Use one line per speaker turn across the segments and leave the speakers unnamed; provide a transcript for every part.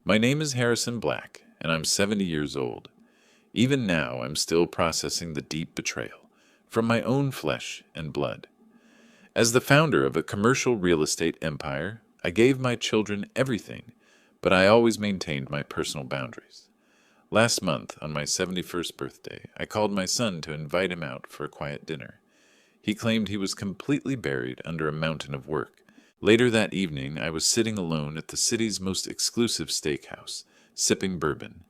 My name is Harrison Black, and I'm 70 years old. Even now, I'm still processing the deep betrayal from my own flesh and blood. As the founder of a commercial real estate empire, I gave my children everything, but I always maintained my personal boundaries. Last month, on my 71st birthday, I called my son to invite him out for a quiet dinner. He claimed he was completely buried under a mountain of work. Later that evening, I was sitting alone at the city's most exclusive steakhouse, sipping bourbon.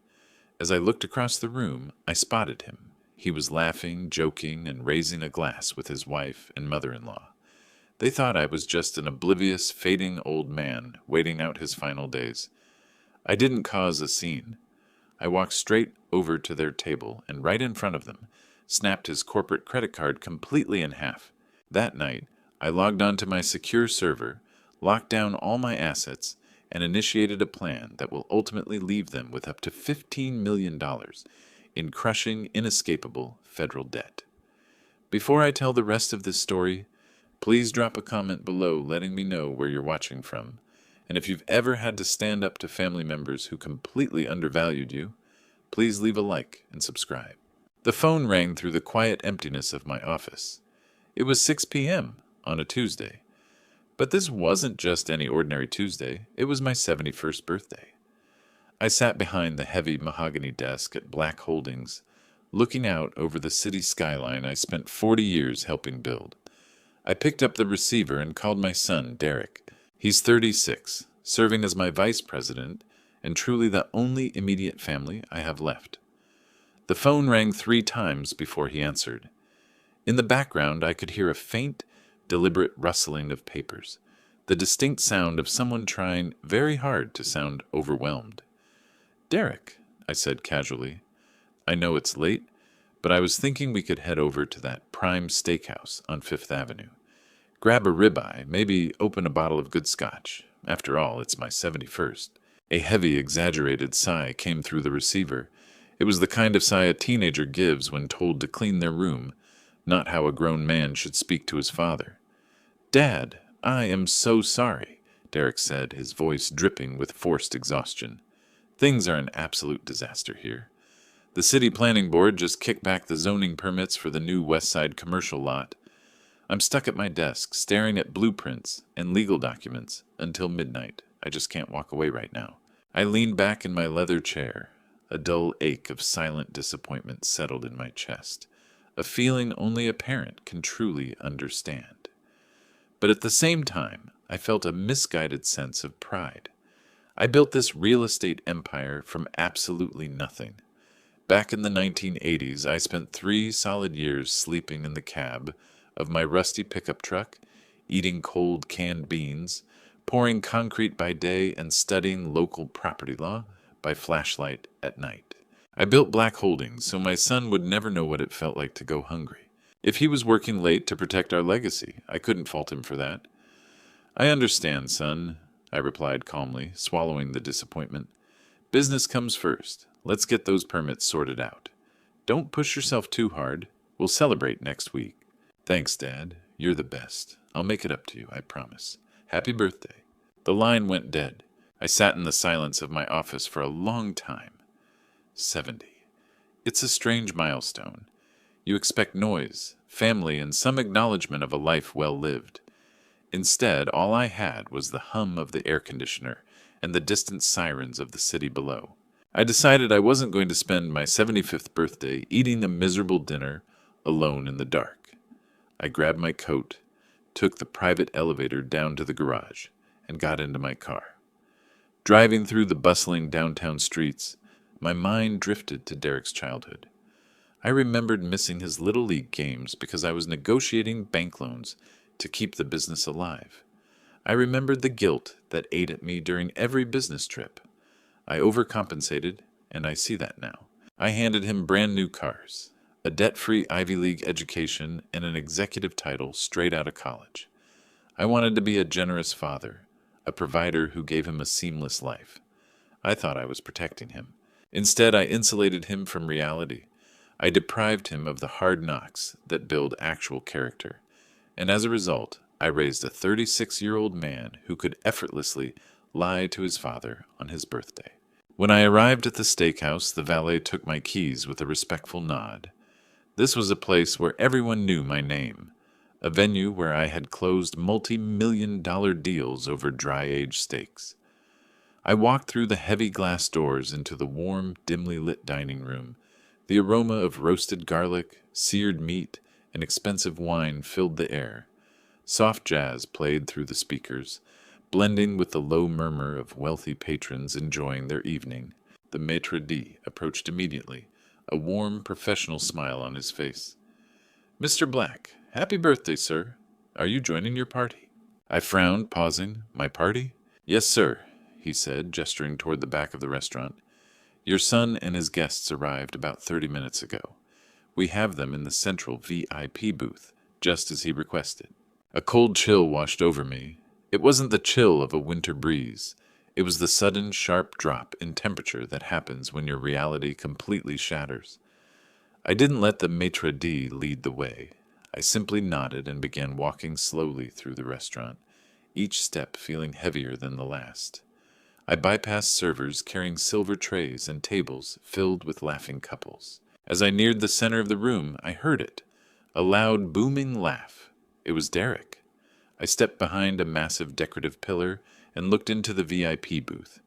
As I looked across the room, I spotted him. He was laughing, joking, and raising a glass with his wife and mother-in-law. They thought I was just an oblivious, fading old man waiting out his final days. I didn't cause a scene. I walked straight over to their table and right in front of them, snapped his corporate credit card completely in half. That night, I logged onto my secure server, locked down all my assets, and initiated a plan that will ultimately leave them with up to $15 million in crushing, inescapable federal debt. Before I tell the rest of this story, please drop a comment below letting me know where you're watching from. And if you've ever had to stand up to family members who completely undervalued you, please leave a like and subscribe. The phone rang through the quiet emptiness of my office. It was 6 p.m. on a Tuesday. But this wasn't just any ordinary Tuesday, it was my 71st birthday. I sat behind the heavy mahogany desk at Black Holdings, looking out over the city skyline I spent 40 years helping build. I picked up the receiver and called my son, Derek. He's 36, serving as my vice president, and truly the only immediate family I have left. The phone rang 3 times before he answered. In the background, I could hear a faint, deliberate rustling of papers, the distinct sound of someone trying very hard to sound overwhelmed. "Derek," I said casually, "I know it's late, but I was thinking we could head over to that prime steakhouse on Fifth Avenue. Grab a ribeye, maybe open a bottle of good scotch. After all, it's my 71st. A heavy, exaggerated sigh came through the receiver. It was the kind of sigh a teenager gives when told to clean their room, not how a grown man should speak to his father. "Dad, I am so sorry," Derek said, his voice dripping with forced exhaustion. "Things are an absolute disaster here. The city planning board just kicked back the zoning permits for the new West Side commercial lot. I'm stuck at my desk, staring at blueprints and legal documents until midnight. I just can't walk away right now." I leaned back in my leather chair. A dull ache of silent disappointment settled in my chest, a feeling only a parent can truly understand. But at the same time, I felt a misguided sense of pride. I built this real estate empire from absolutely nothing. Back in the 1980s, I spent 3 solid years sleeping in the cab of my rusty pickup truck, eating cold canned beans, pouring concrete by day, and studying local property law by flashlight at night. I built Black Holdings so my son would never know what it felt like to go hungry. If he was working late to protect our legacy, I couldn't fault him for that. "I understand, son," I replied calmly, swallowing the disappointment. "Business comes first. Let's get those permits sorted out. Don't push yourself too hard. We'll celebrate next week." "Thanks, Dad. You're the best. I'll make it up to you, I promise. Happy birthday." The line went dead. I sat in the silence of my office for a long time. 70. It's a strange milestone. You expect noise, family, and some acknowledgement of a life well lived. Instead, all I had was the hum of the air conditioner and the distant sirens of the city below. I decided I wasn't going to spend my 75th birthday eating a miserable dinner alone in the dark. I grabbed my coat, took the private elevator down to the garage, and got into my car. Driving through the bustling downtown streets, my mind drifted to Derek's childhood. I remembered missing his Little League games because I was negotiating bank loans to keep the business alive. I remembered the guilt that ate at me during every business trip. I overcompensated, and I see that now. I handed him brand new cars, a debt-free Ivy League education, and an executive title straight out of college. I wanted to be a generous father, a provider who gave him a seamless life. I thought I was protecting him. Instead, I insulated him from reality. I deprived him of the hard knocks that build actual character. And as a result, I raised a 36-year-old man who could effortlessly lie to his father on his birthday. When I arrived at the steakhouse, the valet took my keys with a respectful nod. This was a place where everyone knew my name, a venue where I had closed multi-million-dollar deals over dry-aged steaks. I walked through the heavy glass doors into the warm, dimly lit dining room. The aroma of roasted garlic, seared meat, and expensive wine filled the air. Soft jazz played through the speakers, blending with the low murmur of wealthy patrons enjoying their evening. The maitre d' approached immediately, a warm, professional smile on his face. "Mr. Black, happy birthday, sir. Are you joining your party?" I frowned, pausing. "My party?" "Yes, sir," he said, gesturing toward the back of the restaurant. "Your son and his guests arrived about 30 minutes ago. We have them in the central VIP booth, just as he requested." A cold chill washed over me. It wasn't the chill of a winter breeze. It was the sudden, sharp drop in temperature that happens when your reality completely shatters. I didn't let the maitre d' lead the way. I simply nodded and began walking slowly through the restaurant, each step feeling heavier than the last. I bypassed servers carrying silver trays and tables filled with laughing couples. As I neared the center of the room, I heard it, a loud, booming laugh. It was Derek. I stepped behind a massive decorative pillar and looked into the VIP booth.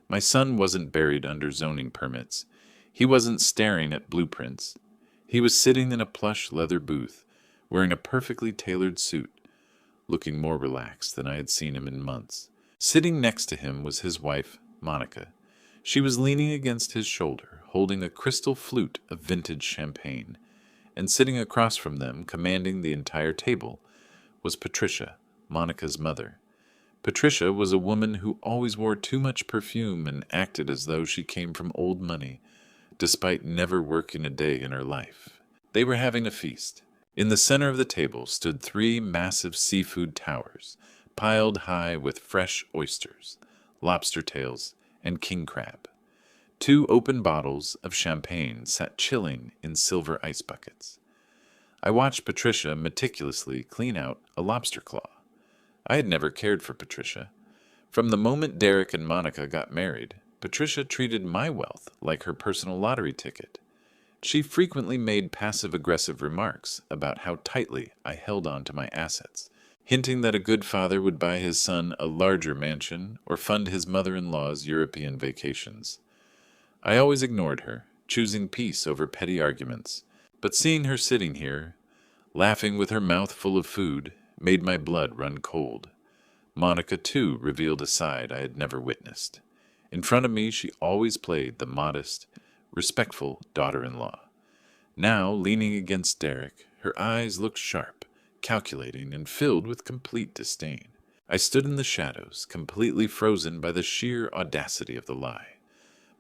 My son wasn't buried under zoning permits. He wasn't staring at blueprints. He was sitting in a plush leather booth, wearing a perfectly tailored suit, looking more relaxed than I had seen him in months. Sitting next to him was his wife, Monica. She was leaning against his shoulder, holding a crystal flute of vintage champagne, and sitting across from them, commanding the entire table, was Patricia, Monica's mother. Patricia was a woman who always wore too much perfume and acted as though she came from old money, despite never working a day in her life. They were having a feast. In the center of the table stood 3 massive seafood towers, piled high with fresh oysters, lobster tails, and king crab. 2 open bottles of champagne sat chilling in silver ice buckets. I watched Patricia meticulously clean out a lobster claw. I had never cared for Patricia. From the moment Derek and Monica got married, Patricia treated my wealth like her personal lottery ticket. She frequently made passive-aggressive remarks about how tightly I held on to my assets, hinting that a good father would buy his son a larger mansion or fund his mother-in-law's European vacations. I always ignored her, choosing peace over petty arguments, but seeing her sitting here, laughing with her mouth full of food, made my blood run cold. Monica, too, revealed a side I had never witnessed. In front of me, she always played the modest, respectful daughter-in-law. Now, leaning against Derek, her eyes looked sharp, calculating, and filled with complete disdain. I stood in the shadows, completely frozen by the sheer audacity of the lie.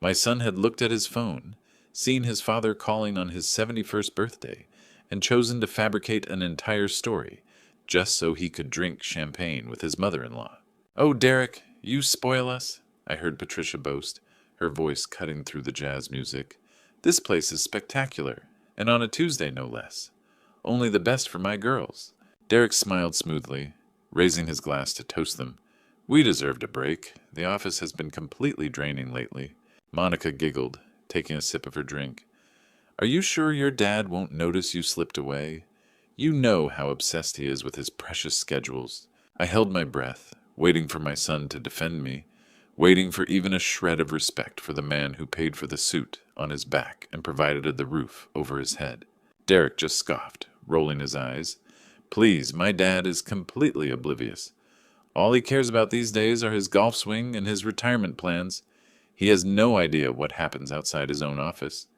My son had looked at his phone, seen his father calling on his 71st birthday, and chosen to fabricate an entire story, just so he could drink champagne with his mother-in-law. "Oh, Derek, you spoil us," I heard Patricia boast, her voice cutting through the jazz music. "This place is spectacular, and on a Tuesday no less. Only the best for my girls." Derek smiled smoothly, raising his glass to toast them. "We deserved a break. The office has been completely draining lately." Monica giggled, taking a sip of her drink. "Are you sure your dad won't notice you slipped away? You know how obsessed he is with his precious schedules." I held my breath, waiting for my son to defend me, waiting for even a shred of respect for the man who paid for the suit on his back and provided the roof over his head. Derek just scoffed, rolling his eyes. "Please, my dad is completely oblivious. All he cares about these days are his golf swing and his retirement plans. He has no idea what happens outside his own office."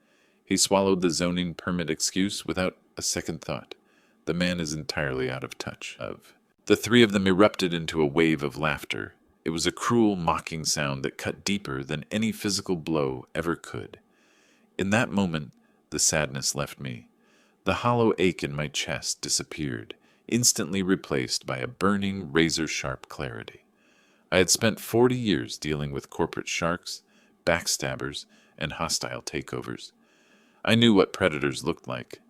He swallowed the zoning permit excuse without a second thought. The man is entirely out of touch. The 3 of them erupted into a wave of laughter. It was a cruel, mocking sound that cut deeper than any physical blow ever could. In that moment, the sadness left me. The hollow ache in my chest disappeared, instantly replaced by a burning, razor-sharp clarity. I had spent 40 years dealing with corporate sharks, backstabbers, and hostile takeovers. I knew what predators looked like,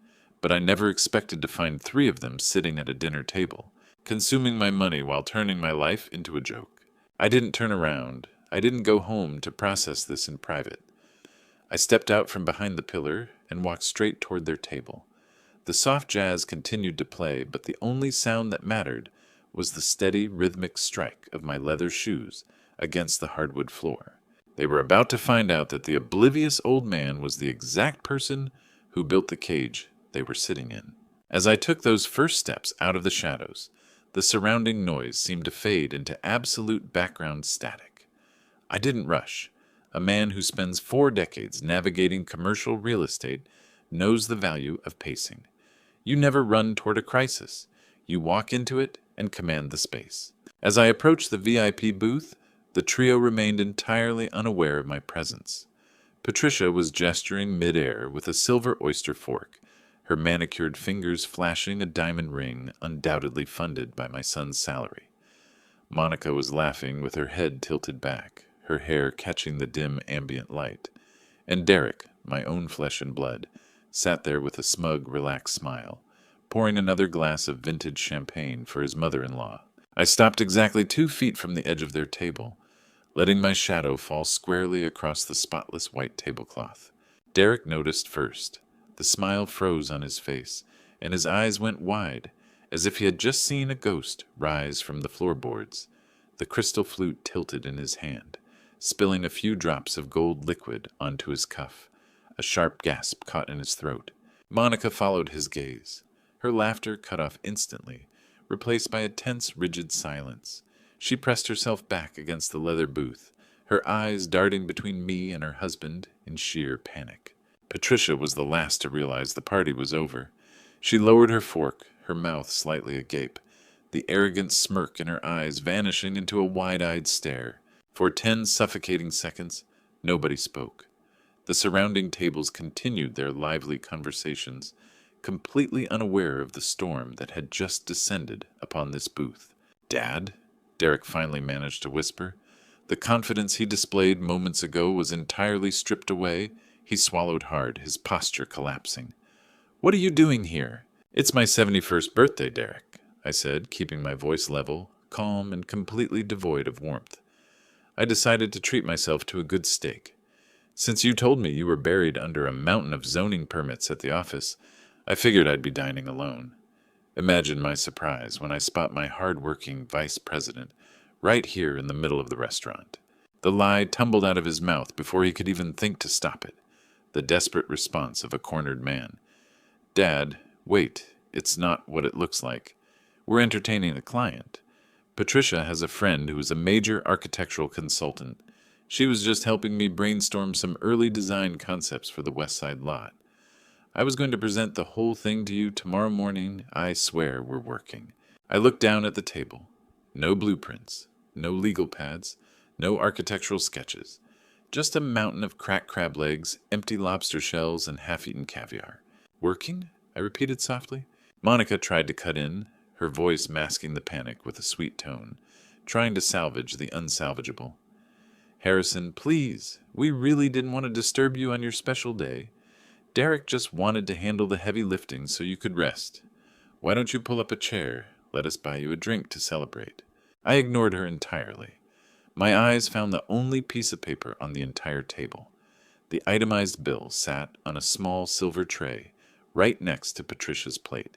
but I never expected to find 3 of them sitting at a dinner table, consuming my money while turning my life into a joke. I didn't turn around. I didn't go home to process this in private. I stepped out from behind the pillar and walked straight toward their table. The soft jazz continued to play, but the only sound that mattered was the steady, rhythmic strike of my leather shoes against the hardwood floor. They were about to find out that the oblivious old man was the exact person who built the cage they were sitting in. As I took those first steps out of the shadows, the surrounding noise seemed to fade into absolute background static. I didn't rush. A man who spends 4 decades navigating commercial real estate knows the value of pacing. You never run toward a crisis. You walk into it and command the space. As I approached the VIP booth, the trio remained entirely unaware of my presence. Patricia was gesturing midair with a silver oyster fork, her manicured fingers flashing a diamond ring undoubtedly funded by my son's salary. Monica was laughing with her head tilted back, her hair catching the dim ambient light. And Derek, my own flesh and blood, sat there with a smug, relaxed smile, pouring another glass of vintage champagne for his mother-in-law. I stopped exactly 2 feet from the edge of their table, letting my shadow fall squarely across the spotless white tablecloth. Derek noticed first. The smile froze on his face, and his eyes went wide, as if he had just seen a ghost rise from the floorboards. The crystal flute tilted in his hand, spilling a few drops of gold liquid onto his cuff. A sharp gasp caught in his throat. Monica followed his gaze. Her laughter cut off instantly, replaced by a tense, rigid silence. She pressed herself back against the leather booth, her eyes darting between me and her husband in sheer panic. Patricia was the last to realize the party was over. She lowered her fork, her mouth slightly agape, the arrogant smirk in her eyes vanishing into a wide-eyed stare. For 10 suffocating seconds, nobody spoke. The surrounding tables continued their lively conversations, completely unaware of the storm that had just descended upon this booth. "Dad?" Derek finally managed to whisper. The confidence he displayed moments ago was entirely stripped away. He swallowed hard, his posture collapsing. "What are you doing here?" "It's my 71st birthday, Derek," I said, keeping my voice level, calm, and completely devoid of warmth. "I decided to treat myself to a good steak. Since you told me you were buried under a mountain of zoning permits at the office, I figured I'd be dining alone." Imagine my surprise when I spot my hard-working vice president right here in the middle of the restaurant. The lie tumbled out of his mouth before he could even think to stop it. The desperate response of a cornered man. "Dad, wait, it's not what it looks like. We're entertaining a client. Patricia has a friend who is a major architectural consultant. She was just helping me brainstorm some early design concepts for the West Side lot. I was going to present the whole thing to you tomorrow morning. I swear we're working." I looked down at the table. No blueprints, no legal pads, no architectural sketches. Just a mountain of cracked crab legs, empty lobster shells, and half-eaten caviar. "Working?" I repeated softly. Monica tried to cut in, her voice masking the panic with a sweet tone, trying to salvage the unsalvageable. "Harrison, please, we really didn't want to disturb you on your special day. Derek just wanted to handle the heavy lifting so you could rest. Why don't you pull up a chair? Let us buy you a drink to celebrate." I ignored her entirely. My eyes found the only piece of paper on the entire table. The itemized bill sat on a small silver tray right next to Patricia's plate.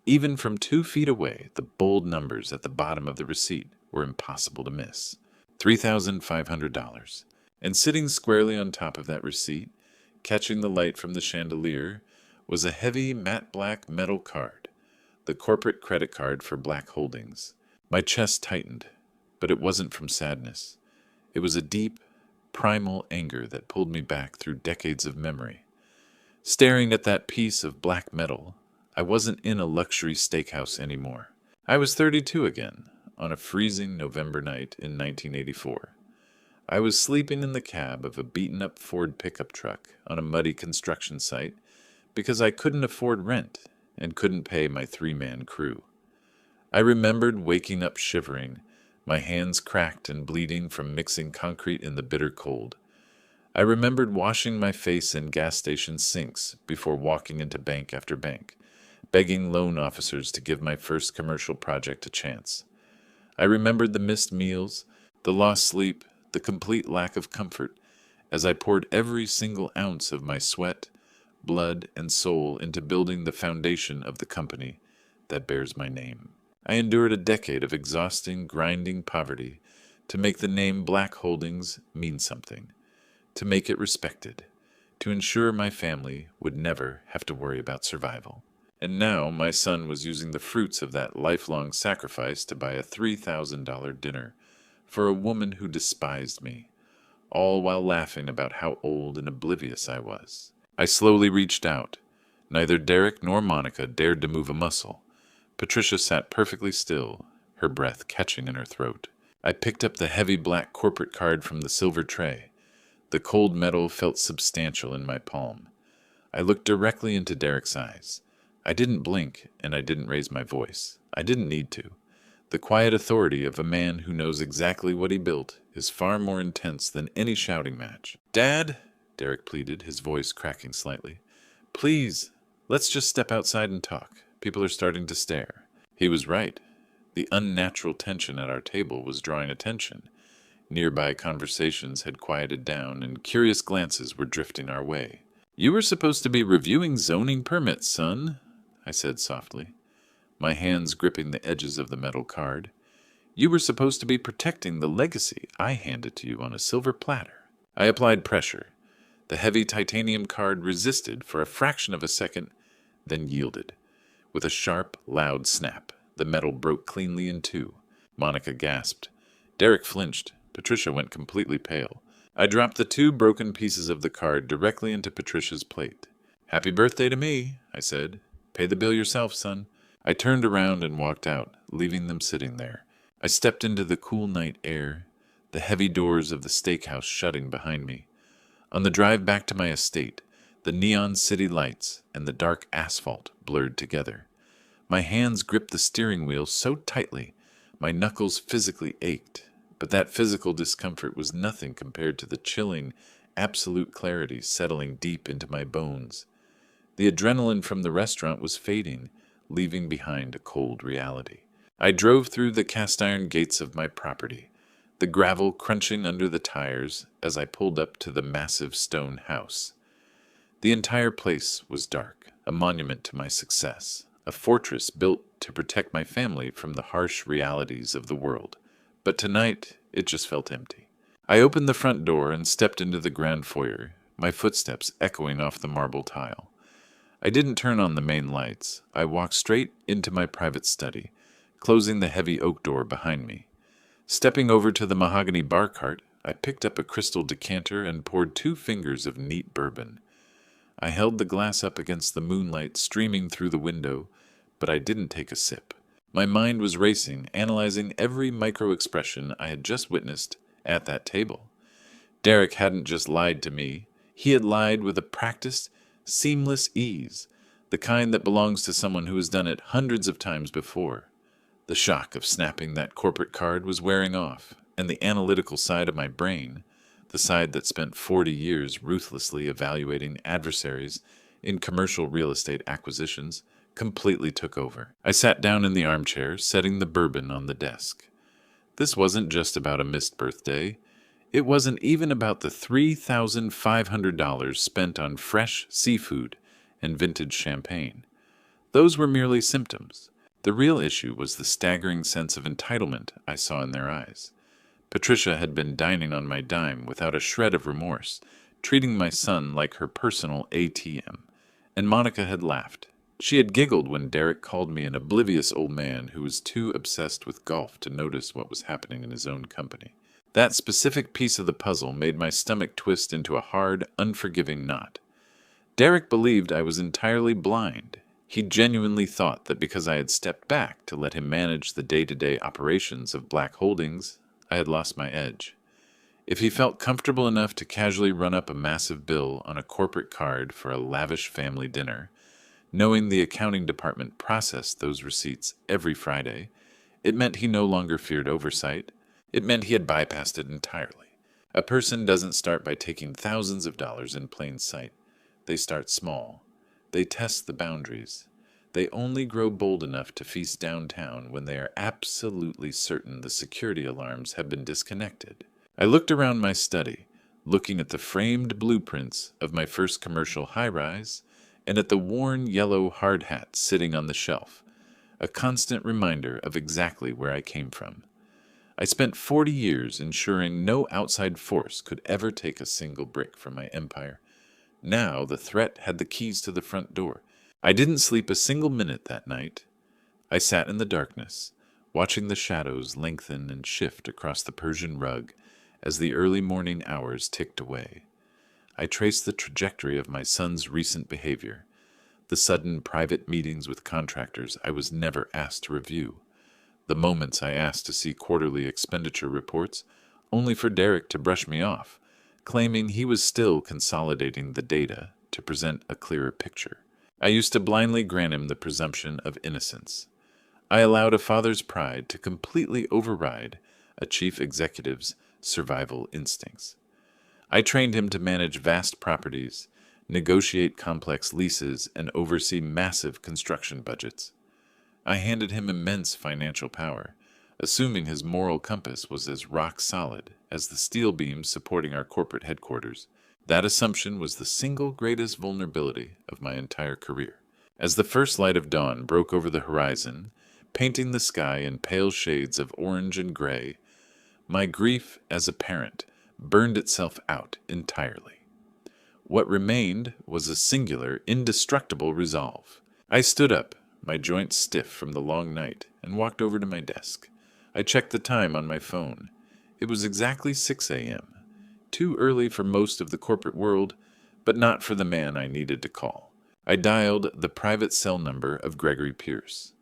Even from 2 feet away, the bold numbers at the bottom of the receipt were impossible to miss. $3,500. And sitting squarely on top of that receipt, catching the light from the chandelier, was a heavy matte black metal card, the corporate credit card for Black Holdings. My chest tightened, but it wasn't from sadness. It was a deep, primal anger that pulled me back through decades of memory. Staring at that piece of black metal, I wasn't in a luxury steakhouse anymore. I was 32 again, on a freezing November night in 1984. I was sleeping in the cab of a beaten-up Ford pickup truck on a muddy construction site because I couldn't afford rent and couldn't pay my 3-man crew. I remembered waking up shivering, my hands cracked and bleeding from mixing concrete in the bitter cold. I remembered washing my face in gas station sinks before walking into bank after bank, begging loan officers to give my first commercial project a chance. I remembered the missed meals, the lost sleep, the complete lack of comfort, as I poured every single ounce of my sweat, blood, and soul into building the foundation of the company that bears my name. I endured a decade of exhausting, grinding poverty to make the name Black Holdings mean something, to make it respected, to ensure my family would never have to worry about survival. And now my son was using the fruits of that lifelong sacrifice to buy a $3,000 dinner for a woman who despised me, all while laughing about how old and oblivious I was. I slowly reached out. Neither Derek nor Monica dared to move a muscle. Patricia sat perfectly still, her breath catching in her throat. I picked up the heavy black corporate card from the silver tray. The cold metal felt substantial in my palm. I looked directly into Derek's eyes. I didn't blink, and I didn't raise my voice. I didn't need to. The quiet authority of a man who knows exactly what he built is far more intense than any shouting match. "Dad," Derek pleaded, his voice cracking slightly. "Please, let's just step outside and talk. People are starting to stare." He was right. The unnatural tension at our table was drawing attention. Nearby conversations had quieted down, and curious glances were drifting our way. "You were supposed to be reviewing zoning permits, son," I said softly, my hands gripping the edges of the metal card. "You were supposed to be protecting the legacy I handed to you on a silver platter." I applied pressure. The heavy titanium card resisted for a fraction of a second, then yielded. With a sharp, loud snap, the metal broke cleanly in two. Monica gasped. Derek flinched. Patricia went completely pale. I dropped the two broken pieces of the card directly into Patricia's plate. "Happy birthday to me," I said. "Pay the bill yourself, son." I turned around and walked out, leaving them sitting there. I stepped into the cool night air, the heavy doors of the steakhouse shutting behind me. On the drive back to my estate, the neon city lights and the dark asphalt blurred together. My hands gripped the steering wheel so tightly, my knuckles physically ached, but that physical discomfort was nothing compared to the chilling, absolute clarity settling deep into my bones. The adrenaline from the restaurant was fading, leaving behind a cold reality. I drove through the cast-iron gates of my property, the gravel crunching under the tires as I pulled up to the massive stone house. The entire place was dark, a monument to my success, a fortress built to protect my family from the harsh realities of the world. But tonight, it just felt empty. I opened the front door and stepped into the grand foyer, my footsteps echoing off the marble tile. I didn't turn on the main lights. I walked straight into my private study, closing the heavy oak door behind me. Stepping over to the mahogany bar cart, I picked up a crystal decanter and poured 2 fingers of neat bourbon. I held the glass up against the moonlight streaming through the window, but I didn't take a sip. My mind was racing, analyzing every micro-expression I had just witnessed at that table. Derek hadn't just lied to me. He had lied with a practiced, seamless ease, the kind that belongs to someone who has done it hundreds of times before. The shock of snapping that corporate card was wearing off, and the analytical side of my brain, the side that spent 40 years ruthlessly evaluating adversaries in commercial real estate acquisitions, completely took over. I sat down in the armchair, setting the bourbon on the desk. This wasn't just about a missed birthday. It wasn't even about the $3,500 spent on fresh seafood and vintage champagne. Those were merely symptoms. The real issue was the staggering sense of entitlement I saw in their eyes. Patricia had been dining on my dime without a shred of remorse, treating my son like her personal ATM. And Monica had laughed. She had giggled when Derek called me an oblivious old man who was too obsessed with golf to notice what was happening in his own company. That specific piece of the puzzle made my stomach twist into a hard, unforgiving knot. Derek believed I was entirely blind. He genuinely thought that because I had stepped back to let him manage the day-to-day operations of Black Holdings, I had lost my edge. If he felt comfortable enough to casually run up a massive bill on a corporate card for a lavish family dinner, knowing the accounting department processed those receipts every Friday, it meant he no longer feared oversight. It meant he had bypassed it entirely. A person doesn't start by taking thousands of dollars in plain sight. They start small. They test the boundaries. They only grow bold enough to feast downtown when they are absolutely certain the security alarms have been disconnected. I looked around my study, looking at the framed blueprints of my first commercial high-rise and at the worn yellow hard hat sitting on the shelf, a constant reminder of exactly where I came from. I spent 40 years ensuring no outside force could ever take a single brick from my empire. Now the threat had the keys to the front door. I didn't sleep a single minute that night. I sat in the darkness, watching the shadows lengthen and shift across the Persian rug as the early morning hours ticked away. I traced the trajectory of my son's recent behavior, the sudden private meetings with contractors I was never asked to review, the moments I asked to see quarterly expenditure reports, only for Derek to brush me off, claiming he was still consolidating the data to present a clearer picture. I used to blindly grant him the presumption of innocence. I allowed a father's pride to completely override a chief executive's survival instincts. I trained him to manage vast properties, negotiate complex leases, and oversee massive construction budgets. I handed him immense financial power, assuming his moral compass was as rock solid as the steel beams supporting our corporate headquarters. That assumption was the single greatest vulnerability of my entire career. As the first light of dawn broke over the horizon, painting the sky in pale shades of orange and gray, my grief as a parent burned itself out entirely. What remained was a singular, indestructible resolve. I stood up, my joints stiff from the long night, and walked over to my desk. I checked the time on my phone. It was exactly 6 a.m., too early for most of the corporate world, but not for the man I needed to call. I dialed the private cell number of Gregory Pierce.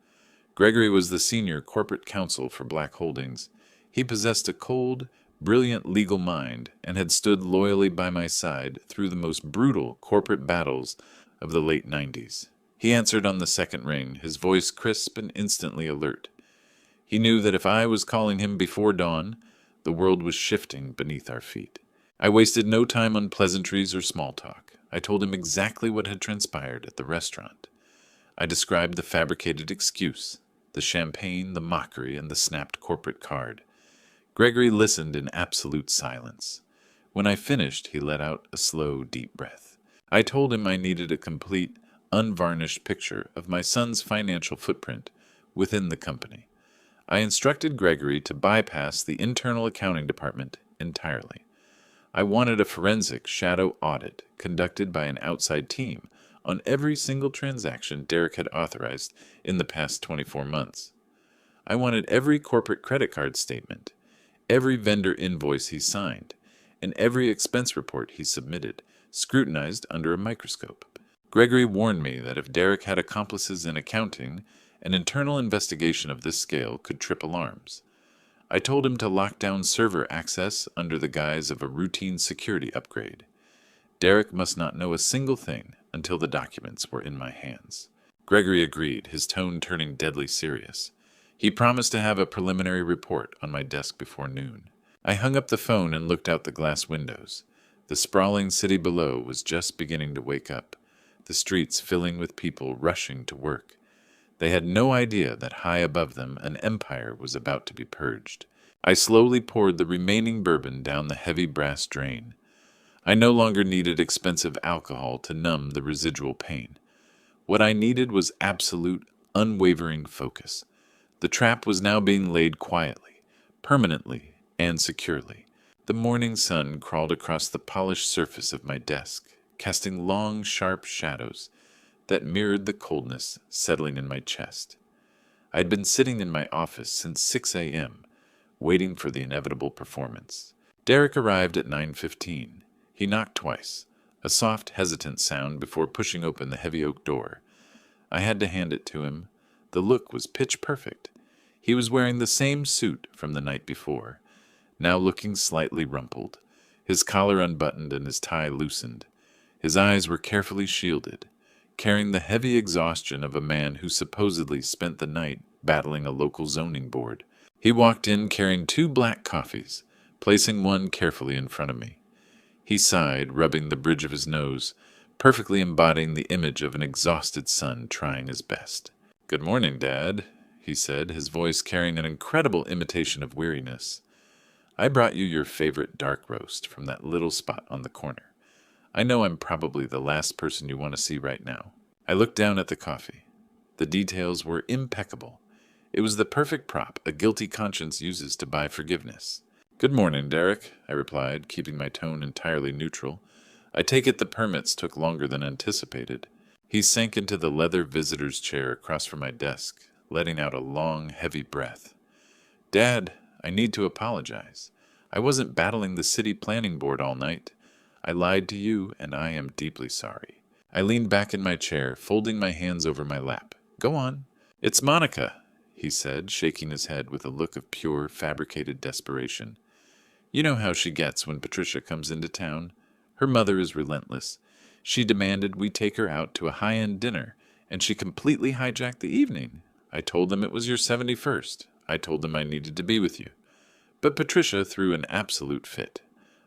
Gregory was the senior corporate counsel for Black Holdings. He possessed a cold, brilliant legal mind and had stood loyally by my side through the most brutal corporate battles of the late 90s. He answered on the second ring, his voice crisp and instantly alert. He knew that if I was calling him before dawn, the world was shifting beneath our feet. I wasted no time on pleasantries or small talk. I told him exactly what had transpired at the restaurant. I described the fabricated excuse, the champagne, the mockery, and the snapped corporate card. Gregory listened in absolute silence. When I finished, he let out a slow, deep breath. I told him I needed a complete, unvarnished picture of my son's financial footprint within the company. I instructed Gregory to bypass the internal accounting department entirely. I wanted a forensic shadow audit conducted by an outside team on every single transaction Derek had authorized in the past 24 months. I wanted every corporate credit card statement, every vendor invoice he signed, and every expense report he submitted, scrutinized under a microscope. Gregory warned me that if Derek had accomplices in accounting, an internal investigation of this scale could trip alarms. I told him to lock down server access under the guise of a routine security upgrade. Derek must not know a single thing until the documents were in my hands. Gregory agreed, his tone turning deadly serious. He promised to have a preliminary report on my desk before noon. I hung up the phone and looked out the glass windows. The sprawling city below was just beginning to wake up, the streets filling with people rushing to work. They had no idea that high above them an empire was about to be purged. I slowly poured the remaining bourbon down the heavy brass drain. I no longer needed expensive alcohol to numb the residual pain. What I needed was absolute, unwavering focus. The trap was now being laid quietly, permanently, and securely. The morning sun crawled across the polished surface of my desk, casting long, sharp shadows that mirrored the coldness settling in my chest. I had been sitting in my office since 6 a.m., waiting for the inevitable performance. Derek arrived at 9:15. He knocked twice, a soft, hesitant sound before pushing open the heavy oak door. I had to hand it to him. The look was pitch perfect. He was wearing the same suit from the night before, now looking slightly rumpled, his collar unbuttoned and his tie loosened. His eyes were carefully shielded, carrying the heavy exhaustion of a man who supposedly spent the night battling a local zoning board. He walked in carrying 2 black coffees, placing one carefully in front of me. He sighed, rubbing the bridge of his nose, perfectly embodying the image of an exhausted son trying his best. "Good morning, Dad," he said, his voice carrying an incredible imitation of weariness. I brought you your favorite dark roast from that little spot on the corner. I know I'm probably the last person you want to see right now." I looked down at the coffee. The details were impeccable. It was the perfect prop a guilty conscience uses to buy forgiveness. "Good morning, Derek," I replied, keeping my tone entirely neutral. "I take it the permits took longer than anticipated." He sank into the leather visitor's chair across from my desk, letting out a long, heavy breath. "Dad, I need to apologize. I wasn't battling the city planning board all night. I lied to you, and I am deeply sorry." I leaned back in my chair, folding my hands over my lap. "Go on." "It's Monica," he said, shaking his head with a look of pure, fabricated desperation. "You know how she gets when Patricia comes into town. Her mother is relentless. She demanded we take her out to a high-end dinner, and she completely hijacked the evening. I told them it was your 71st. I told them I needed to be with you. But Patricia threw an absolute fit.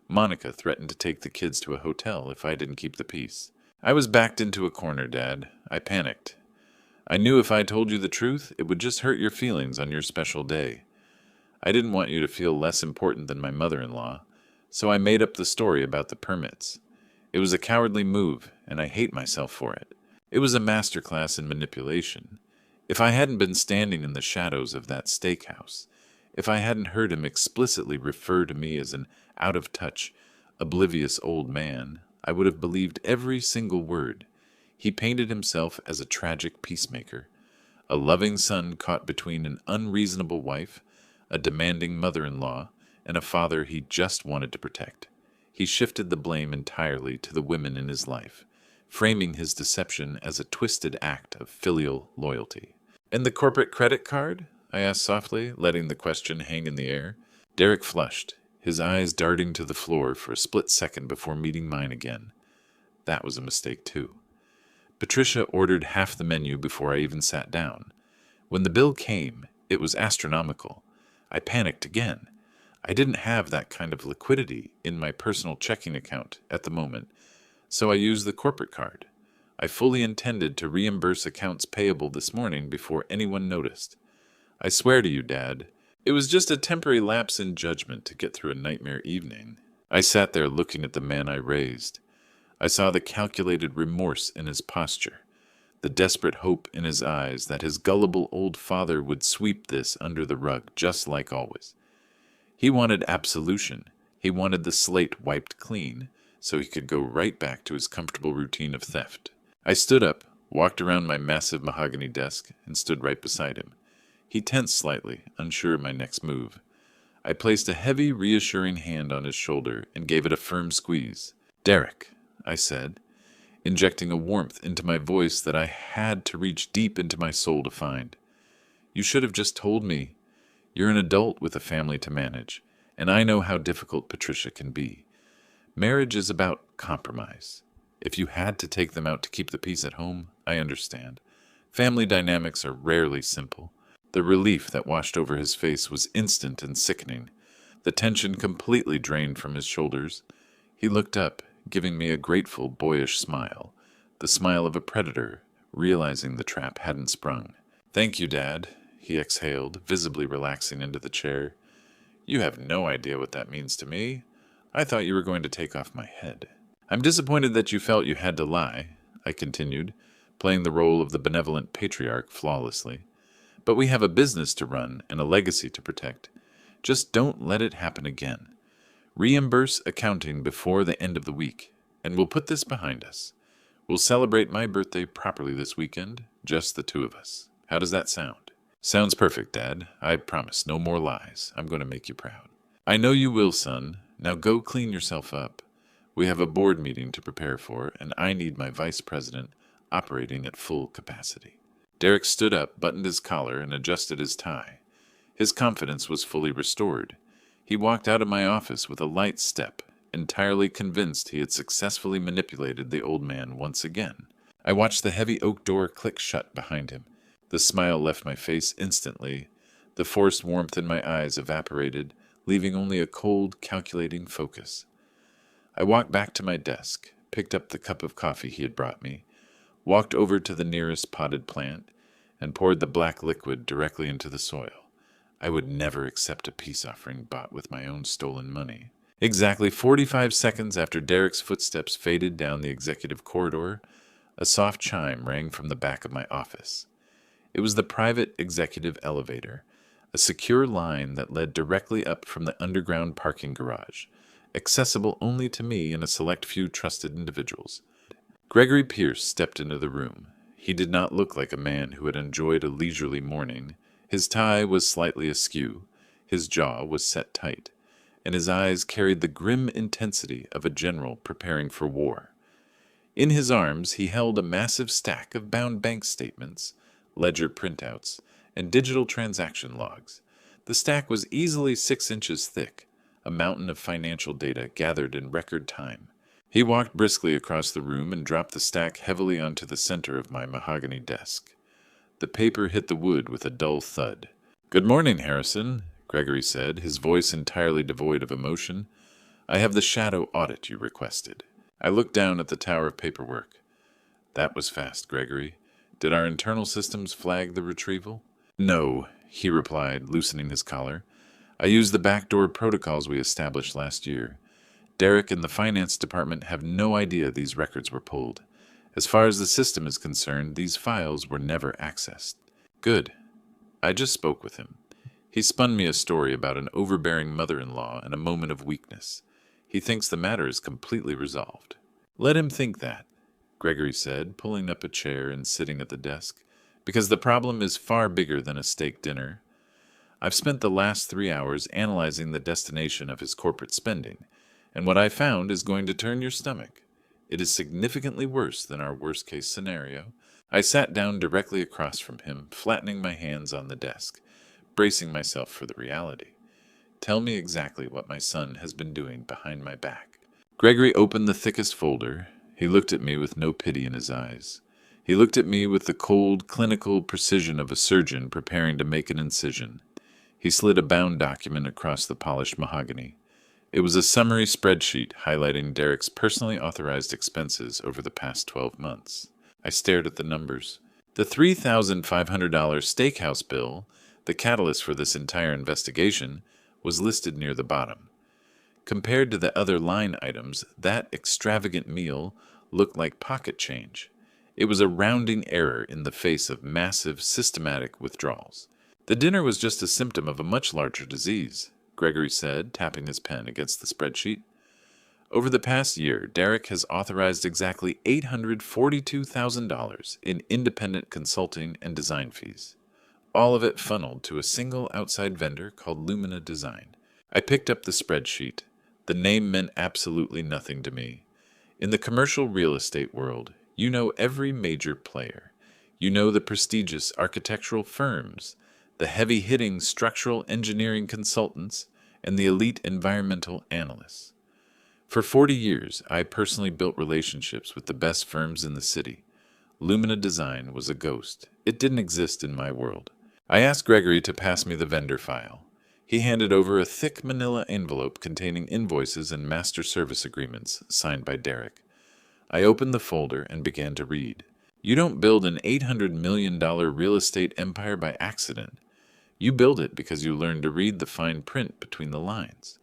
Monica threatened to take the kids to a hotel if I didn't keep the peace. I was backed into a corner, Dad. I panicked. I knew if I told you the truth, it would just hurt your feelings on your special day. I didn't want you to feel less important than my mother-in-law, so I made up the story about the permits. It was a cowardly move, and I hate myself for it. It was a masterclass in manipulation. If I hadn't been standing in the shadows of that steakhouse, if I hadn't heard him explicitly refer to me as an out-of-touch, oblivious old man, I would have believed every single word. He painted himself as a tragic peacemaker, a loving son caught between an unreasonable wife, a demanding mother-in-law, and a father he just wanted to protect. He shifted the blame entirely to the women in his life, framing his deception as a twisted act of filial loyalty. "And the corporate credit card?" I asked softly, letting the question hang in the air. Derek flushed, his eyes darting to the floor for a split second before meeting mine again. That was a mistake, too. Patricia ordered half the menu before I even sat down. When the bill came, it was astronomical. I panicked again. I didn't have that kind of liquidity in my personal checking account at the moment, so I used the corporate card. I fully intended to reimburse accounts payable this morning before anyone noticed. I swear to you, Dad, it was just a temporary lapse in judgment to get through a nightmare evening. I sat there looking at the man I raised. I saw the calculated remorse in his posture, the desperate hope in his eyes that his gullible old father would sweep this under the rug just like always. He wanted absolution. He wanted the slate wiped clean so he could go right back to his comfortable routine of theft. I stood up, walked around my massive mahogany desk, and stood right beside him. He tensed slightly, unsure of my next move. I placed a heavy, reassuring hand on his shoulder and gave it a firm squeeze. "Derek," I said, injecting a warmth into my voice that I had to reach deep into my soul to find. "You should have just told me. You're an adult with a family to manage, and I know how difficult Patricia can be. Marriage is about compromise. If you had to take them out to keep the peace at home, I understand. Family dynamics are rarely simple." The relief that washed over his face was instant and sickening. The tension completely drained from his shoulders. He looked up, giving me a grateful, boyish smile, the smile of a predator, realizing the trap hadn't sprung. "Thank you, Dad," he exhaled, visibly relaxing into the chair. "You have no idea what that means to me. I thought you were going to take off my head." "I'm disappointed that you felt you had to lie," I continued, playing the role of the benevolent patriarch flawlessly. "But we have a business to run and a legacy to protect. Just don't let it happen again. Reimburse accounting before the end of the week, and we'll put this behind us. We'll celebrate my birthday properly this weekend, just the two of us. How does that sound?" "Sounds perfect, Dad. I promise no more lies. I'm going to make you proud." "I know you will, son. Now go clean yourself up. We have a board meeting to prepare for, and I need my vice president operating at full capacity." Derek stood up, buttoned his collar, and adjusted his tie. His confidence was fully restored. He walked out of my office with a light step, entirely convinced he had successfully manipulated the old man once again. I watched the heavy oak door click shut behind him. The smile left my face instantly. The forced warmth in my eyes evaporated, leaving only a cold, calculating focus. I walked back to my desk, picked up the cup of coffee he had brought me, walked over to the nearest potted plant, and poured the black liquid directly into the soil. I would never accept a peace offering bought with my own stolen money. Exactly 45 seconds after Derek's footsteps faded down the executive corridor, a soft chime rang from the back of my office. It was the private executive elevator, a secure line that led directly up from the underground parking garage, accessible only to me and a select few trusted individuals. Gregory Pierce stepped into the room. He did not look like a man who had enjoyed a leisurely morning. His tie was slightly askew, his jaw was set tight, and his eyes carried the grim intensity of a general preparing for war. In his arms he held a massive stack of bound bank statements, ledger printouts, and digital transaction logs. The stack was easily 6 inches thick, a mountain of financial data gathered in record time. He walked briskly across the room and dropped the stack heavily onto the center of my mahogany desk. The paper hit the wood with a dull thud. "Good morning, Harrison," Gregory said, his voice entirely devoid of emotion. "I have the shadow audit you requested." I looked down at the tower of paperwork. "That was fast, Gregory. Did our internal systems flag the retrieval?" "No," he replied, loosening his collar. "I used the backdoor protocols we established last year. Derek and the finance department have no idea these records were pulled. As far as the system is concerned, these files were never accessed." "Good. I just spoke with him. He spun me a story about an overbearing mother-in-law and a moment of weakness. He thinks the matter is completely resolved." "Let him think that," Gregory said, pulling up a chair and sitting at the desk, "because the problem is far bigger than a steak dinner. I've spent the last 3 hours analyzing the destination of his corporate spending, and what I found is going to turn your stomach. It is significantly worse than our worst-case scenario." I sat down directly across from him, flattening my hands on the desk, bracing myself for the reality. "Tell me exactly what my son has been doing behind my back." Gregory opened the thickest folder. He looked at me with no pity in his eyes. He looked at me with the cold, clinical precision of a surgeon preparing to make an incision. He slid a bound document across the polished mahogany. It was a summary spreadsheet highlighting Derek's personally authorized expenses over the past 12 months. I stared at the numbers. The $3,500 steakhouse bill, the catalyst for this entire investigation, was listed near the bottom. Compared to the other line items, that extravagant meal looked like pocket change. It was a rounding error in the face of massive, systematic withdrawals. "The dinner was just a symptom of a much larger disease," Gregory said, tapping his pen against the spreadsheet. "Over the past year, Derek has authorized exactly $842,000 in independent consulting and design fees. All of it funneled to a single outside vendor called Lumina Design." I picked up the spreadsheet. The name meant absolutely nothing to me. In the commercial real estate world, you know every major player. You know the prestigious architectural firms, the heavy-hitting structural engineering consultants, and the elite environmental analysts. For 40 years, I personally built relationships with the best firms in the city. Lumina Design was a ghost. It didn't exist in my world. I asked Gregory to pass me the vendor file. He handed over a thick manila envelope containing invoices and master service agreements signed by Derek. I opened the folder and began to read. "You don't build an $800 million real estate empire by accident. You build it because you learn to read the fine print between the lines.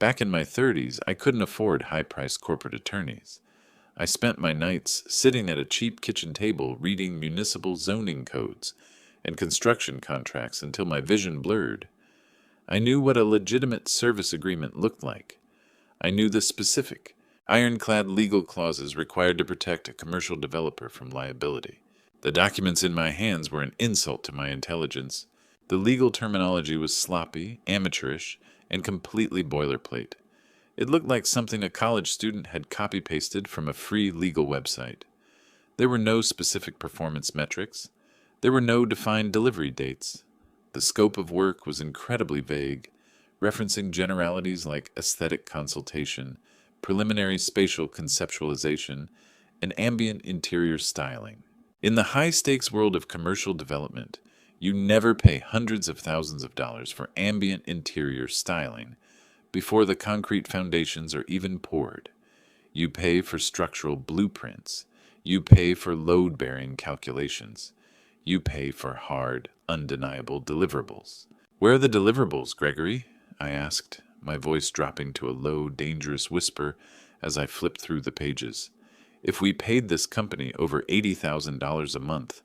Back in my 30s, I couldn't afford high-priced corporate attorneys. I spent my nights sitting at a cheap kitchen table reading municipal zoning codes and construction contracts until my vision blurred. I knew what a legitimate service agreement looked like. I knew the specific, ironclad legal clauses required to protect a commercial developer from liability. The documents in my hands were an insult to my intelligence. The legal terminology was sloppy, amateurish, and completely boilerplate. It looked like something a college student had copy-pasted from a free legal website. There were no specific performance metrics. There were no defined delivery dates. The scope of work was incredibly vague, referencing generalities like aesthetic consultation, preliminary spatial conceptualization, and ambient interior styling. In the high-stakes world of commercial development, you never pay hundreds of thousands of dollars for ambient interior styling before the concrete foundations are even poured. You pay for structural blueprints. You pay for load-bearing calculations. You pay for hard, undeniable deliverables. "Where are the deliverables, Gregory?" I asked, my voice dropping to a low, dangerous whisper as I flipped through the pages. If we paid this company over $80,000 a month,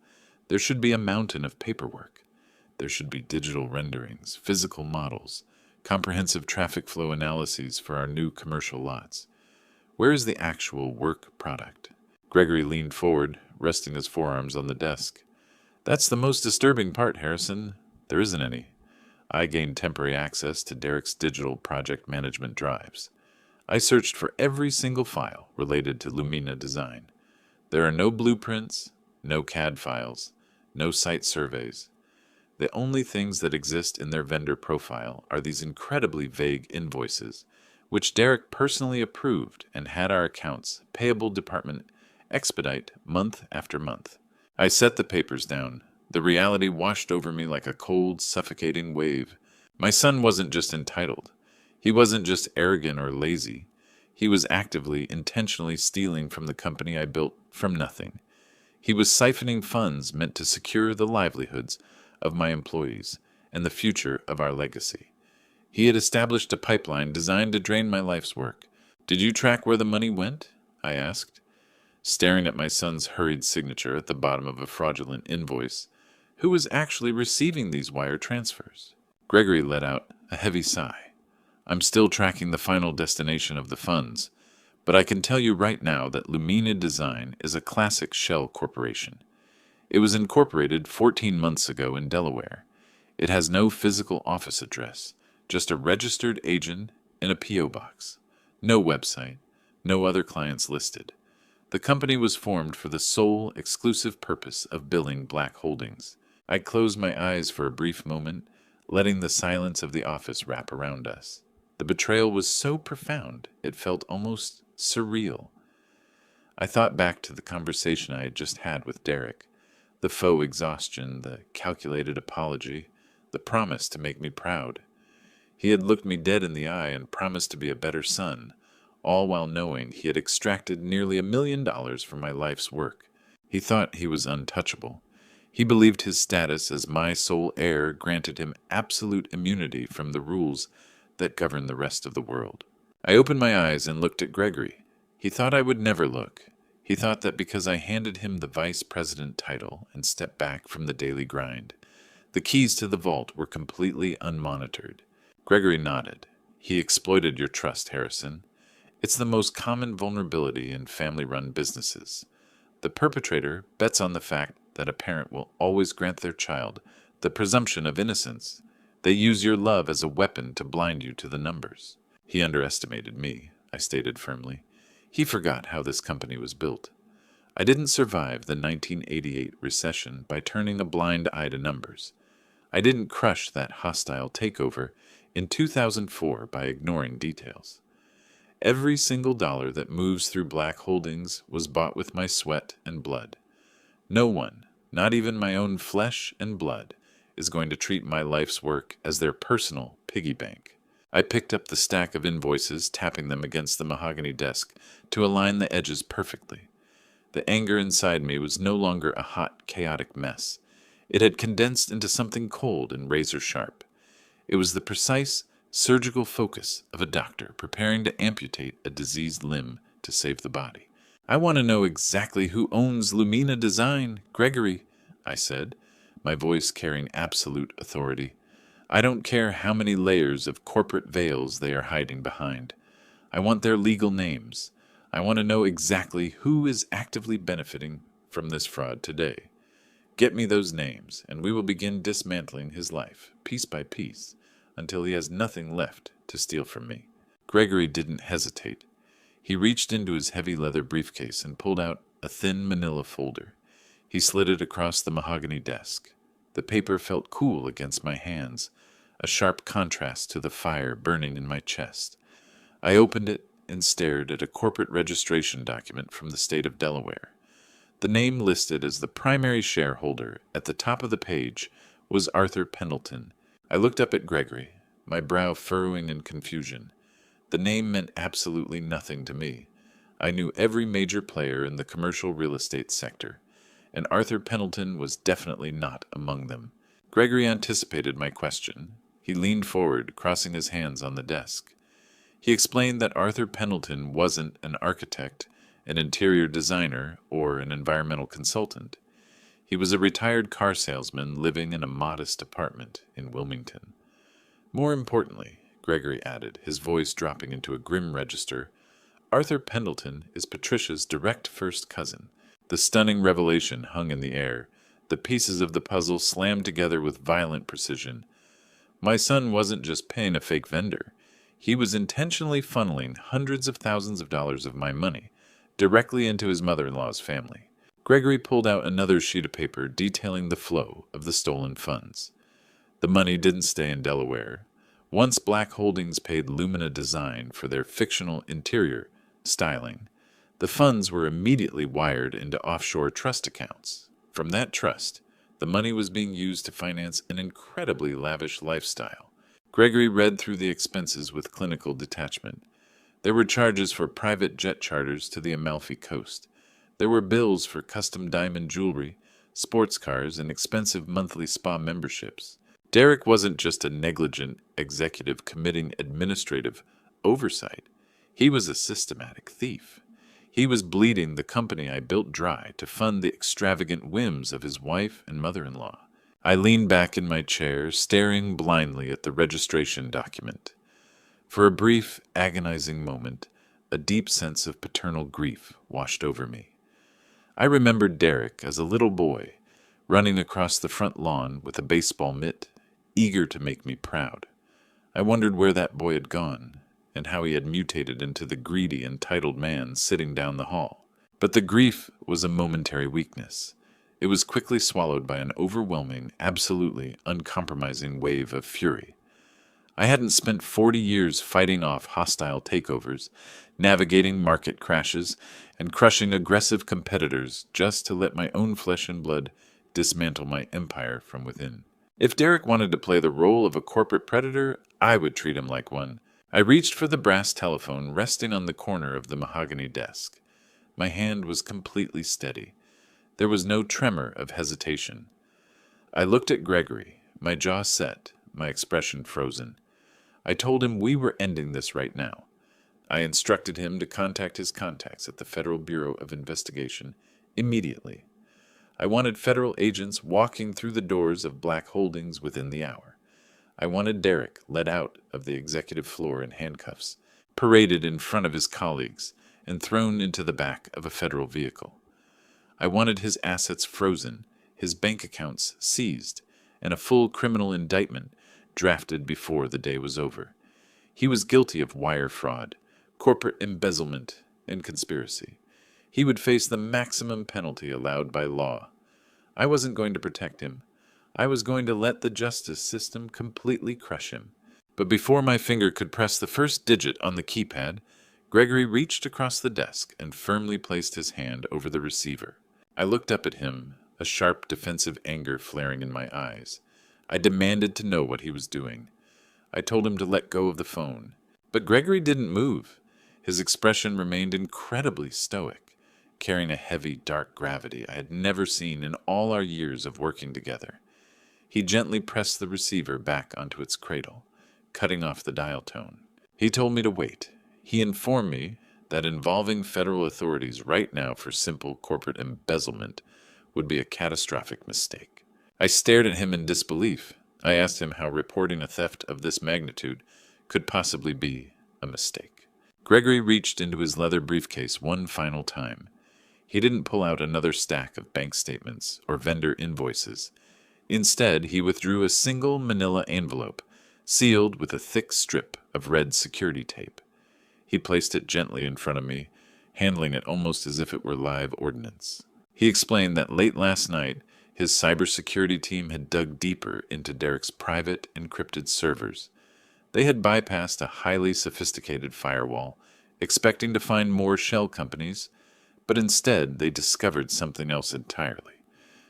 there should be a mountain of paperwork. There should be digital renderings, physical models, comprehensive traffic flow analyses for our new commercial lots. Where is the actual work product? Gregory leaned forward, resting his forearms on the desk. "That's the most disturbing part, Harrison. There isn't any." I gained temporary access to Derek's digital project management drives. I searched for every single file related to Lumina Design. There are no blueprints, no CAD files, no site surveys. The only things that exist in their vendor profile are these incredibly vague invoices, which Derek personally approved and had our accounts payable department expedite month after month. I set the papers down. The reality washed over me like a cold, suffocating wave. My son wasn't just entitled. He wasn't just arrogant or lazy. He was actively, intentionally stealing from the company I built from nothing. He was siphoning funds meant to secure the livelihoods of my employees and the future of our legacy. He had established a pipeline designed to drain my life's work. "Did you track where the money went?" I asked, staring at my son's hurried signature at the bottom of a fraudulent invoice. Who was actually receiving these wire transfers? Gregory let out a heavy sigh. "I'm still tracking the final destination of the funds, but I can tell you right now that Lumina Design is a classic shell corporation. It was incorporated 14 months ago in Delaware. It has no physical office address, just a registered agent in a P.O. box. No website, no other clients listed. The company was formed for the sole, exclusive purpose of billing black holdings." I closed my eyes for a brief moment, letting the silence of the office wrap around us. The betrayal was so profound, it felt almost surreal. I thought back to the conversation I had just had with Derek, the faux exhaustion, the calculated apology, the promise to make me proud. He had looked me dead in the eye and promised to be a better son, all while knowing he had extracted nearly $1 million from my life's work. He thought he was untouchable. He believed his status as my sole heir granted him absolute immunity from the rules that govern the rest of the world. I opened my eyes and looked at Gregory. He thought I would never look. He thought that because I handed him the vice president title and stepped back from the daily grind, the keys to the vault were completely unmonitored. Gregory nodded. "He exploited your trust, Harrison. It's the most common vulnerability in family-run businesses. The perpetrator bets on the fact that a parent will always grant their child the presumption of innocence. They use your love as a weapon to blind you to the numbers." "He underestimated me," I stated firmly. "He forgot how this company was built. I didn't survive the 1988 recession by turning a blind eye to numbers. I didn't crush that hostile takeover in 2004 by ignoring details. Every single dollar that moves through Black Holdings was bought with my sweat and blood. No one, not even my own flesh and blood, is going to treat my life's work as their personal piggy bank." I picked up the stack of invoices, tapping them against the mahogany desk to align the edges perfectly. The anger inside me was no longer a hot, chaotic mess. It had condensed into something cold and razor-sharp. It was the precise, surgical focus of a doctor preparing to amputate a diseased limb to save the body. "I want to know exactly who owns Lumina Design, Gregory," I said, my voice carrying absolute authority. "I don't care how many layers of corporate veils they are hiding behind. I want their legal names. I want to know exactly who is actively benefiting from this fraud today. Get me those names, and we will begin dismantling his life, piece by piece, until he has nothing left to steal from me." Gregory didn't hesitate. He reached into his heavy leather briefcase and pulled out a thin manila folder. He slid it across the mahogany desk. The paper felt cool against my hands, a sharp contrast to the fire burning in my chest. I opened it and stared at a corporate registration document from the state of Delaware. The name listed as the primary shareholder at the top of the page was Arthur Pendleton. I looked up at Gregory, my brow furrowing in confusion. The name meant absolutely nothing to me. I knew every major player in the commercial real estate sector, and Arthur Pendleton was definitely not among them. Gregory anticipated my question. He leaned forward, crossing his hands on the desk. He explained that Arthur Pendleton wasn't an architect, an interior designer, or an environmental consultant. He was a retired car salesman living in a modest apartment in Wilmington. More importantly, Gregory added, his voice dropping into a grim register, Arthur Pendleton is Patricia's direct first cousin. The stunning revelation hung in the air, the pieces of the puzzle slammed together with violent precision. My son wasn't just paying a fake vendor. He was intentionally funneling hundreds of thousands of dollars of my money directly into his mother-in-law's family. Gregory pulled out another sheet of paper detailing the flow of the stolen funds. The money didn't stay in Delaware. Once Black Holdings paid Lumina Design for their fictional interior styling, the funds were immediately wired into offshore trust accounts. From that trust, the money was being used to finance an incredibly lavish lifestyle. Gregory read through the expenses with clinical detachment. There were charges for private jet charters to the Amalfi Coast. There were bills for custom diamond jewelry, sports cars, and expensive monthly spa memberships. Derek wasn't just a negligent executive committing administrative oversight. He was a systematic thief. He was bleeding the company I built dry to fund the extravagant whims of his wife and mother-in-law. I leaned back in my chair, staring blindly at the registration document. For a brief, agonizing moment, a deep sense of paternal grief washed over me. I remembered Derek as a little boy, running across the front lawn with a baseball mitt, eager to make me proud. I wondered where that boy had gone, and how he had mutated into the greedy, entitled man sitting down the hall. But the grief was a momentary weakness. It was quickly swallowed by an overwhelming, absolutely uncompromising wave of fury. I hadn't spent 40 years fighting off hostile takeovers, navigating market crashes, and crushing aggressive competitors just to let my own flesh and blood dismantle my empire from within. If Derek wanted to play the role of a corporate predator, I would treat him like one. I reached for the brass telephone resting on the corner of the mahogany desk. My hand was completely steady. There was no tremor of hesitation. I looked at Gregory, my jaw set, my expression frozen. I told him we were ending this right now. I instructed him to contact his contacts at the Federal Bureau of Investigation immediately. I wanted federal agents walking through the doors of Black Holdings within the hour. I wanted Derek led out of the executive floor in handcuffs, paraded in front of his colleagues, and thrown into the back of a federal vehicle. I wanted his assets frozen, his bank accounts seized, and a full criminal indictment drafted before the day was over. He was guilty of wire fraud, corporate embezzlement, and conspiracy. He would face the maximum penalty allowed by law. I wasn't going to protect him. I was going to let the justice system completely crush him. But before my finger could press the first digit on the keypad, Gregory reached across the desk and firmly placed his hand over the receiver. I looked up at him, a sharp defensive anger flaring in my eyes. I demanded to know what he was doing. I told him to let go of the phone. But Gregory didn't move. His expression remained incredibly stoic, carrying a heavy, dark gravity I had never seen in all our years of working together. He gently pressed the receiver back onto its cradle, cutting off the dial tone. He told me to wait. He informed me that involving federal authorities right now for simple corporate embezzlement would be a catastrophic mistake. I stared at him in disbelief. I asked him how reporting a theft of this magnitude could possibly be a mistake. Gregory reached into his leather briefcase one final time. He didn't pull out another stack of bank statements or vendor invoices. Instead, he withdrew a single manila envelope, sealed with a thick strip of red security tape. He placed it gently in front of me, handling it almost as if it were live ordnance. He explained that late last night, his cybersecurity team had dug deeper into Derek's private, encrypted servers. They had bypassed a highly sophisticated firewall, expecting to find more shell companies, but instead they discovered something else entirely.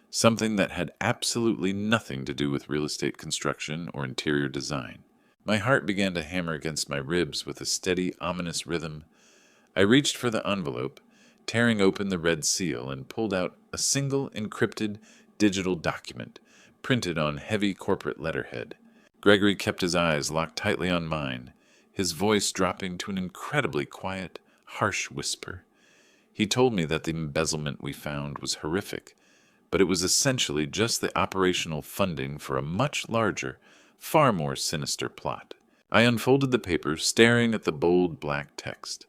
Something that had absolutely nothing to do with real estate construction or interior design. My heart began to hammer against my ribs with a steady, ominous rhythm. I reached for the envelope, tearing open the red seal, and pulled out a single encrypted digital document, printed on heavy corporate letterhead. Gregory kept his eyes locked tightly on mine, his voice dropping to an incredibly quiet, harsh whisper. He told me that the embezzlement we found was horrific, but it was essentially just the operational funding for a much larger, far more sinister plot. I unfolded the paper, staring at the bold black text.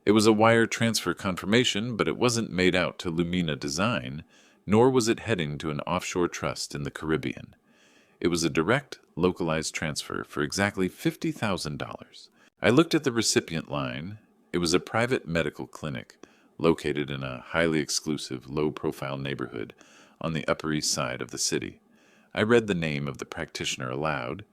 It was a wire transfer confirmation, but it wasn't made out to Lumina Design, nor was it heading to an offshore trust in the Caribbean. It was a direct, localized transfer for exactly $50,000. I looked at the recipient line. It was a private medical clinic located in a highly exclusive, low-profile neighborhood on the Upper East Side of the city. I read the name of the practitioner aloud.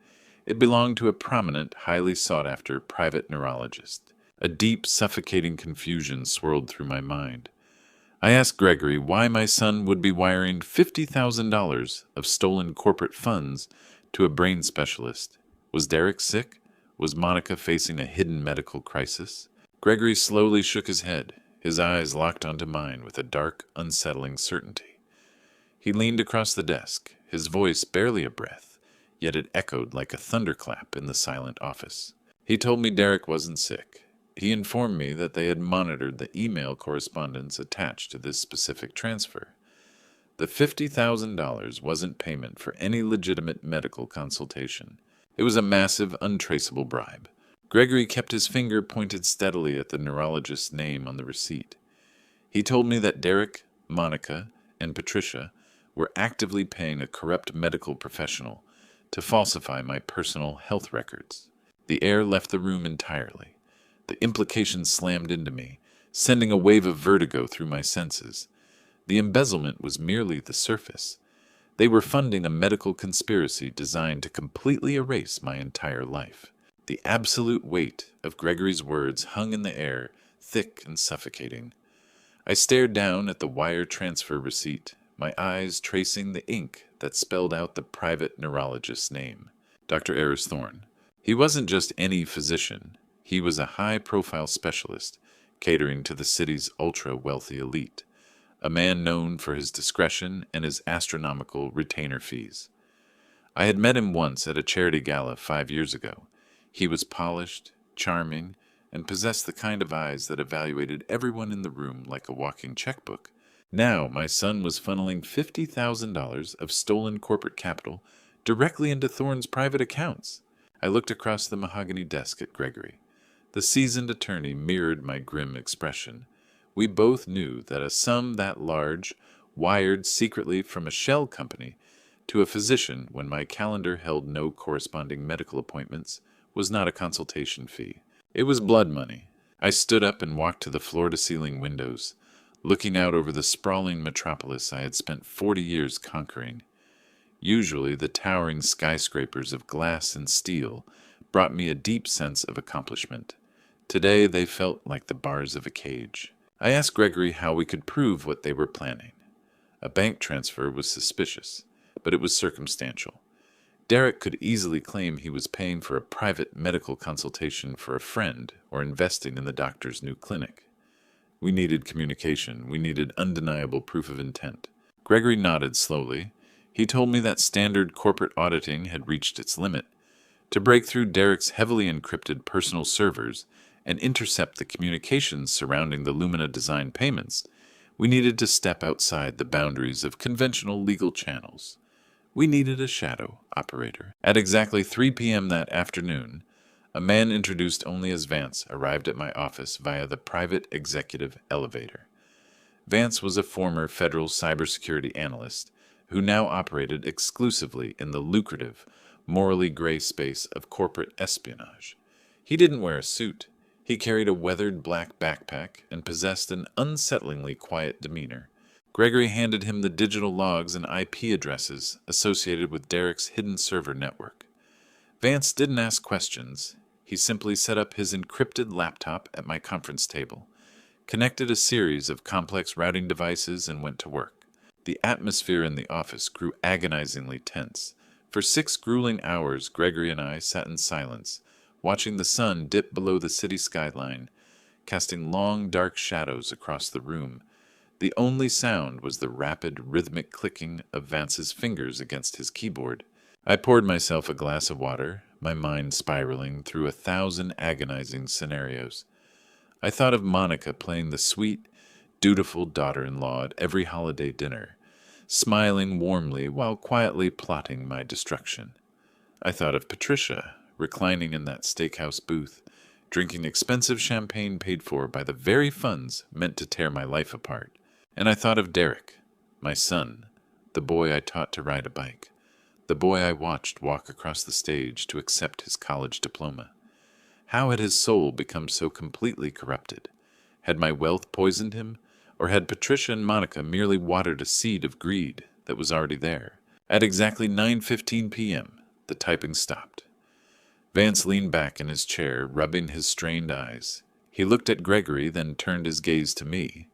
It belonged to a prominent, highly sought-after private neurologist. A deep, suffocating confusion swirled through my mind. I asked Gregory why my son would be wiring $50,000 of stolen corporate funds to a brain specialist. Was Derek sick? Was Monica facing a hidden medical crisis? Gregory slowly shook his head, his eyes locked onto mine with a dark, unsettling certainty. He leaned across the desk, his voice barely a breath, yet it echoed like a thunderclap in the silent office. He told me Derek wasn't sick. He informed me that they had monitored the email correspondence attached to this specific transfer. The $50,000 wasn't payment for any legitimate medical consultation. It was a massive, untraceable bribe. Gregory kept his finger pointed steadily at the neurologist's name on the receipt. He told me that Derek, Monica, and Patricia were actively paying a corrupt medical professional to falsify my personal health records. The air left the room entirely. The implications slammed into me, sending a wave of vertigo through my senses. The embezzlement was merely the surface. They were funding a medical conspiracy designed to completely erase my entire life. The absolute weight of Gregory's words hung in the air, thick and suffocating. I stared down at the wire transfer receipt, my eyes tracing the ink that spelled out the private neurologist's name, Dr. Eris Thorne. He wasn't just any physician. He was a high-profile specialist, catering to the city's ultra-wealthy elite, a man known for his discretion and his astronomical retainer fees. I had met him once at a charity gala 5 years ago. He was polished, charming, and possessed the kind of eyes that evaluated everyone in the room like a walking checkbook. Now my son was funneling $50,000 of stolen corporate capital directly into Thorne's private accounts. I looked across the mahogany desk at Gregory. The seasoned attorney mirrored my grim expression. We both knew that a sum that large, wired secretly from a shell company to a physician when my calendar held no corresponding medical appointments, was not a consultation fee. It was blood money. I stood up and walked to the floor-to-ceiling windows, looking out over the sprawling metropolis I had spent 40 years conquering. Usually the towering skyscrapers of glass and steel brought me a deep sense of accomplishment. Today they felt like the bars of a cage. I asked Gregory how we could prove what they were planning. A bank transfer was suspicious, but it was circumstantial. Derek could easily claim he was paying for a private medical consultation for a friend or investing in the doctor's new clinic. We needed communication. We needed undeniable proof of intent. Gregory nodded slowly. He told me that standard corporate auditing had reached its limit. To break through Derek's heavily encrypted personal servers and intercept the communications surrounding the Lumina Design payments, we needed to step outside the boundaries of conventional legal channels. We needed a shadow operator. At exactly 3 p.m. that afternoon, a man introduced only as Vance arrived at my office via the private executive elevator. Vance was a former federal cybersecurity analyst who now operated exclusively in the lucrative, morally gray space of corporate espionage. He didn't wear a suit. He carried a weathered black backpack and possessed an unsettlingly quiet demeanor. Gregory handed him the digital logs and IP addresses associated with Derek's hidden server network. Vance didn't ask questions. He simply set up his encrypted laptop at my conference table, connected a series of complex routing devices, and went to work. The atmosphere in the office grew agonizingly tense. For 6 grueling hours, Gregory and I sat in silence, watching the sun dip below the city skyline, casting long, dark shadows across the room. The only sound was the rapid, rhythmic clicking of Vance's fingers against his keyboard. I poured myself a glass of water, my mind spiraling through 1,000 agonizing scenarios. I thought of Monica playing the sweet, dutiful daughter-in-law at every holiday dinner, smiling warmly while quietly plotting my destruction. I thought of Patricia, reclining in that steakhouse booth, drinking expensive champagne paid for by the very funds meant to tear my life apart. And I thought of Derek, my son, the boy I taught to ride a bike, the boy I watched walk across the stage to accept his college diploma. How had his soul become so completely corrupted? Had my wealth poisoned him, or had Patricia and Monica merely watered a seed of greed that was already there? At exactly 9:15 p.m., the typing stopped. Vance leaned back in his chair, rubbing his strained eyes. He looked at Gregory, then turned his gaze to me.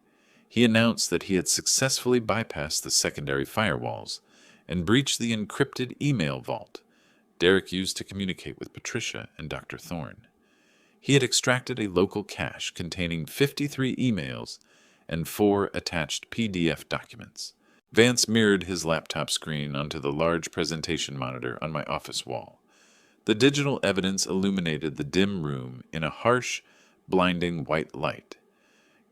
He announced that he had successfully bypassed the secondary firewalls and breached the encrypted email vault Derek used to communicate with Patricia and Dr. Thorne. He had extracted a local cache containing 53 emails and 4 attached PDF documents. Vance mirrored his laptop screen onto the large presentation monitor on my office wall. The digital evidence illuminated the dim room in a harsh, blinding white light.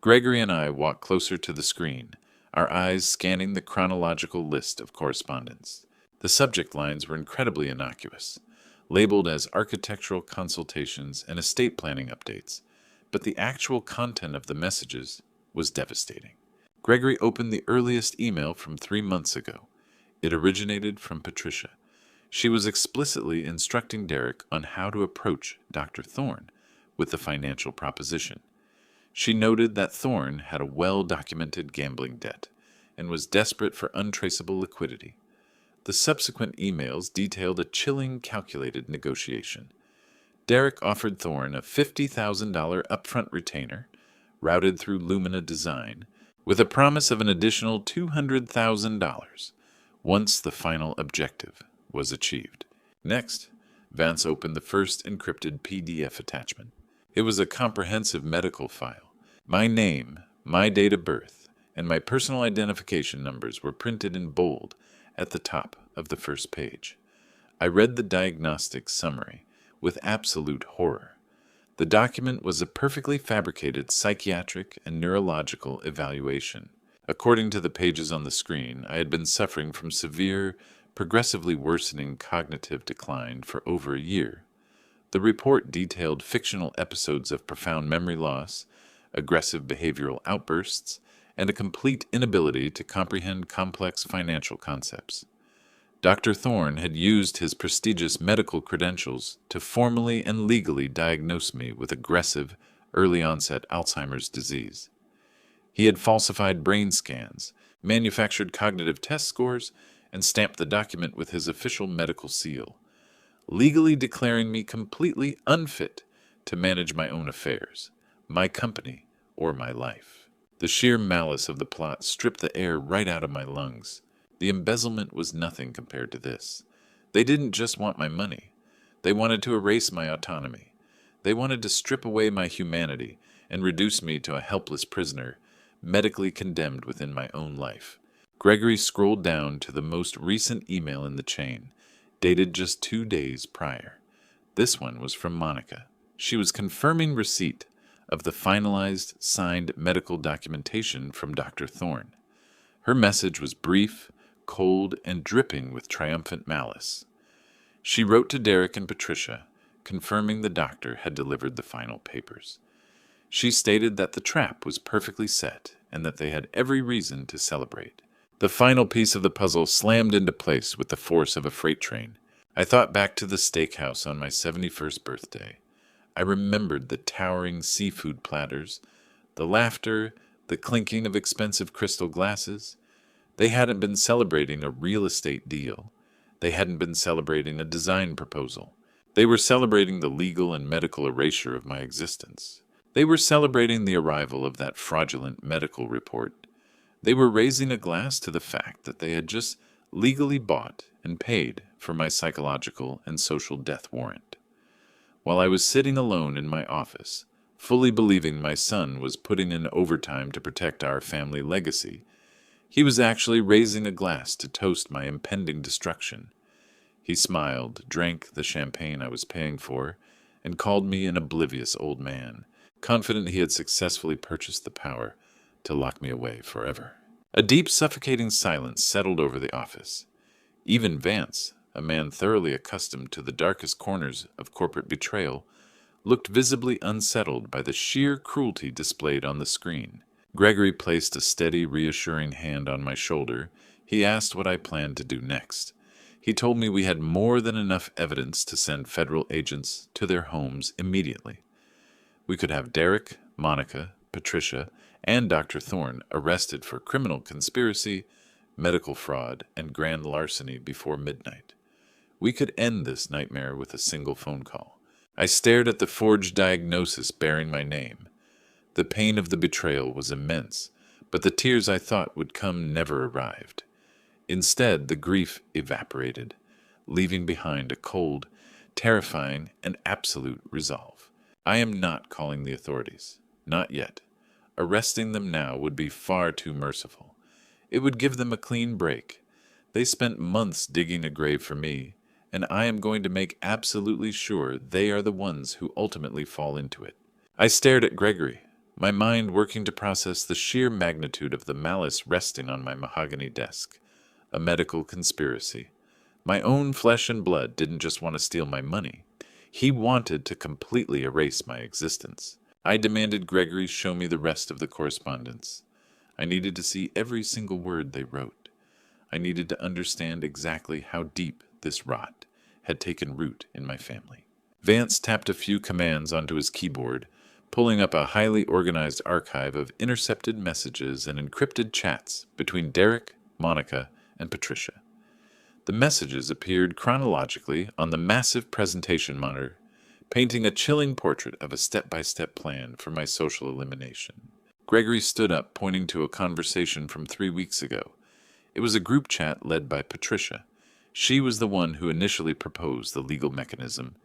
Gregory and I walked closer to the screen, our eyes scanning the chronological list of correspondence. The subject lines were incredibly innocuous, labeled as architectural consultations and estate planning updates, but the actual content of the messages was devastating. Gregory opened the earliest email from 3 months ago. It originated from Patricia. She was explicitly instructing Derek on how to approach Dr. Thorne with the financial proposition. She noted that Thorne had a well-documented gambling debt and was desperate for untraceable liquidity. The subsequent emails detailed a chilling, calculated negotiation. Derek offered Thorne a $50,000 upfront retainer, routed through Lumina Design, with a promise of an additional $200,000 once the final objective was achieved. Next, Vance opened the first encrypted PDF attachment. It was a comprehensive medical file. My name, my date of birth, and my personal identification numbers were printed in bold at the top of the first page. I read the diagnostic summary with absolute horror. The document was a perfectly fabricated psychiatric and neurological evaluation. According to the pages on the screen, I had been suffering from severe, progressively worsening cognitive decline for over a year. The report detailed fictional episodes of profound memory loss, aggressive behavioral outbursts, and a complete inability to comprehend complex financial concepts. Dr. Thorne had used his prestigious medical credentials to formally and legally diagnose me with aggressive, early-onset Alzheimer's disease. He had falsified brain scans, manufactured cognitive test scores, and stamped the document with his official medical seal, legally declaring me completely unfit to manage my own affairs, my company, or my life. The sheer malice of the plot stripped the air right out of my lungs. The embezzlement was nothing compared to this. They didn't just want my money. They wanted to erase my autonomy. They wanted to strip away my humanity and reduce me to a helpless prisoner, medically condemned within my own life. Gregory scrolled down to the most recent email in the chain, dated just 2 days prior. This one was from Monica. She was confirming receipt of the finalized, signed medical documentation from Dr. Thorne. Her message was brief, cold, and dripping with triumphant malice. She wrote to Derek and Patricia, confirming the doctor had delivered the final papers. She stated that the trap was perfectly set and that they had every reason to celebrate. The final piece of the puzzle slammed into place with the force of a freight train. I thought back to the steakhouse on my 71st birthday. I remembered the towering seafood platters, the laughter, the clinking of expensive crystal glasses. They hadn't been celebrating a real estate deal. They hadn't been celebrating a design proposal. They were celebrating the legal and medical erasure of my existence. They were celebrating the arrival of that fraudulent medical report. They were raising a glass to the fact that they had just legally bought and paid for my psychological and social death warrant. While I was sitting alone in my office, fully believing my son was putting in overtime to protect our family legacy, he was actually raising a glass to toast my impending destruction. He smiled, drank the champagne I was paying for, and called me an oblivious old man, confident he had successfully purchased the power to lock me away forever. A deep, suffocating silence settled over the office. Even Vance, a man thoroughly accustomed to the darkest corners of corporate betrayal, looked visibly unsettled by the sheer cruelty displayed on the screen. Gregory placed a steady, reassuring hand on my shoulder. He asked what I planned to do next. He told me we had more than enough evidence to send federal agents to their homes immediately. We could have Derek, Monica, Patricia, and Dr. Thorne arrested for criminal conspiracy, medical fraud, and grand larceny before midnight. We could end this nightmare with a single phone call. I stared at the forged diagnosis bearing my name. The pain of the betrayal was immense, but the tears I thought would come never arrived. Instead, the grief evaporated, leaving behind a cold, terrifying, and absolute resolve. I am not calling the authorities. Not yet. Arresting them now would be far too merciful. It would give them a clean break. They spent months digging a grave for me, and I am going to make absolutely sure they are the ones who ultimately fall into it. I stared at Gregory, my mind working to process the sheer magnitude of the malice resting on my mahogany desk. A medical conspiracy. My own flesh and blood didn't just want to steal my money. He wanted to completely erase my existence. I demanded Gregory show me the rest of the correspondence. I needed to see every single word they wrote. I needed to understand exactly how deep this rot had taken root in my family. Vance tapped a few commands onto his keyboard, pulling up a highly organized archive of intercepted messages and encrypted chats between Derek, Monica, and Patricia. The messages appeared chronologically on the massive presentation monitor, painting a chilling portrait of a step-by-step plan for my social elimination. Gregory stood up, pointing to a conversation from 3 weeks ago. It was a group chat led by Patricia. She was the one who initially proposed the legal mechanism.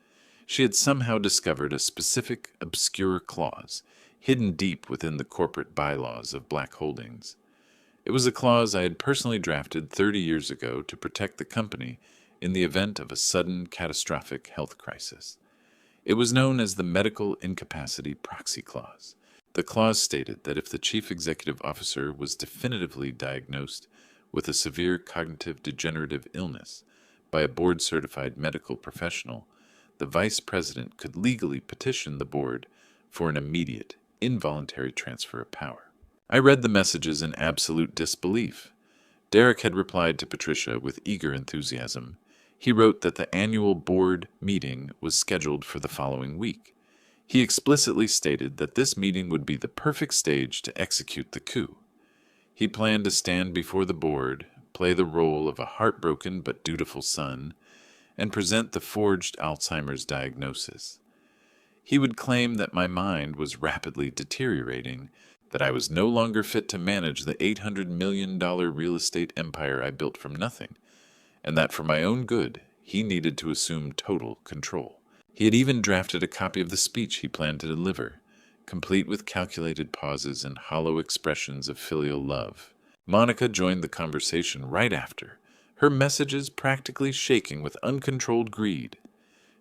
She had somehow discovered a specific, obscure clause, hidden deep within the corporate bylaws of Black Holdings. It was a clause I had personally drafted 30 years ago to protect the company in the event of a sudden, catastrophic health crisis. It was known as the Medical Incapacity Proxy Clause. The clause stated that if the chief executive officer was definitively diagnosed with a severe cognitive degenerative illness by a board-certified medical professional, the vice president could legally petition the board for an immediate, involuntary transfer of power. I read the messages in absolute disbelief. Derek had replied to Patricia with eager enthusiasm. He wrote that the annual board meeting was scheduled for the following week. He explicitly stated that this meeting would be the perfect stage to execute the coup. He planned to stand before the board, play the role of a heartbroken but dutiful son, and present the forged Alzheimer's diagnosis. He would claim that my mind was rapidly deteriorating, that I was no longer fit to manage the $800 million real estate empire I built from nothing, and that for my own good, he needed to assume total control. He had even drafted a copy of the speech he planned to deliver, complete with calculated pauses and hollow expressions of filial love. Monica joined the conversation right after, her messages practically shaking with uncontrolled greed.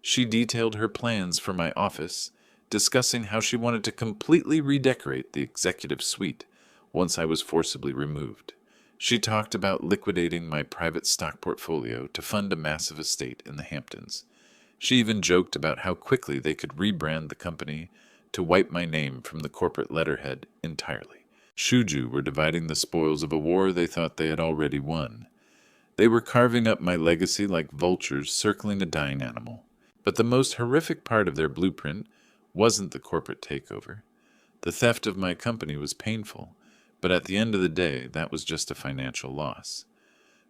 She detailed her plans for my office, discussing how she wanted to completely redecorate the executive suite once I was forcibly removed. She talked about liquidating my private stock portfolio to fund a massive estate in the Hamptons. She even joked about how quickly they could rebrand the company to wipe my name from the corporate letterhead entirely. Shuju were dividing the spoils of a war they thought they had already won. They were carving up my legacy like vultures circling a dying animal. But the most horrific part of their blueprint wasn't the corporate takeover. The theft of my company was painful, but at the end of the day, that was just a financial loss.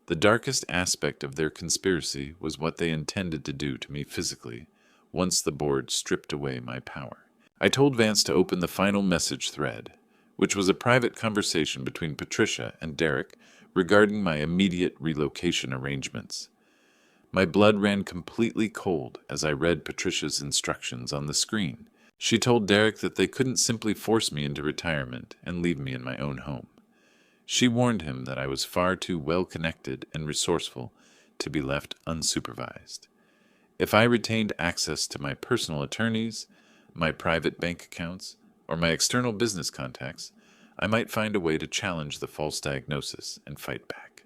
The darkest aspect of their conspiracy was what they intended to do to me physically once the board stripped away my power. I told Vance to open the final message thread, which was a private conversation between Patricia and Derek regarding my immediate relocation arrangements. My blood ran completely cold as I read Patricia's instructions on the screen. She told Derek that they couldn't simply force me into retirement and leave me in my own home. She warned him that I was far too well-connected and resourceful to be left unsupervised. If I retained access to my personal attorneys, my private bank accounts, or my external business contacts, I might find a way to challenge the false diagnosis and fight back.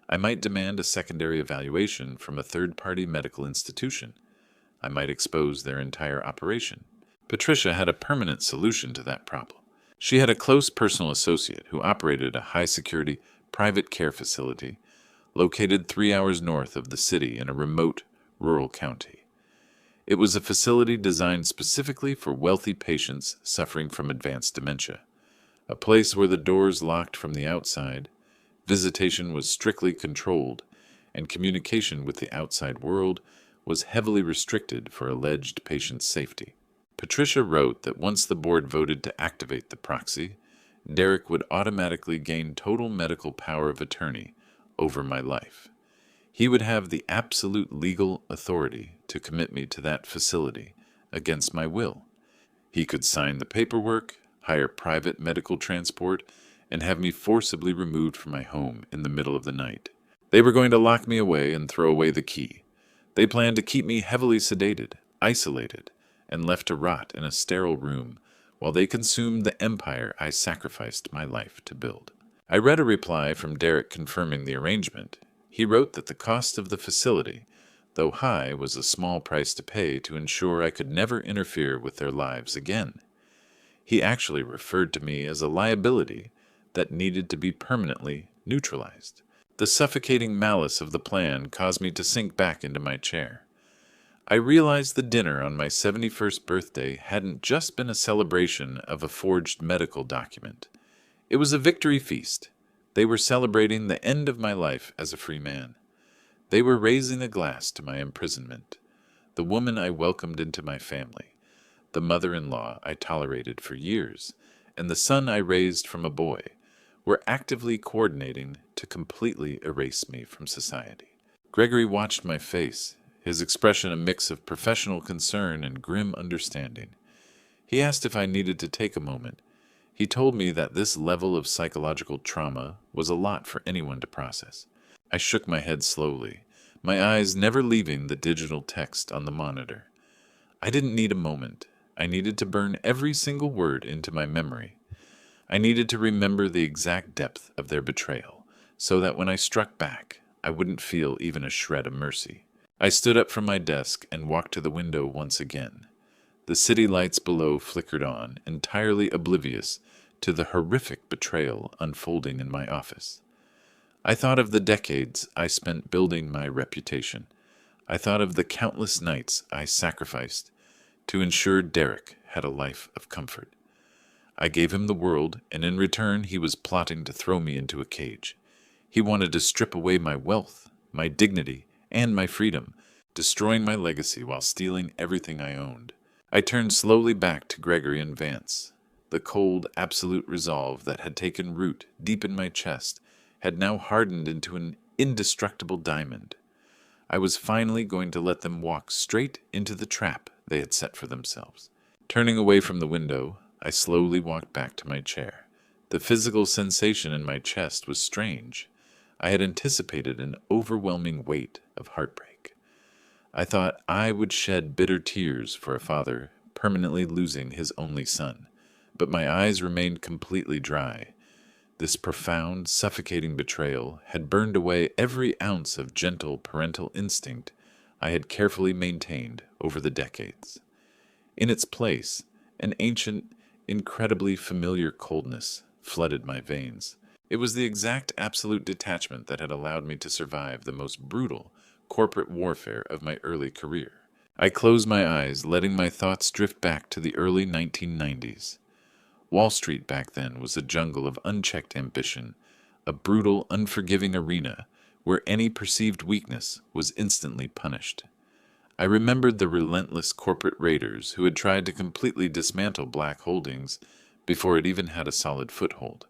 I might demand a secondary evaluation from a third-party medical institution. I might expose their entire operation. Patricia had a permanent solution to that problem. She had a close personal associate who operated a high-security private care facility located 3 hours north of the city in a remote, rural county. It was a facility designed specifically for wealthy patients suffering from advanced dementia, a place where the doors locked from the outside, visitation was strictly controlled, and communication with the outside world was heavily restricted for alleged patient safety. Patricia wrote that once the board voted to activate the proxy, Derek would automatically gain total medical power of attorney over my life. He would have the absolute legal authority to commit me to that facility against my will. He could sign the paperwork, hire private medical transport, and have me forcibly removed from my home in the middle of the night. They were going to lock me away and throw away the key. They planned to keep me heavily sedated, isolated, and left to rot in a sterile room while they consumed the empire I sacrificed my life to build. I read a reply from Derek confirming the arrangement. He wrote that the cost of the facility, though high, was a small price to pay to ensure I could never interfere with their lives again. He actually referred to me as a liability that needed to be permanently neutralized. The suffocating malice of the plan caused me to sink back into my chair. I realized the dinner on my 71st birthday hadn't just been a celebration of a forged medical document. It was a victory feast. They were celebrating the end of my life as a free man. They were raising a glass to my imprisonment, the woman I welcomed into my family, the mother-in-law I tolerated for years, and the son I raised from a boy, were actively coordinating to completely erase me from society. Gregory watched my face, his expression a mix of professional concern and grim understanding. He asked if I needed to take a moment. He told me that this level of psychological trauma was a lot for anyone to process. I shook my head slowly, my eyes never leaving the digital text on the monitor. I didn't need a moment. I needed to burn every single word into my memory. I needed to remember the exact depth of their betrayal, so that when I struck back, I wouldn't feel even a shred of mercy. I stood up from my desk and walked to the window once again. The city lights below flickered on, entirely oblivious to the horrific betrayal unfolding in my office. I thought of the decades I spent building my reputation. I thought of the countless nights I sacrificed to ensure Derek had a life of comfort. I gave him the world, and in return he was plotting to throw me into a cage. He wanted to strip away my wealth, my dignity, and my freedom, destroying my legacy while stealing everything I owned. I turned slowly back to Gregory and Vance. The cold, absolute resolve that had taken root deep in my chest had now hardened into an indestructible diamond. I was finally going to let them walk straight into the trap they had set for themselves. Turning away from the window, I slowly walked back to my chair. The physical sensation in my chest was strange. I had anticipated an overwhelming weight of heartbreak. I thought I would shed bitter tears for a father permanently losing his only son, but my eyes remained completely dry. This profound, suffocating betrayal had burned away every ounce of gentle parental instinct I had carefully maintained over the decades. In its place, an ancient, incredibly familiar coldness flooded my veins. It was the exact absolute detachment that had allowed me to survive the most brutal corporate warfare of my early career. I closed my eyes, letting my thoughts drift back to the early 1990s. Wall Street back then was a jungle of unchecked ambition, a brutal, unforgiving arena where any perceived weakness was instantly punished. I remembered the relentless corporate raiders who had tried to completely dismantle Black Holdings before it even had a solid foothold.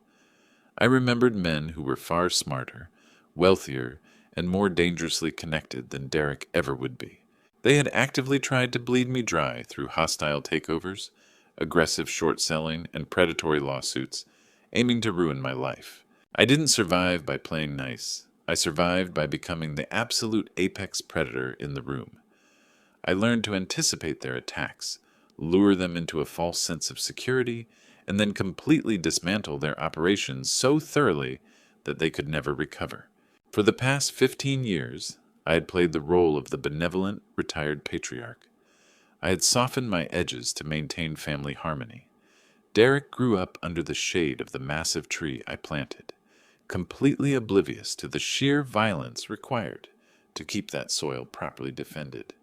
I remembered men who were far smarter, wealthier, and more dangerously connected than Derek ever would be. They had actively tried to bleed me dry through hostile takeovers, aggressive short selling, and predatory lawsuits, aiming to ruin my life. I didn't survive by playing nice. I survived by becoming the absolute apex predator in the room. I learned to anticipate their attacks, lure them into a false sense of security, and then completely dismantle their operations so thoroughly that they could never recover. For the past 15 years, I had played the role of the benevolent, retired patriarch. I had softened my edges to maintain family harmony. Derek grew up under the shade of the massive tree I planted, completely oblivious to the sheer violence required to keep that soil properly defended.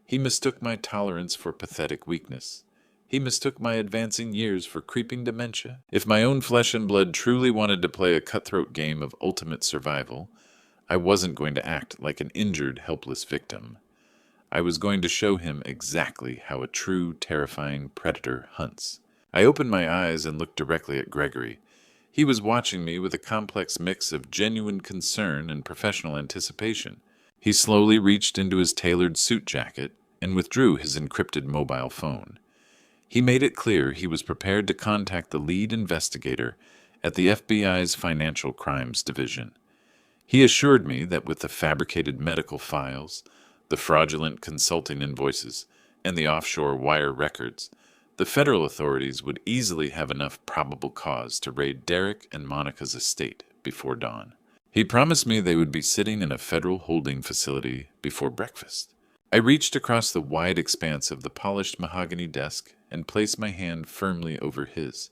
He mistook my tolerance for pathetic weakness. He mistook my advancing years for creeping dementia. If my own flesh and blood truly wanted to play a cutthroat game of ultimate survival, I wasn't going to act like an injured, helpless victim. I was going to show him exactly how a true, terrifying predator hunts. I opened my eyes and looked directly at Gregory. He was watching me with a complex mix of genuine concern and professional anticipation. He slowly reached into his tailored suit jacket and withdrew his encrypted mobile phone. He made it clear he was prepared to contact the lead investigator at the FBI's Financial Crimes Division. He assured me that with the fabricated medical files, the fraudulent consulting invoices, and the offshore wire records, the federal authorities would easily have enough probable cause to raid Derek and Monica's estate before dawn. He promised me they would be sitting in a federal holding facility before breakfast. I reached across the wide expanse of the polished mahogany desk and placed my hand firmly over his.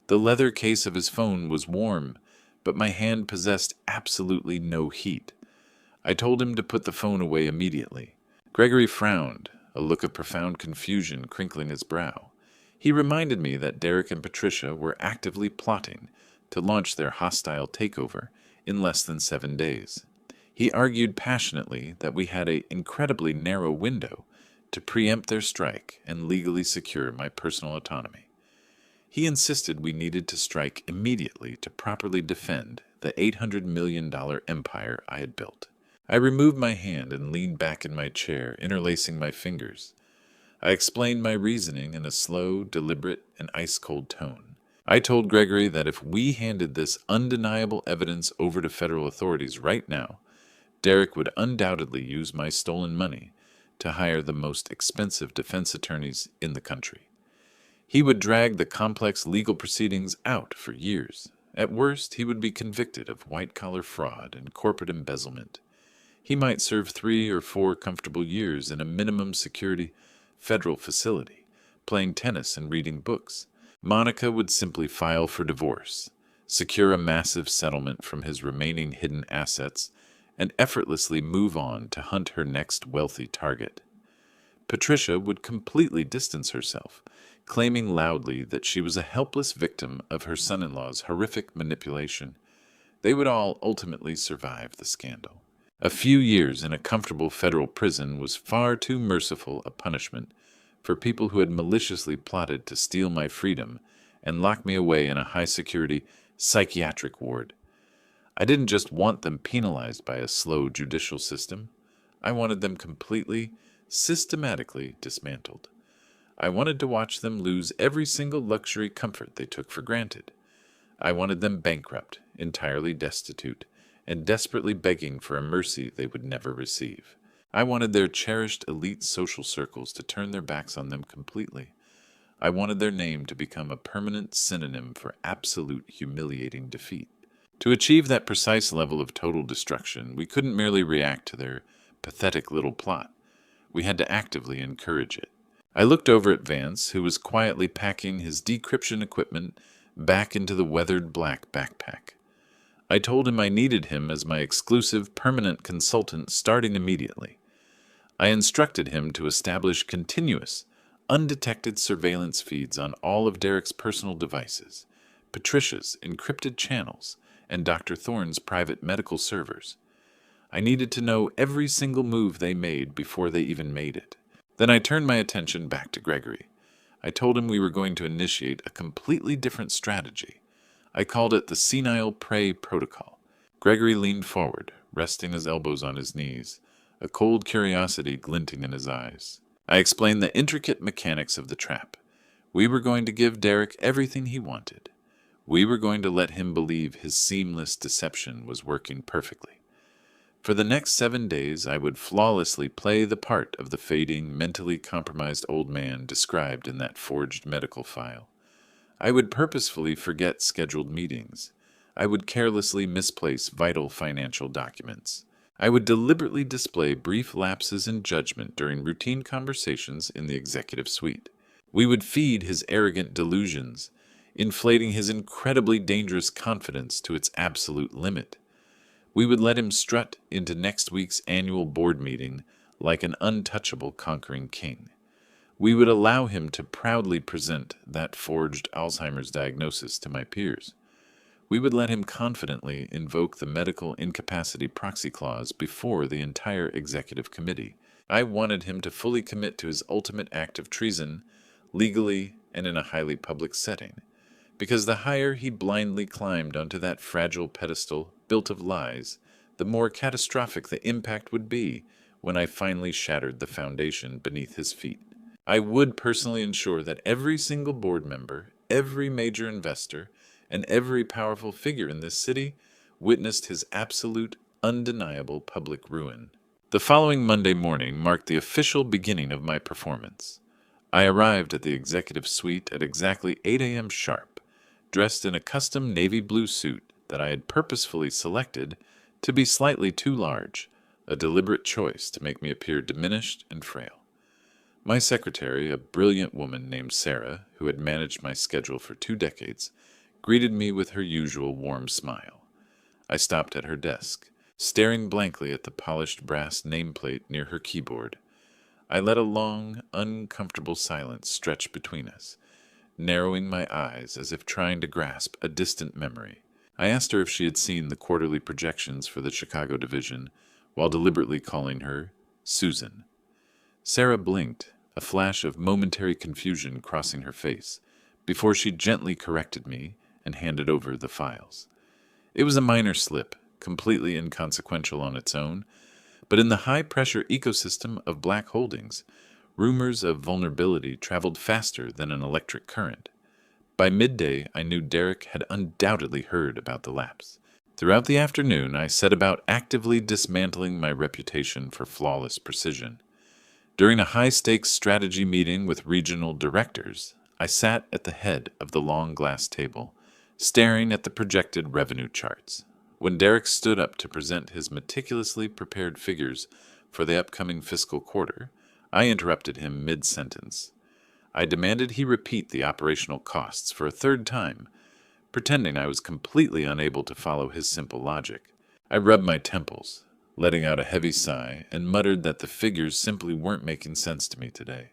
The leather case of his phone was warm, but my hand possessed absolutely no heat. I told him to put the phone away immediately. Gregory frowned, a look of profound confusion crinkling his brow. He reminded me that Derek and Patricia were actively plotting to launch their hostile takeover in less than 7 days. He argued passionately that we had an incredibly narrow window to preempt their strike and legally secure my personal autonomy. He insisted we needed to strike immediately to properly defend the $800 million empire I had built. I removed my hand and leaned back in my chair, interlacing my fingers. I explained my reasoning in a slow, deliberate, and ice-cold tone. I told Gregory that if we handed this undeniable evidence over to federal authorities right now, Derek would undoubtedly use my stolen money to hire the most expensive defense attorneys in the country. He would drag the complex legal proceedings out for years. At worst, he would be convicted of white-collar fraud and corporate embezzlement. He might serve 3 or 4 comfortable years in a minimum security federal facility, playing tennis and reading books. Monica would simply file for divorce, secure a massive settlement from his remaining hidden assets, and effortlessly move on to hunt her next wealthy target. Patricia would completely distance herself, claiming loudly that she was a helpless victim of her son-in-law's horrific manipulation. They would all ultimately survive the scandal. A few years in a comfortable federal prison was far too merciful a punishment for people who had maliciously plotted to steal my freedom and lock me away in a high-security psychiatric ward. I didn't just want them penalized by a slow judicial system. I wanted them completely, systematically dismantled. I wanted to watch them lose every single luxury comfort they took for granted. I wanted them bankrupt, entirely destitute, and desperately begging for a mercy they would never receive. I wanted their cherished elite social circles to turn their backs on them completely. I wanted their name to become a permanent synonym for absolute humiliating defeat. To achieve that precise level of total destruction, we couldn't merely react to their pathetic little plot. We had to actively encourage it. I looked over at Vance, who was quietly packing his decryption equipment back into the weathered black backpack. I told him I needed him as my exclusive permanent consultant starting immediately. I instructed him to establish continuous, undetected surveillance feeds on all of Derek's personal devices, Patricia's encrypted channels, and Dr. Thorne's private medical servers. I needed to know every single move they made before they even made it. Then I turned my attention back to Gregory. I told him we were going to initiate a completely different strategy. I called it the senile prey protocol. Gregory leaned forward, resting his elbows on his knees, a cold curiosity glinting in his eyes. I explained the intricate mechanics of the trap. We were going to give Derek everything he wanted. We were going to let him believe his seamless deception was working perfectly. For the next 7 days, I would flawlessly play the part of the fading, mentally compromised old man described in that forged medical file. I would purposefully forget scheduled meetings. I would carelessly misplace vital financial documents. I would deliberately display brief lapses in judgment during routine conversations in the executive suite. We would feed his arrogant delusions, inflating his incredibly dangerous confidence to its absolute limit. We would let him strut into next week's annual board meeting like an untouchable conquering king. We would allow him to proudly present that forged Alzheimer's diagnosis to my peers. We would let him confidently invoke the medical incapacity proxy clause before the entire executive committee. I wanted him to fully commit to his ultimate act of treason, legally and in a highly public setting, because the higher he blindly climbed onto that fragile pedestal built of lies, the more catastrophic the impact would be when I finally shattered the foundation beneath his feet. I would personally ensure that every single board member, every major investor, and every powerful figure in this city witnessed his absolute, undeniable public ruin. The following Monday morning marked the official beginning of my performance. I arrived at the executive suite at exactly 8 a.m. sharp, dressed in a custom navy blue suit that I had purposefully selected to be slightly too large, a deliberate choice to make me appear diminished and frail. My secretary, a brilliant woman named Sarah, who had managed my schedule for 2 decades, greeted me with her usual warm smile. I stopped at her desk, staring blankly at the polished brass nameplate near her keyboard. I let a long, uncomfortable silence stretch between us, narrowing my eyes as if trying to grasp a distant memory. I asked her if she had seen the quarterly projections for the Chicago division, while deliberately calling her Susan. Sarah blinked, a flash of momentary confusion crossing her face, before she gently corrected me and handed over the files. It was a minor slip, completely inconsequential on its own, but in the high-pressure ecosystem of black holdings, rumors of vulnerability traveled faster than an electric current. By midday, I knew Derek had undoubtedly heard about the lapse. Throughout the afternoon, I set about actively dismantling my reputation for flawless precision. During a high-stakes strategy meeting with regional directors, I sat at the head of the long glass table, staring at the projected revenue charts. When Derek stood up to present his meticulously prepared figures for the upcoming fiscal quarter, I interrupted him mid-sentence. I demanded he repeat the operational costs for a third time, pretending I was completely unable to follow his simple logic. I rubbed my temples, letting out a heavy sigh, and muttered that the figures simply weren't making sense to me today.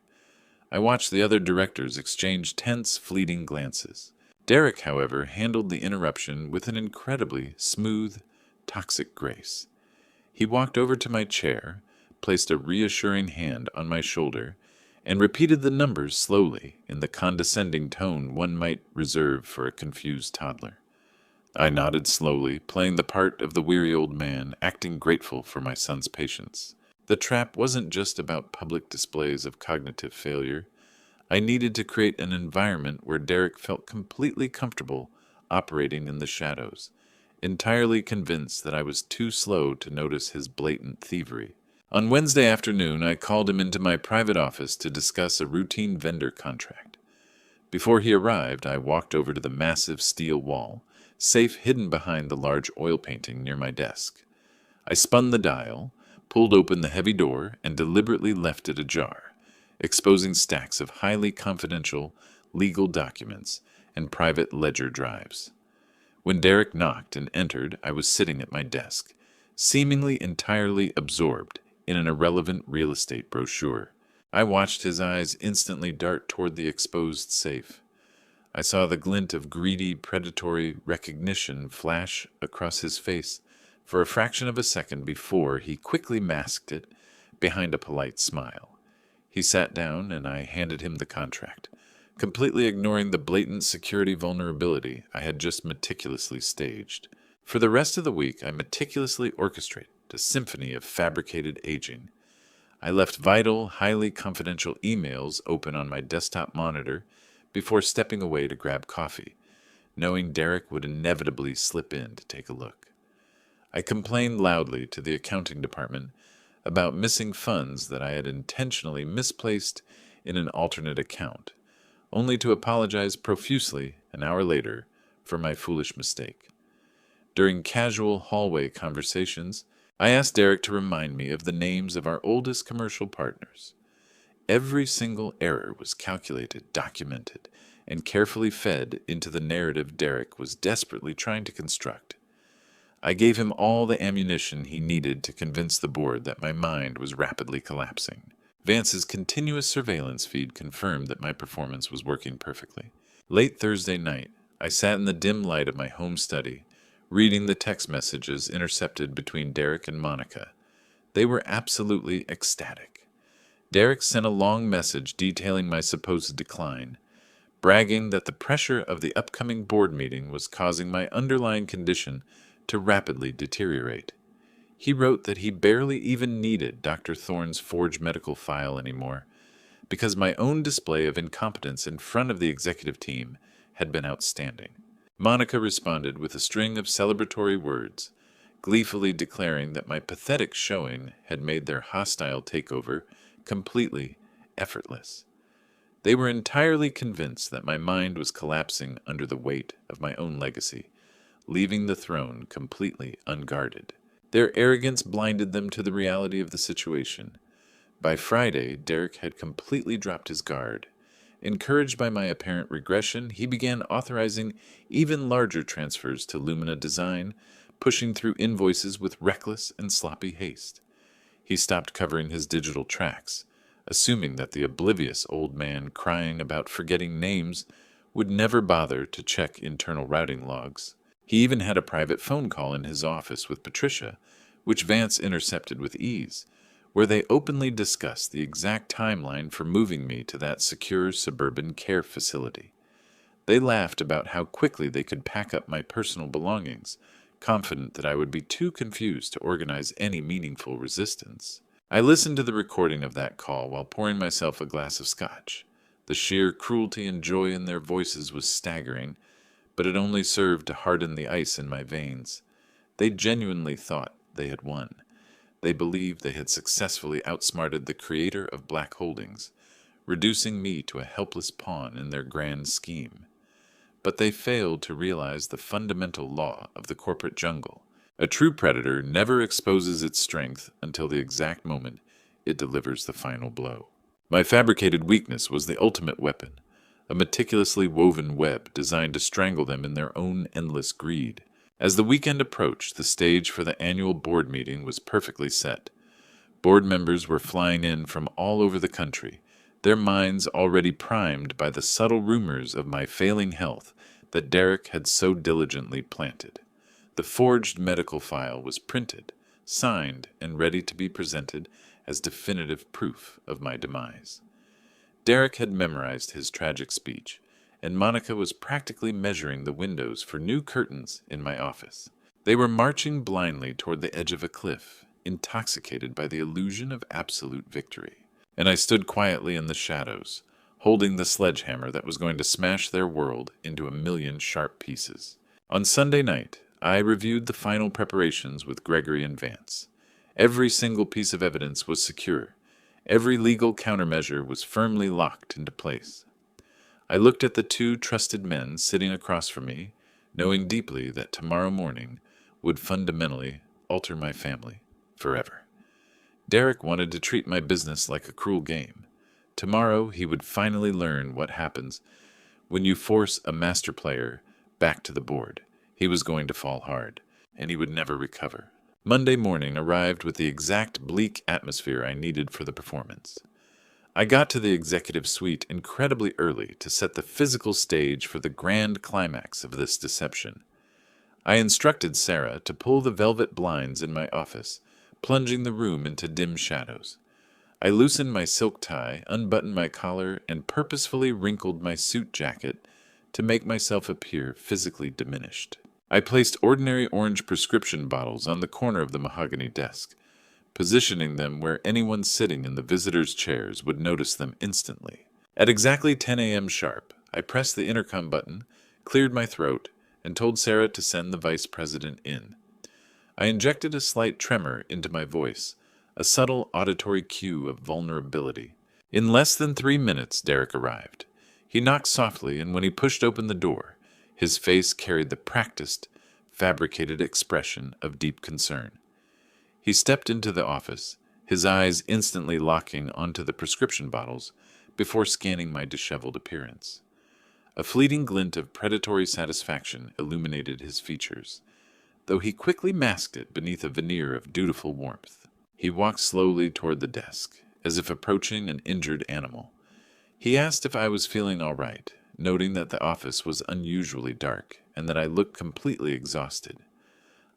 I watched the other directors exchange tense, fleeting glances. Derek, however, handled the interruption with an incredibly smooth, toxic grace. He walked over to my chair, placed a reassuring hand on my shoulder, and repeated the numbers slowly in the condescending tone one might reserve for a confused toddler. I nodded slowly, playing the part of the weary old man, acting grateful for my son's patience. The trap wasn't just about public displays of cognitive failure. I needed to create an environment where Derek felt completely comfortable operating in the shadows, entirely convinced that I was too slow to notice his blatant thievery. On Wednesday afternoon, I called him into my private office to discuss a routine vendor contract. Before he arrived, I walked over to the massive steel wall, safe hidden behind the large oil painting near my desk. I spun the dial, pulled open the heavy door, and deliberately left it ajar, exposing stacks of highly confidential legal documents and private ledger drives. When Derek knocked and entered, I was sitting at my desk, seemingly entirely absorbed in an irrelevant real estate brochure. I watched his eyes instantly dart toward the exposed safe. I saw the glint of greedy, predatory recognition flash across his face for a fraction of a second before he quickly masked it behind a polite smile. He sat down and I handed him the contract, completely ignoring the blatant security vulnerability I had just meticulously staged. For the rest of the week, I meticulously orchestrated a symphony of fabricated aging. I left vital, highly confidential emails open on my desktop monitor before stepping away to grab coffee, knowing Derek would inevitably slip in to take a look. I complained loudly to the accounting department about missing funds that I had intentionally misplaced in an alternate account, only to apologize profusely an hour later for my foolish mistake. During casual hallway conversations, I asked Derek to remind me of the names of our oldest commercial partners. Every single error was calculated, documented, and carefully fed into the narrative Derek was desperately trying to construct. I gave him all the ammunition he needed to convince the board that my mind was rapidly collapsing. Vance's continuous surveillance feed confirmed that my performance was working perfectly. Late Thursday night, I sat in the dim light of my home study, reading the text messages intercepted between Derek and Monica. They were absolutely ecstatic. Derek sent a long message detailing my supposed decline, bragging that the pressure of the upcoming board meeting was causing my underlying condition to rapidly deteriorate. He wrote that he barely even needed Dr. Thorne's forged medical file anymore, because my own display of incompetence in front of the executive team had been outstanding. Monica responded with a string of celebratory words, gleefully declaring that my pathetic showing had made their hostile takeover completely effortless. They were entirely convinced that my mind was collapsing under the weight of my own legacy, leaving the throne completely unguarded. Their arrogance blinded them to the reality of the situation. By Friday, Derek had completely dropped his guard. Encouraged by my apparent regression, he began authorizing even larger transfers to Lumina Design, pushing through invoices with reckless and sloppy haste. He stopped covering his digital tracks, assuming that the oblivious old man crying about forgetting names would never bother to check internal routing logs. He even had a private phone call in his office with Patricia, which Vance intercepted with ease, where they openly discussed the exact timeline for moving me to that secure suburban care facility. They laughed about how quickly they could pack up my personal belongings, confident that I would be too confused to organize any meaningful resistance. I listened to the recording of that call while pouring myself a glass of scotch. The sheer cruelty and joy in their voices was staggering, but it only served to harden the ice in my veins. They genuinely thought they had won. They believed they had successfully outsmarted the creator of Black Holdings, reducing me to a helpless pawn in their grand scheme. But they failed to realize the fundamental law of the corporate jungle. A true predator never exposes its strength until the exact moment it delivers the final blow. My fabricated weakness was the ultimate weapon, a meticulously woven web designed to strangle them in their own endless greed. As the weekend approached, the stage for the annual board meeting was perfectly set. Board members were flying in from all over the country, their minds already primed by the subtle rumors of my failing health that Derek had so diligently planted. The forged medical file was printed, signed, and ready to be presented as definitive proof of my demise. Derek had memorized his tragic speech, and Monica was practically measuring the windows for new curtains in my office. They were marching blindly toward the edge of a cliff, intoxicated by the illusion of absolute victory. And I stood quietly in the shadows, holding the sledgehammer that was going to smash their world into a million sharp pieces. On Sunday night, I reviewed the final preparations with Gregory and Vance. Every single piece of evidence was secure. Every legal countermeasure was firmly locked into place. I looked at the two trusted men sitting across from me, knowing deeply that tomorrow morning would fundamentally alter my family forever. Derek wanted to treat my business like a cruel game. Tomorrow he would finally learn what happens when you force a master player back to the board. He was going to fall hard, and he would never recover. Monday morning arrived with the exact bleak atmosphere I needed for the performance. I got to the executive suite incredibly early to set the physical stage for the grand climax of this deception. I instructed Sarah to pull the velvet blinds in my office, plunging the room into dim shadows. I loosened my silk tie, unbuttoned my collar, and purposefully wrinkled my suit jacket to make myself appear physically diminished. I placed ordinary orange prescription bottles on the corner of the mahogany desk, positioning them where anyone sitting in the visitors' chairs would notice them instantly. At exactly 10 a.m. sharp, I pressed the intercom button, cleared my throat, and told Sarah to send the vice president in. I injected a slight tremor into my voice, a subtle auditory cue of vulnerability. In less than 3 minutes, Derek arrived. He knocked softly, and when he pushed open the door, his face carried the practiced, fabricated expression of deep concern. He stepped into the office, his eyes instantly locking onto the prescription bottles before scanning my disheveled appearance. A fleeting glint of predatory satisfaction illuminated his features, though he quickly masked it beneath a veneer of dutiful warmth. He walked slowly toward the desk, as if approaching an injured animal. He asked if I was feeling all right, noting that the office was unusually dark and that I looked completely exhausted.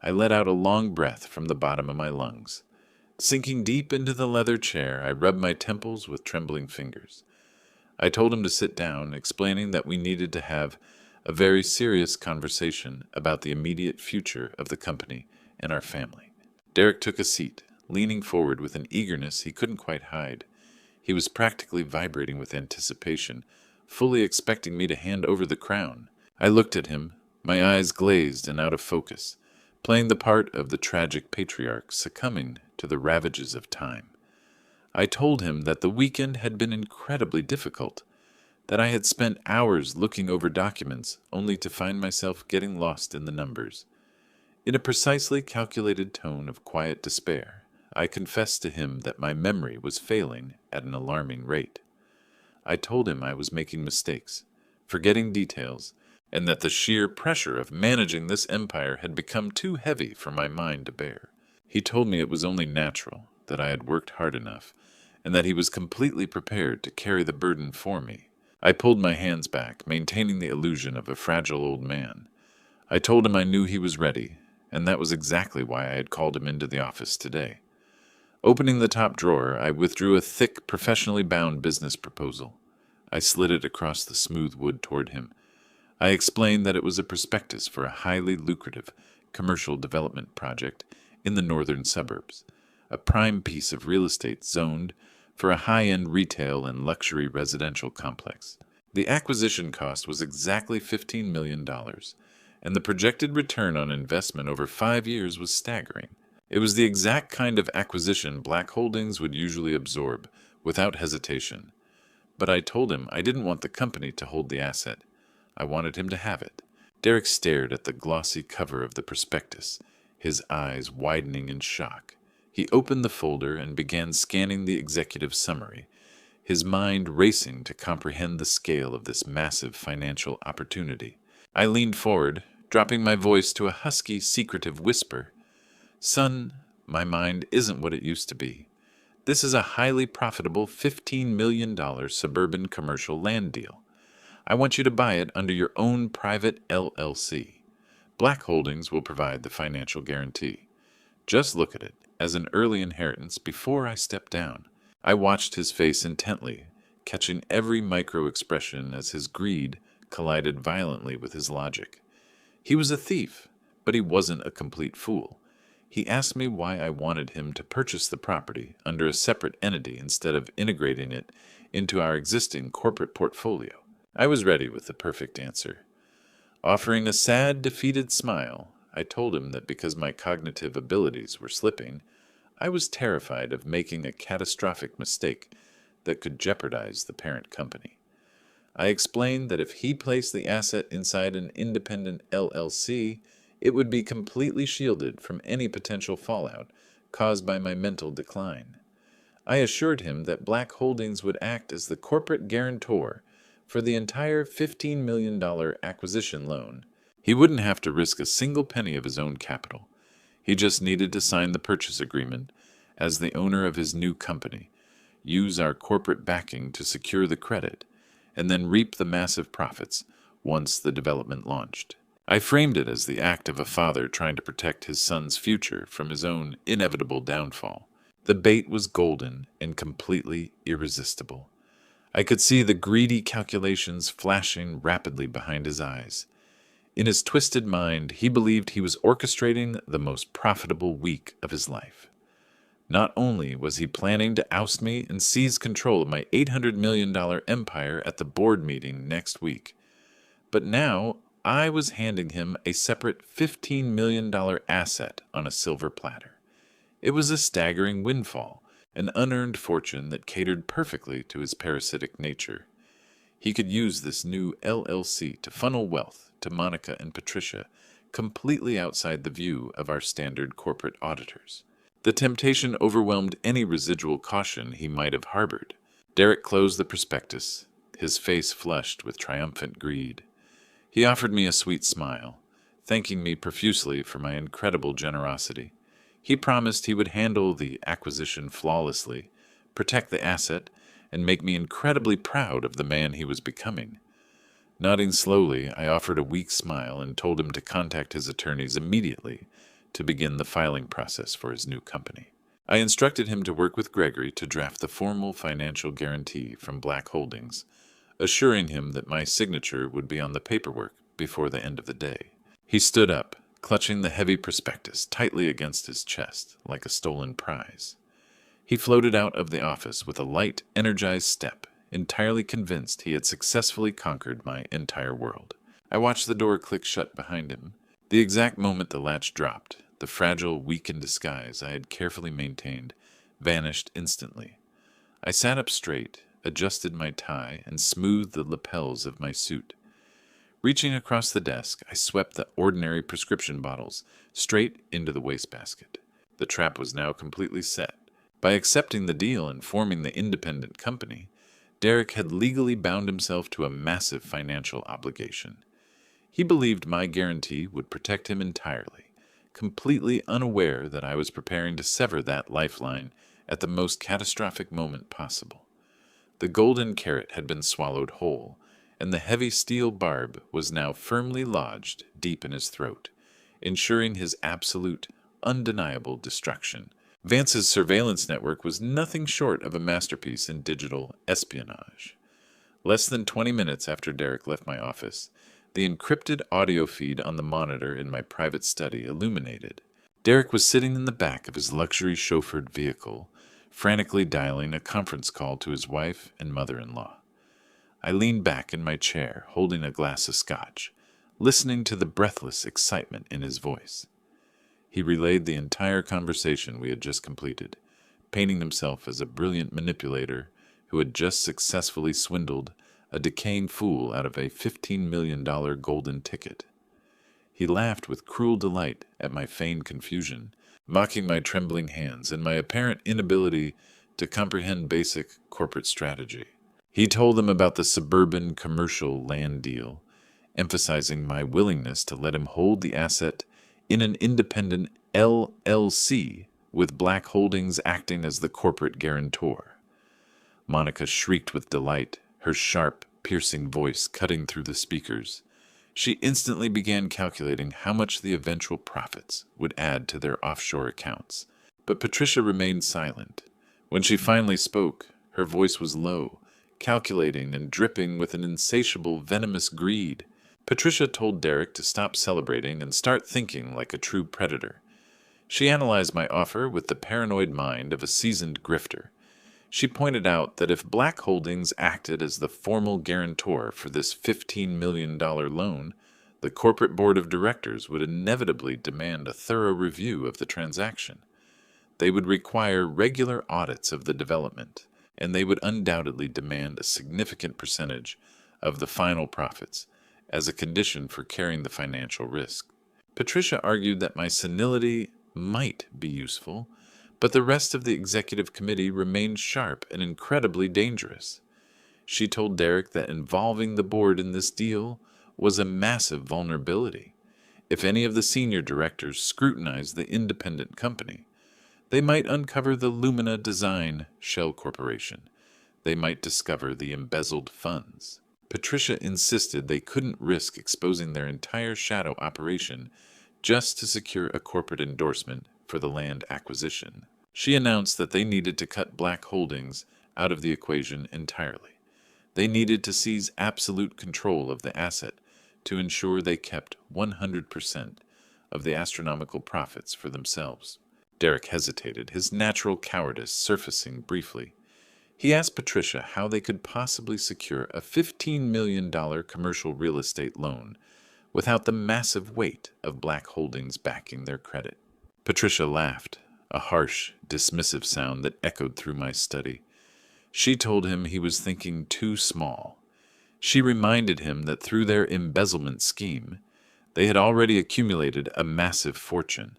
I let out a long breath from the bottom of my lungs. Sinking deep into the leather chair, I rubbed my temples with trembling fingers. I told him to sit down, explaining that we needed to have a very serious conversation about the immediate future of the company and our family. Derek took a seat, leaning forward with an eagerness he couldn't quite hide. He was practically vibrating with anticipation, fully expecting me to hand over the crown. I looked at him, my eyes glazed and out of focus, playing the part of the tragic patriarch succumbing to the ravages of time. I told him that the weekend had been incredibly difficult, that I had spent hours looking over documents only to find myself getting lost in the numbers. In a precisely calculated tone of quiet despair, I confessed to him that my memory was failing at an alarming rate. I told him I was making mistakes, forgetting details, and that the sheer pressure of managing this empire had become too heavy for my mind to bear. He told me it was only natural, that I had worked hard enough, and that he was completely prepared to carry the burden for me. I pulled my hands back, maintaining the illusion of a fragile old man. I told him I knew he was ready, and that was exactly why I had called him into the office today. Opening the top drawer, I withdrew a thick, professionally bound business proposal. I slid it across the smooth wood toward him. I explained that it was a prospectus for a highly lucrative commercial development project in the northern suburbs, a prime piece of real estate zoned for a high-end retail and luxury residential complex. The acquisition cost was exactly $15 million, and the projected return on investment over 5 years was staggering. It was the exact kind of acquisition Black Holdings would usually absorb, without hesitation. But I told him I didn't want the company to hold the asset. I wanted him to have it. Derek stared at the glossy cover of the prospectus, his eyes widening in shock. He opened the folder and began scanning the executive summary, his mind racing to comprehend the scale of this massive financial opportunity. I leaned forward, dropping my voice to a husky, secretive whisper. Son, my mind isn't what it used to be. This is a highly profitable $15 million suburban commercial land deal. I want you to buy it under your own private LLC. Black Holdings will provide the financial guarantee. Just look at it as an early inheritance before I step down. I watched his face intently, catching every micro-expression as his greed collided violently with his logic. He was a thief, but he wasn't a complete fool. He asked me why I wanted him to purchase the property under a separate entity instead of integrating it into our existing corporate portfolio. I was ready with the perfect answer. Offering a sad, defeated smile, I told him that because my cognitive abilities were slipping, I was terrified of making a catastrophic mistake that could jeopardize the parent company. I explained that if he placed the asset inside an independent LLC, it would be completely shielded from any potential fallout caused by my mental decline. I assured him that Black Holdings would act as the corporate guarantor for the entire $15 million acquisition loan. He wouldn't have to risk a single penny of his own capital. He just needed to sign the purchase agreement as the owner of his new company, use our corporate backing to secure the credit, and then reap the massive profits once the development launched. I framed it as the act of a father trying to protect his son's future from his own inevitable downfall. The bait was golden and completely irresistible. I could see the greedy calculations flashing rapidly behind his eyes. In his twisted mind, he believed he was orchestrating the most profitable week of his life. Not only was he planning to oust me and seize control of my $800 million empire at the board meeting next week, but now I was handing him a separate $15 million asset on a silver platter. It was a staggering windfall, an unearned fortune that catered perfectly to his parasitic nature. He could use this new LLC to funnel wealth to Monica and Patricia, completely outside the view of our standard corporate auditors. The temptation overwhelmed any residual caution he might have harbored. Derek closed the prospectus, his face flushed with triumphant greed. He offered me a sweet smile, thanking me profusely for my incredible generosity. He promised he would handle the acquisition flawlessly, protect the asset, and make me incredibly proud of the man he was becoming. Nodding slowly, I offered a weak smile and told him to contact his attorneys immediately to begin the filing process for his new company. I instructed him to work with Gregory to draft the formal financial guarantee from Black Holdings, assuring him that my signature would be on the paperwork before the end of the day. He stood up, clutching the heavy prospectus tightly against his chest like a stolen prize. He floated out of the office with a light, energized step, entirely convinced he had successfully conquered my entire world. I watched the door click shut behind him. The exact moment the latch dropped, the fragile, weakened disguise I had carefully maintained vanished instantly. I sat up straight, adjusted my tie, and smoothed the lapels of my suit. Reaching across the desk, I swept the ordinary prescription bottles straight into the wastebasket. The trap was now completely set. By accepting the deal and forming the independent company, Derek had legally bound himself to a massive financial obligation. He believed my guarantee would protect him entirely, completely unaware that I was preparing to sever that lifeline at the most catastrophic moment possible. The golden carrot had been swallowed whole, and the heavy steel barb was now firmly lodged deep in his throat, ensuring his absolute, undeniable destruction. Vance's surveillance network was nothing short of a masterpiece in digital espionage. Less than 20 minutes after Derek left my office, the encrypted audio feed on the monitor in my private study illuminated. Derek was sitting in the back of his luxury chauffeured vehicle, frantically dialing a conference call to his wife and mother-in-law. I leaned back in my chair, holding a glass of scotch, listening to the breathless excitement in his voice. He relayed the entire conversation we had just completed, painting himself as a brilliant manipulator who had just successfully swindled a decaying fool out of a $15 million golden ticket. He laughed with cruel delight at my feigned confusion, mocking my trembling hands and my apparent inability to comprehend basic corporate strategy. He told them about the suburban commercial land deal, emphasizing my willingness to let him hold the asset in an independent LLC with Black Holdings acting as the corporate guarantor. Monica shrieked with delight, her sharp, piercing voice cutting through the speakers. She instantly began calculating how much the eventual profits would add to their offshore accounts. But Patricia remained silent. When she finally spoke, her voice was low, calculating and dripping with an insatiable, venomous greed. Patricia told Derek to stop celebrating and start thinking like a true predator. She analyzed my offer with the paranoid mind of a seasoned grifter. She pointed out that if Black Holdings acted as the formal guarantor for this $15 million loan, the corporate board of directors would inevitably demand a thorough review of the transaction. They would require regular audits of the development, and they would undoubtedly demand a significant percentage of the final profits as a condition for carrying the financial risk. Patricia argued that my senility might be useful, but the rest of the executive committee remained sharp and incredibly dangerous. She told Derek that involving the board in this deal was a massive vulnerability. If any of the senior directors scrutinized the independent company, they might uncover the Lumina Design Shell Corporation. They might discover the embezzled funds. Patricia insisted they couldn't risk exposing their entire shadow operation just to secure a corporate endorsement for the land acquisition. She announced that they needed to cut Black Holdings out of the equation entirely. They needed to seize absolute control of the asset to ensure they kept 100% of the astronomical profits for themselves. Derek hesitated, his natural cowardice surfacing briefly. He asked Patricia how they could possibly secure a $15 million commercial real estate loan without the massive weight of black holdings backing their credit. Patricia laughed, a harsh, dismissive sound that echoed through my study. She told him he was thinking too small. She reminded him that through their embezzlement scheme, they had already accumulated a massive fortune.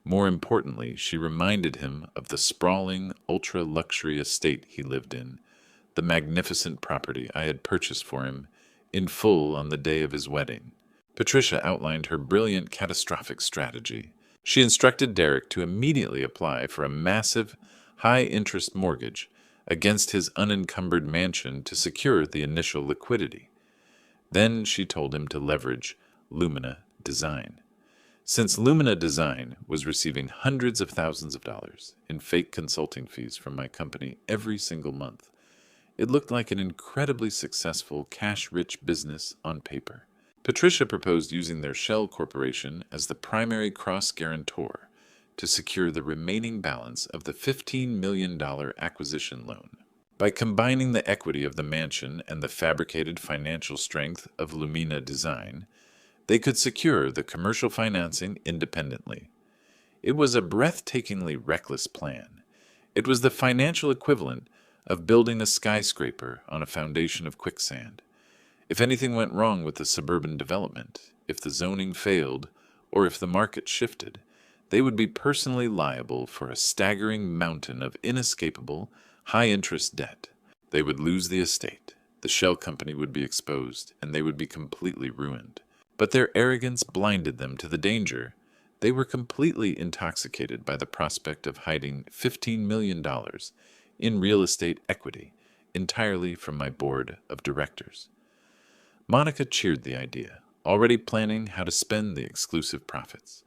More importantly, she reminded him of the sprawling, ultra-luxury estate he lived in, the magnificent property I had purchased for him in full on the day of his wedding. Patricia outlined her brilliant catastrophic strategy. She instructed Derek to immediately apply for a massive, high-interest mortgage against his unencumbered mansion to secure the initial liquidity. Then she told him to leverage Lumina Design. Since Lumina Design was receiving hundreds of thousands of dollars in fake consulting fees from my company every single month, it looked like an incredibly successful, cash-rich business on paper. Patricia proposed using their shell corporation as the primary cross-guarantor to secure the remaining balance of the $15 million acquisition loan. By combining the equity of the mansion and the fabricated financial strength of Lumina Design, they could secure the commercial financing independently. It was a breathtakingly reckless plan. It was the financial equivalent of building a skyscraper on a foundation of quicksand. If anything went wrong with the suburban development, if the zoning failed, or if the market shifted, they would be personally liable for a staggering mountain of inescapable, high-interest debt. They would lose the estate, the shell company would be exposed, and they would be completely ruined. But their arrogance blinded them to the danger. They were completely intoxicated by the prospect of hiding $15 million in real estate equity entirely from my board of directors. Monica cheered the idea, already planning how to spend the exclusive profits.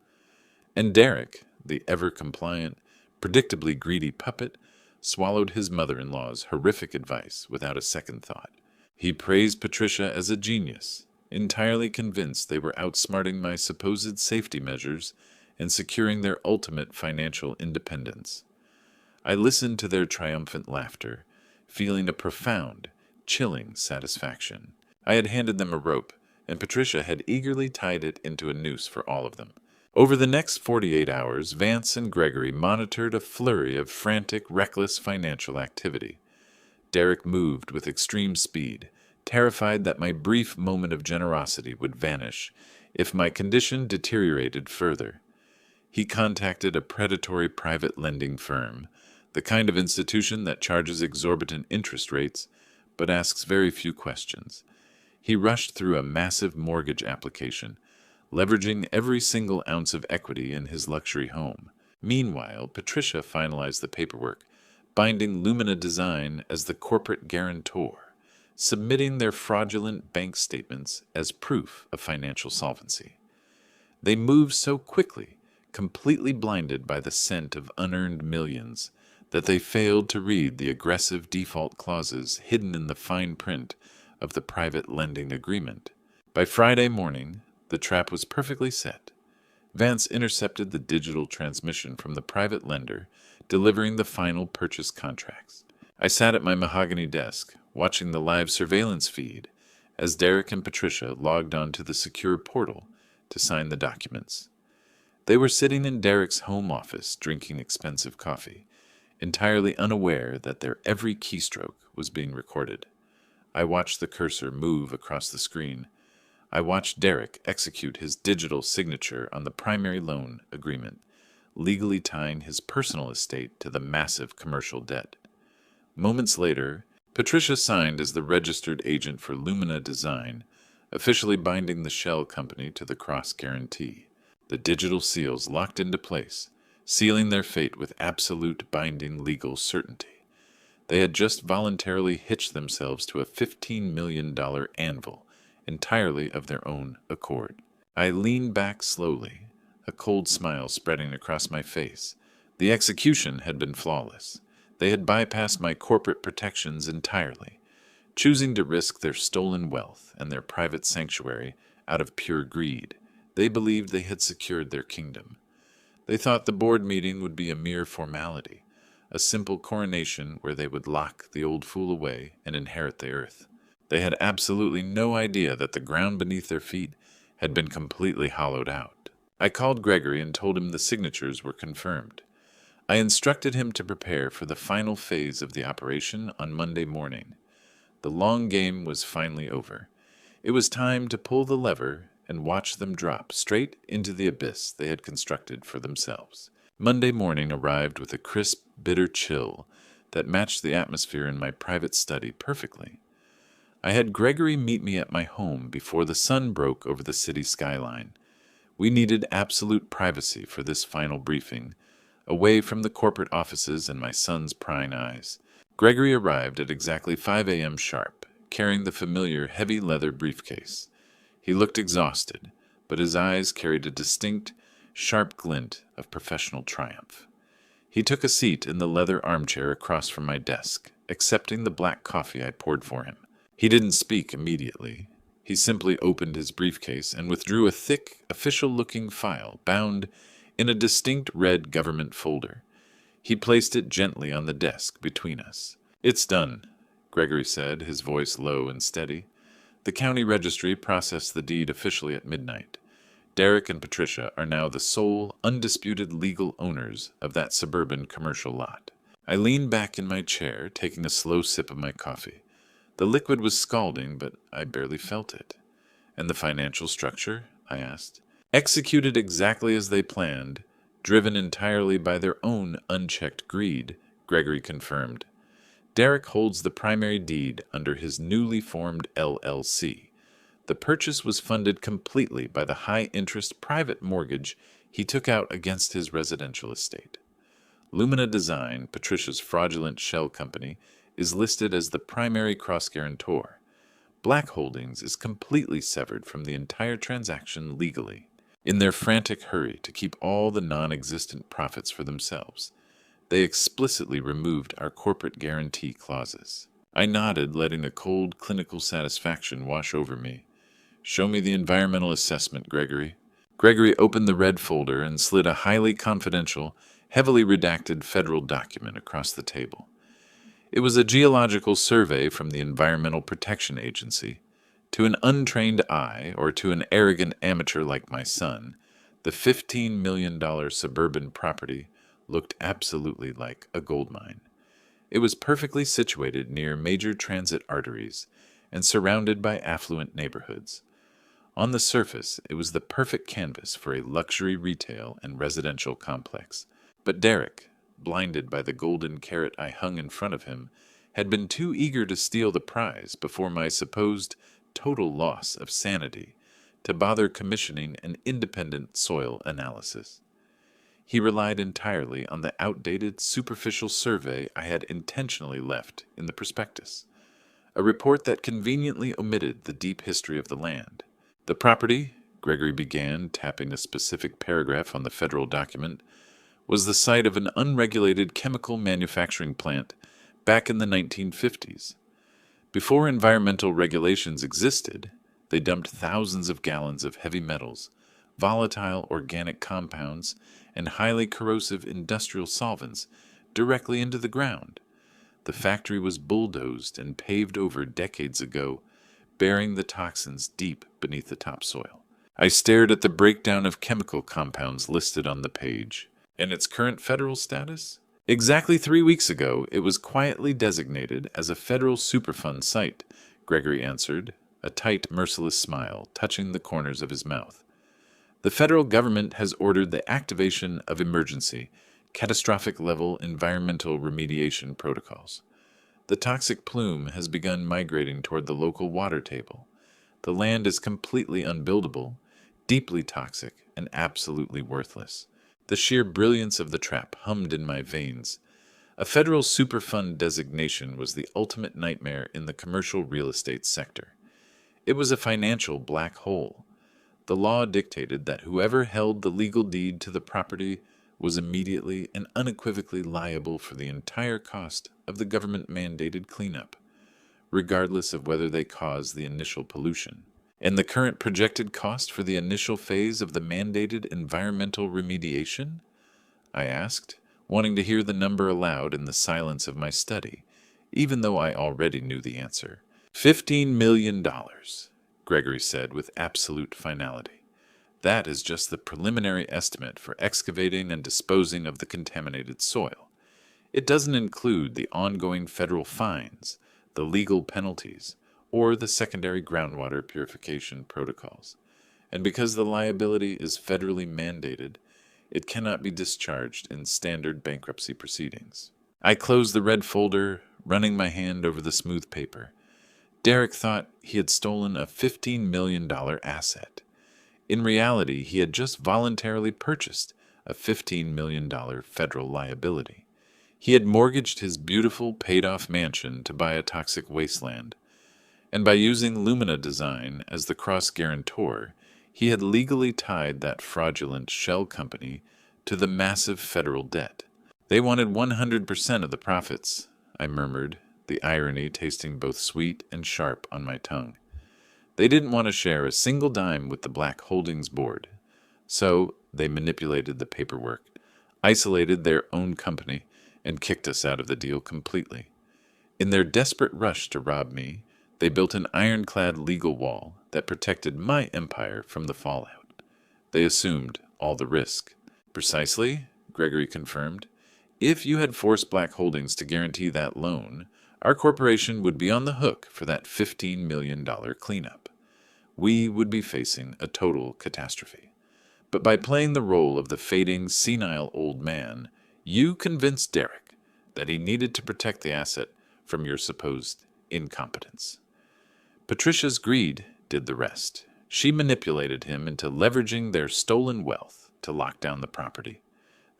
And Derek, the ever-compliant, predictably greedy puppet, swallowed his mother-in-law's horrific advice without a second thought. He praised Patricia as a genius, entirely convinced they were outsmarting my supposed safety measures and securing their ultimate financial independence. I listened to their triumphant laughter, feeling a profound, chilling satisfaction. I had handed them a rope, and Patricia had eagerly tied it into a noose for all of them. Over the next 48 hours, Vance and Gregory monitored a flurry of frantic, reckless financial activity. Derek moved with extreme speed, terrified that my brief moment of generosity would vanish if my condition deteriorated further. He contacted a predatory private lending firm, the kind of institution that charges exorbitant interest rates but asks very few questions. He rushed through a massive mortgage application, leveraging every single ounce of equity in his luxury home. Meanwhile, Patricia finalized the paperwork, binding Lumina Design as the corporate guarantor, submitting their fraudulent bank statements as proof of financial solvency. They moved so quickly, completely blinded by the scent of unearned millions, that they failed to read the aggressive default clauses hidden in the fine print of the private lending agreement. By Friday morning, the trap was perfectly set. Vance intercepted the digital transmission from the private lender, delivering the final purchase contracts. I sat at my mahogany desk, watching the live surveillance feed, as Derek and Patricia logged onto the secure portal to sign the documents. They were sitting in Derek's home office, drinking expensive coffee, entirely unaware that their every keystroke was being recorded. I watched the cursor move across the screen. I watched Derek execute his digital signature on the primary loan agreement, legally tying his personal estate to the massive commercial debt. Moments later, Patricia signed as the registered agent for Lumina Design, officially binding the shell company to the cross guarantee. The digital seals locked into place, sealing their fate with absolute binding legal certainty. They had just voluntarily hitched themselves to a $15 million anvil, entirely of their own accord. I leaned back slowly, a cold smile spreading across my face. The execution had been flawless. They had bypassed my corporate protections entirely, choosing to risk their stolen wealth and their private sanctuary out of pure greed. They believed they had secured their kingdom. They thought the board meeting would be a mere formality, a simple coronation where they would lock the old fool away and inherit the earth. They had absolutely no idea that the ground beneath their feet had been completely hollowed out. I called Gregory and told him the signatures were confirmed. I instructed him to prepare for the final phase of the operation on Monday morning. The long game was finally over. It was time to pull the lever and watch them drop straight into the abyss they had constructed for themselves. Monday morning arrived with a crisp, bitter chill that matched the atmosphere in my private study perfectly. I had Gregory meet me at my home before the sun broke over the city skyline. We needed absolute privacy for this final briefing, away from the corporate offices and my son's prying eyes. Gregory arrived at exactly 5 a.m. sharp, carrying the familiar heavy leather briefcase. He looked exhausted, but his eyes carried a distinct, sharp glint of professional triumph. He took a seat in the leather armchair across from my desk, accepting the black coffee I poured for him. He didn't speak immediately. He simply opened his briefcase and withdrew a thick, official-looking file bound in a distinct red government folder. He placed it gently on the desk between us. "It's done," Gregory said, his voice low and steady. "The county registry processed the deed officially at midnight. Derek and Patricia are now the sole, undisputed legal owners of that suburban commercial lot." I leaned back in my chair, taking a slow sip of my coffee. The liquid was scalding, but I barely felt it. "And the financial structure?" I asked. "Executed exactly as they planned, driven entirely by their own unchecked greed," Gregory confirmed. "Derek holds the primary deed under his newly formed LLC. The purchase was funded completely by the high-interest private mortgage he took out against his residential estate. Lumina Design, Patricia's fraudulent shell company, is listed as the primary cross-guarantor. Black Holdings is completely severed from the entire transaction legally. In their frantic hurry to keep all the non-existent profits for themselves, they explicitly removed our corporate guarantee clauses." I nodded, letting a cold clinical satisfaction wash over me. "Show me the environmental assessment, Gregory." Gregory opened the red folder and slid a highly confidential, heavily redacted federal document across the table. It was a geological survey from the Environmental Protection Agency. To an untrained eye, or to an arrogant amateur like my son, the $15 million suburban property looked absolutely like a gold mine. It was perfectly situated near major transit arteries and surrounded by affluent neighborhoods. On the surface, it was the perfect canvas for a luxury retail and residential complex. But Derek, blinded by the golden carrot I hung in front of him, had been too eager to steal the prize before my supposed total loss of sanity to bother commissioning an independent soil analysis. He relied entirely on the outdated, superficial survey I had intentionally left in the prospectus, a report that conveniently omitted the deep history of the land. "The property," Gregory began, tapping a specific paragraph on the federal document, "was the site of an unregulated chemical manufacturing plant back in the 1950s. Before environmental regulations existed, they dumped thousands of gallons of heavy metals, volatile organic compounds, and highly corrosive industrial solvents directly into the ground. The factory was bulldozed and paved over decades ago, burying the toxins deep beneath the topsoil." I stared at the breakdown of chemical compounds listed on the page. "And its current federal status?" "Exactly 3 weeks ago, it was quietly designated as a federal Superfund site," Gregory answered, a tight, merciless smile touching the corners of his mouth. "The federal government has ordered the activation of emergency, catastrophic-level environmental remediation protocols. The toxic plume has begun migrating toward the local water table. The land is completely unbuildable, deeply toxic, and absolutely worthless." The sheer brilliance of the trap hummed in my veins. A federal Superfund designation was the ultimate nightmare in the commercial real estate sector. It was a financial black hole. The law dictated that whoever held the legal deed to the property was immediately and unequivocally liable for the entire cost of the government-mandated cleanup, regardless of whether they caused the initial pollution. "And the current projected cost for the initial phase of the mandated environmental remediation?" I asked, wanting to hear the number aloud in the silence of my study, even though I already knew the answer. $15 million. Gregory said with absolute finality. That is just the preliminary estimate for excavating and disposing of the contaminated soil. It doesn't include the ongoing federal fines, the legal penalties, or the secondary groundwater purification protocols. And because the liability is federally mandated, it cannot be discharged in standard bankruptcy proceedings. I closed the red folder, running my hand over the smooth paper. Derek thought he had stolen a $15 million asset. In reality, he had just voluntarily purchased a $15 million federal liability. He had mortgaged his beautiful, paid-off mansion to buy a toxic wasteland, and by using Lumina Design as the cross-guarantor, he had legally tied that fraudulent shell company to the massive federal debt. They wanted 100% of the profits, I murmured, the irony tasting both sweet and sharp on my tongue. They didn't want to share a single dime with the Black Holdings Board, so they manipulated the paperwork, isolated their own company, and kicked us out of the deal completely. In their desperate rush to rob me, they built an ironclad legal wall that protected my empire from the fallout. They assumed all the risk. Precisely, Gregory confirmed. If you had forced Black Holdings to guarantee that loan, our corporation would be on the hook for that $15 million cleanup. We would be facing a total catastrophe. But by playing the role of the fading, senile old man, you convinced Derek that he needed to protect the asset from your supposed incompetence. Patricia's greed did the rest. She manipulated him into leveraging their stolen wealth to lock down the property.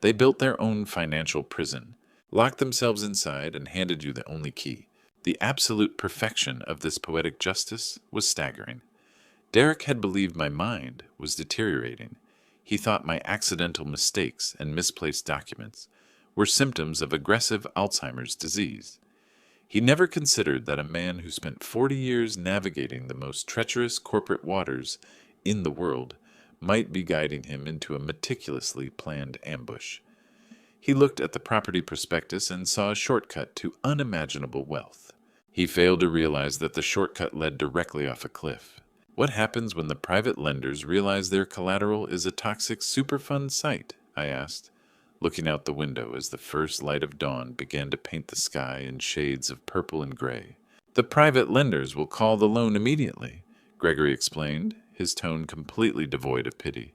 They built their own financial prison, locked themselves inside, and handed you the only key. The absolute perfection of this poetic justice was staggering. Derek had believed my mind was deteriorating. He thought my accidental mistakes and misplaced documents were symptoms of aggressive Alzheimer's disease. He never considered that a man who spent 40 years navigating the most treacherous corporate waters in the world might be guiding him into a meticulously planned ambush. He looked at the property prospectus and saw a shortcut to unimaginable wealth. He failed to realize that the shortcut led directly off a cliff. What happens when the private lenders realize their collateral is a toxic Superfund site? I asked, looking out the window as the first light of dawn began to paint the sky in shades of purple and gray. The private lenders will call the loan immediately, Gregory explained, his tone completely devoid of pity.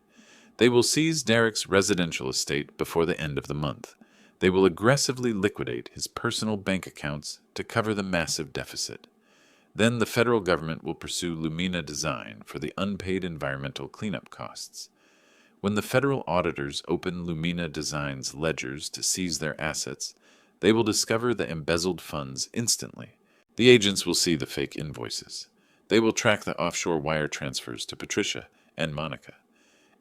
They will seize Derek's residential estate before the end of the month. They will aggressively liquidate his personal bank accounts to cover the massive deficit. Then the federal government will pursue Lumina Design for the unpaid environmental cleanup costs. When the federal auditors open Lumina Design's ledgers to seize their assets, they will discover the embezzled funds instantly. The agents will see the fake invoices. They will track the offshore wire transfers to Patricia and Monica.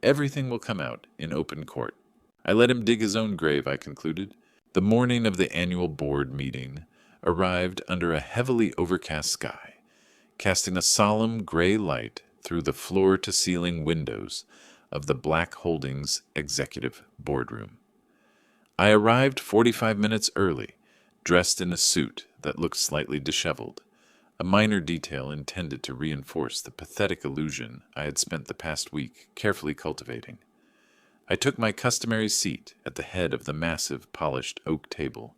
Everything will come out in open court. I let him dig his own grave, I concluded. The morning of the annual board meeting arrived under a heavily overcast sky, casting a solemn gray light through the floor-to-ceiling windows of the Black Holdings executive boardroom. I arrived 45 minutes early, dressed in a suit that looked slightly disheveled, a minor detail intended to reinforce the pathetic illusion I had spent the past week carefully cultivating. I took my customary seat at the head of the massive, polished oak table,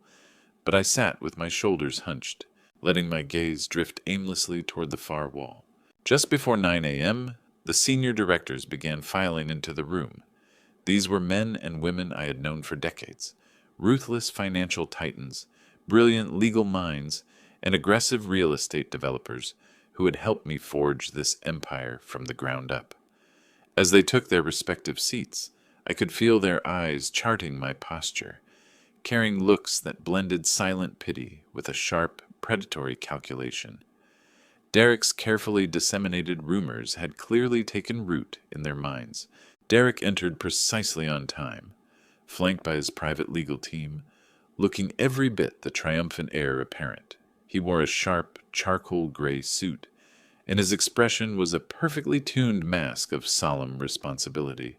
but I sat with my shoulders hunched, letting my gaze drift aimlessly toward the far wall. Just before 9 a.m., the senior directors began filing into the room. These were men and women I had known for decades, ruthless financial titans, brilliant legal minds, and aggressive real estate developers who had helped me forge this empire from the ground up. As they took their respective seats, I could feel their eyes charting my posture, carrying looks that blended silent pity with a sharp, predatory calculation. Derek's carefully disseminated rumors had clearly taken root in their minds. Derek entered precisely on time, flanked by his private legal team, looking every bit the triumphant air apparent. He wore a sharp, charcoal gray suit, and his expression was a perfectly tuned mask of solemn responsibility.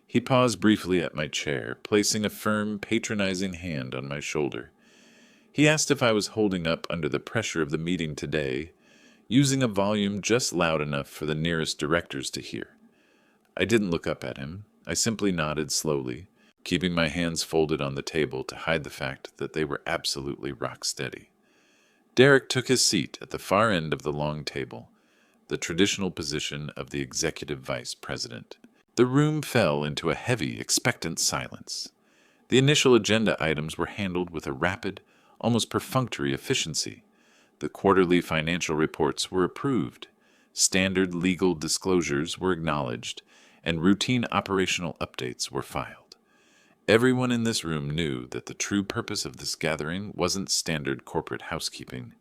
He paused briefly at my chair, placing a firm, patronizing hand on my shoulder. He asked if I was holding up under the pressure of the meeting today. using a volume just loud enough for the nearest directors to hear. I didn't look up at him. I simply nodded slowly, keeping my hands folded on the table to hide the fact that they were absolutely rock steady. Derek took his seat at the far end of the long table, the traditional position of the executive vice president. The room fell into a heavy, expectant silence. The initial agenda items were handled with a rapid, almost perfunctory efficiency. The quarterly financial reports were approved, standard legal disclosures were acknowledged, and routine operational updates were filed. Everyone in this room knew that the true purpose of this gathering wasn't standard corporate housekeeping.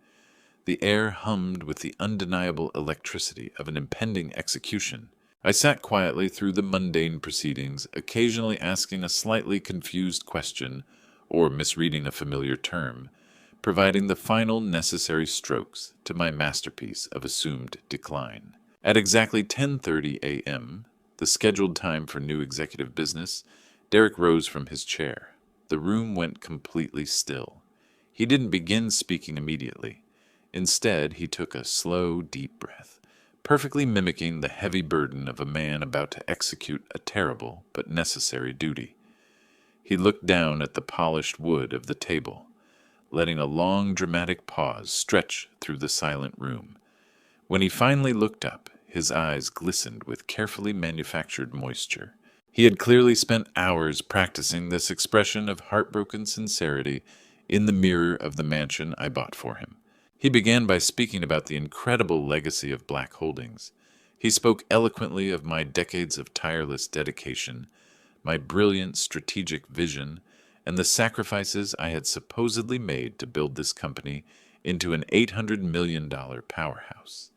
The air hummed with the undeniable electricity of an impending execution. I sat quietly through the mundane proceedings, occasionally asking a slightly confused question or misreading a familiar term, providing the final necessary strokes to my masterpiece of assumed decline. At exactly 10:30 a.m., the scheduled time for new executive business, Derek rose from his chair. The room went completely still. He didn't begin speaking immediately. Instead, he took a slow, deep breath, perfectly mimicking the heavy burden of a man about to execute a terrible but necessary duty. He looked down at the polished wood of the table, letting a long, dramatic pause stretch through the silent room. When he finally looked up, his eyes glistened with carefully manufactured moisture. He had clearly spent hours practicing this expression of heartbroken sincerity in the mirror of the mansion I bought for him. He began by speaking about the incredible legacy of Black Holdings. He spoke eloquently of my decades of tireless dedication, my brilliant strategic vision, and the sacrifices I had supposedly made to build this company into an $800 million powerhouse.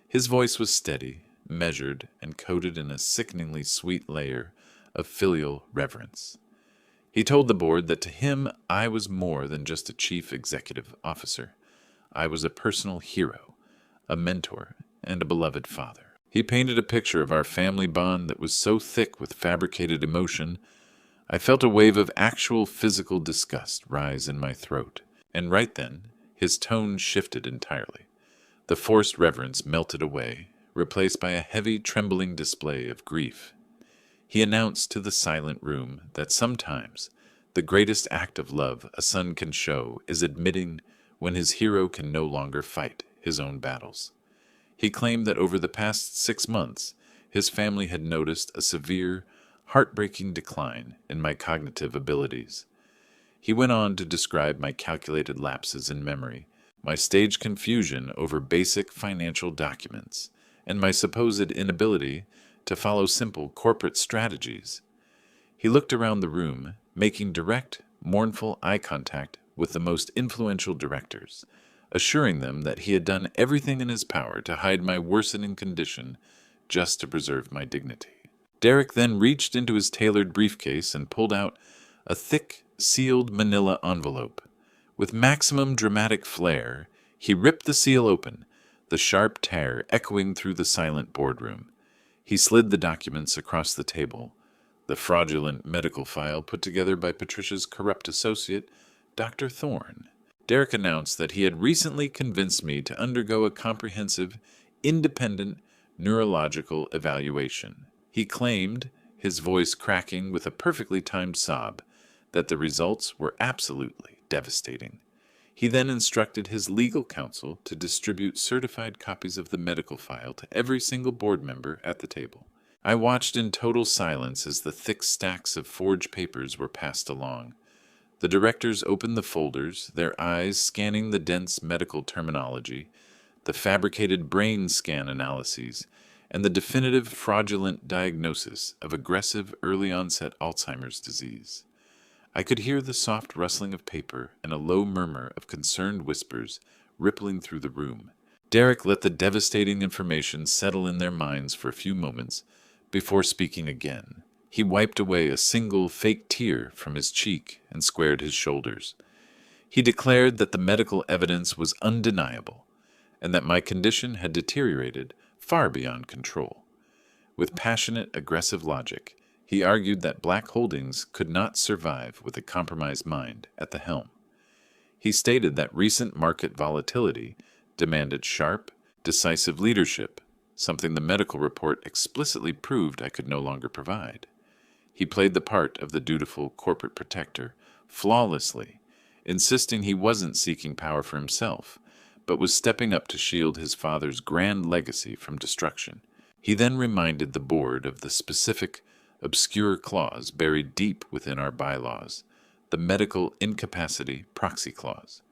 His voice was steady, measured, and coated in a sickeningly sweet layer of filial reverence. He told the board that to him I was more than just a chief executive officer. I was a personal hero, a mentor, and a beloved father. He painted a picture of our family bond that was so thick with fabricated emotion, I felt a wave of actual physical disgust rise in my throat. And right then, his tone shifted entirely. The forced reverence melted away, replaced by a heavy, trembling display of grief. He announced to the silent room that sometimes the greatest act of love a son can show is admitting when his hero can no longer fight his own battles. He claimed that over the past 6 months, his family had noticed a severe, heartbreaking decline in my cognitive abilities. He went on to describe my calculated lapses in memory, my staged confusion over basic financial documents, and my supposed inability to follow simple corporate strategies. He looked around the room, making direct, mournful eye contact with the most influential directors, assuring them that he had done everything in his power to hide my worsening condition just to preserve my dignity. Derek then reached into his tailored briefcase and pulled out a thick, sealed manila envelope. With maximum dramatic flair, he ripped the seal open, the sharp tear echoing through the silent boardroom. He slid the documents across the table, the fraudulent medical file put together by Patricia's corrupt associate, Dr. Thorne. Derek announced that he had recently convinced me to undergo a comprehensive, independent neurological evaluation. He claimed, his voice cracking with a perfectly timed sob, that the results were absolutely devastating. He then instructed his legal counsel to distribute certified copies of the medical file to every single board member at the table. I watched in total silence as the thick stacks of forged papers were passed along. The directors opened the folders, their eyes scanning the dense medical terminology, the fabricated brain scan analyses, and the definitive fraudulent diagnosis of aggressive early-onset Alzheimer's disease. I could hear the soft rustling of paper and a low murmur of concerned whispers rippling through the room. Derek let the devastating information settle in their minds for a few moments before speaking again. He wiped away a single fake tear from his cheek and squared his shoulders. He declared that the medical evidence was undeniable and that my condition had deteriorated far beyond control. With passionate, aggressive logic, he argued that Black Holdings could not survive with a compromised mind at the helm. He stated that recent market volatility demanded sharp, decisive leadership, something the medical report explicitly proved I could no longer provide. He played the part of the dutiful corporate protector flawlessly, insisting he wasn't seeking power for himself, but was stepping up to shield his father's grand legacy from destruction. He then reminded the board of the specific, obscure clause buried deep within our bylaws, the medical incapacity proxy clause.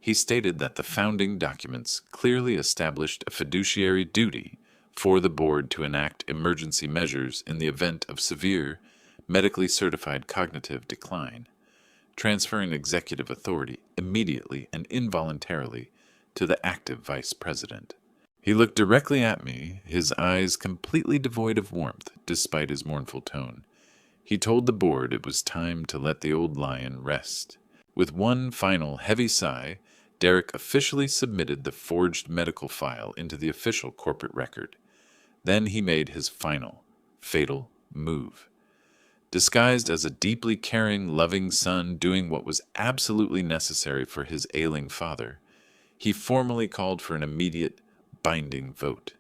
He stated that the founding documents clearly established a fiduciary duty for the board to enact emergency measures in the event of severe, medically certified cognitive decline, transferring executive authority immediately and involuntarily to the active vice president. He looked directly at me, his eyes completely devoid of warmth despite his mournful tone. He told the board it was time to let the old lion rest. With one final heavy sigh, Derek officially submitted the forged medical file into the official corporate record. Then he made his final, fatal move. Disguised as a deeply caring, loving son doing what was absolutely necessary for his ailing father, he formally called for an immediate, binding vote.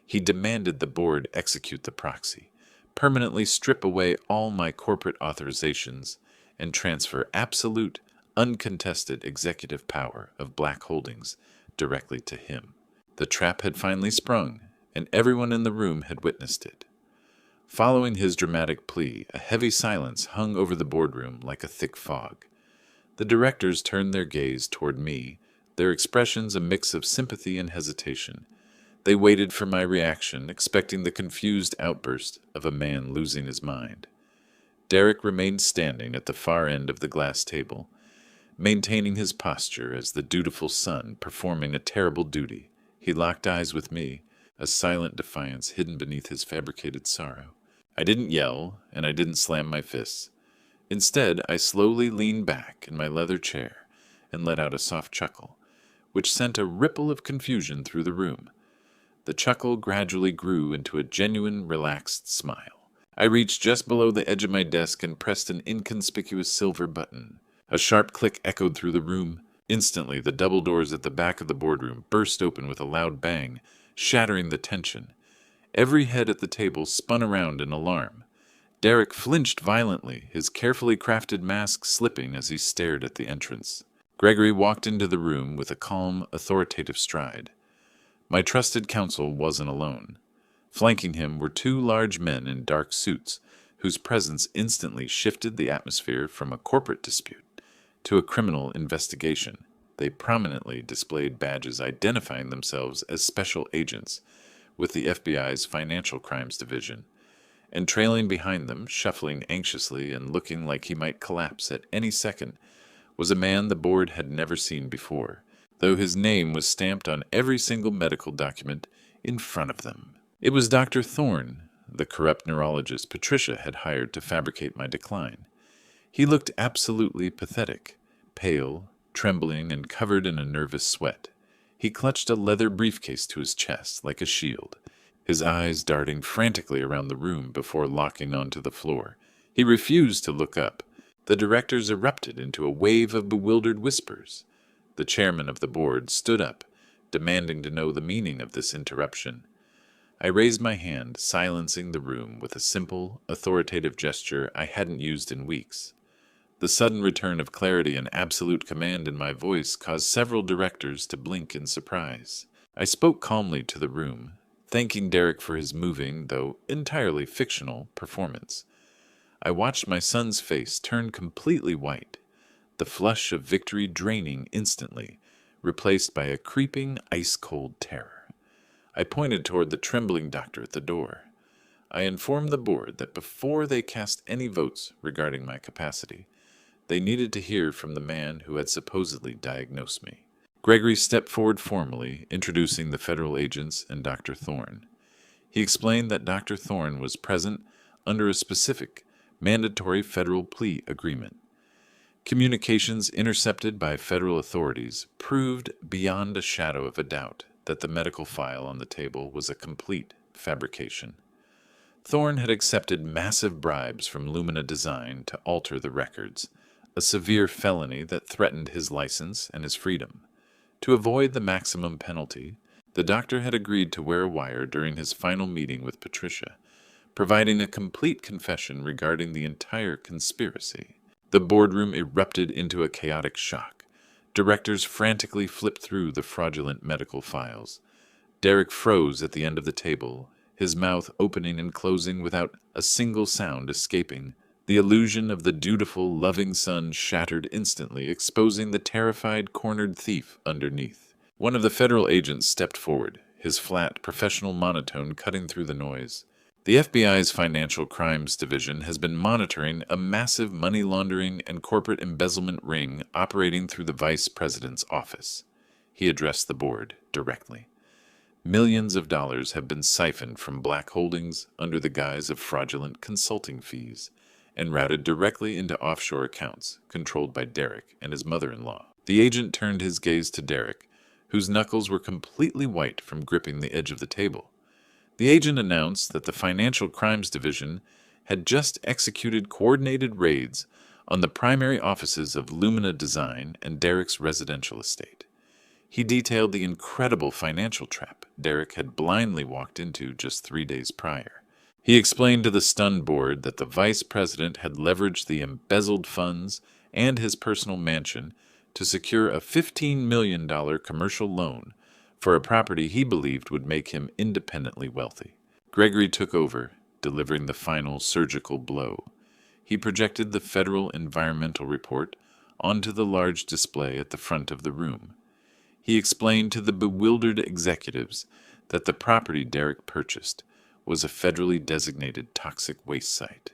He demanded the board execute the proxy, permanently strip away all my corporate authorizations, and transfer absolute, uncontested executive power of Black Holdings directly to him. The trap had finally sprung, and everyone in the room had witnessed it. Following his dramatic plea, a heavy silence hung over the boardroom like a thick fog. The directors turned their gaze toward me, their expressions a mix of sympathy and hesitation. They waited for my reaction, expecting the confused outburst of a man losing his mind. Derek remained standing at the far end of the glass table, maintaining his posture as the dutiful son performing a terrible duty. He locked eyes with me, a silent defiance hidden beneath his fabricated sorrow. I didn't yell, and I didn't slam my fists. Instead, I slowly leaned back in my leather chair and let out a soft chuckle, which sent a ripple of confusion through the room. The chuckle gradually grew into a genuine, relaxed smile. I reached just below the edge of my desk and pressed an inconspicuous silver button. A sharp click echoed through the room. Instantly, the double doors at the back of the boardroom burst open with a loud bang, shattering the tension. Every head at the table spun around in alarm. Derek flinched violently, his carefully crafted mask slipping as he stared at the entrance. Gregory walked into the room with a calm, authoritative stride. My trusted counsel wasn't alone. Flanking him were two large men in dark suits, whose presence instantly shifted the atmosphere from a corporate dispute to a criminal investigation. They prominently displayed badges identifying themselves as special agents with the FBI's Financial Crimes Division, and trailing behind them, shuffling anxiously and looking like he might collapse at any second, was a man the board had never seen before, though his name was stamped on every single medical document in front of them. It was Dr. Thorne, the corrupt neurologist Patricia had hired to fabricate my decline. He looked absolutely pathetic, pale, trembling, and covered in a nervous sweat. He clutched a leather briefcase to his chest like a shield, his eyes darting frantically around the room before locking onto the floor. He refused to look up. The directors erupted into a wave of bewildered whispers. The chairman of the board stood up, demanding to know the meaning of this interruption. I raised my hand, silencing the room with a simple, authoritative gesture I hadn't used in weeks. The sudden return of clarity and absolute command in my voice caused several directors to blink in surprise. I spoke calmly to the room, thanking Derek for his moving, though entirely fictional, performance. I watched my son's face turn completely white, the flush of victory draining instantly, replaced by a creeping, ice-cold terror. I pointed toward the trembling doctor at the door. I informed the board that before they cast any votes regarding my capacity, they needed to hear from the man who had supposedly diagnosed me. Gregory stepped forward formally, introducing the federal agents and Dr. Thorne. He explained that Dr. Thorne was present under a specific, mandatory federal plea agreement. Communications intercepted by federal authorities proved beyond a shadow of a doubt that the medical file on the table was a complete fabrication. Thorne had accepted massive bribes from Lumina Design to alter the records, a severe felony that threatened his license and his freedom. To avoid the maximum penalty, The doctor had agreed to wear a wire during his final meeting with Patricia, providing a complete confession regarding the entire conspiracy. The boardroom erupted into a chaotic shock. Directors frantically flipped through the fraudulent medical files. Derek froze at the end of the table, his mouth opening and closing without a single sound escaping. The illusion of the dutiful, loving son shattered instantly, exposing the terrified, cornered thief underneath. One of the federal agents stepped forward, his flat, professional monotone cutting through the noise. The FBI's Financial Crimes Division has been monitoring a massive money laundering and corporate embezzlement ring operating through the Vice President's office. He addressed the board directly. Millions of dollars have been siphoned from Black Holdings under the guise of fraudulent consulting fees and routed directly into offshore accounts controlled by Derek and his mother-in-law. The agent turned his gaze to Derek, whose knuckles were completely white from gripping the edge of the table. The agent announced that the Financial Crimes Division had just executed coordinated raids on the primary offices of Lumina Design and Derek's residential estate. He detailed the incredible financial trap Derek had blindly walked into just 3 days prior. He explained to the stunned board that the vice president had leveraged the embezzled funds and his personal mansion to secure a $15 million commercial loan for a property he believed would make him independently wealthy. Gregory took over, delivering the final surgical blow. He projected the federal environmental report onto the large display at the front of the room. He explained to the bewildered executives that the property Derek purchased was a federally designated toxic waste site.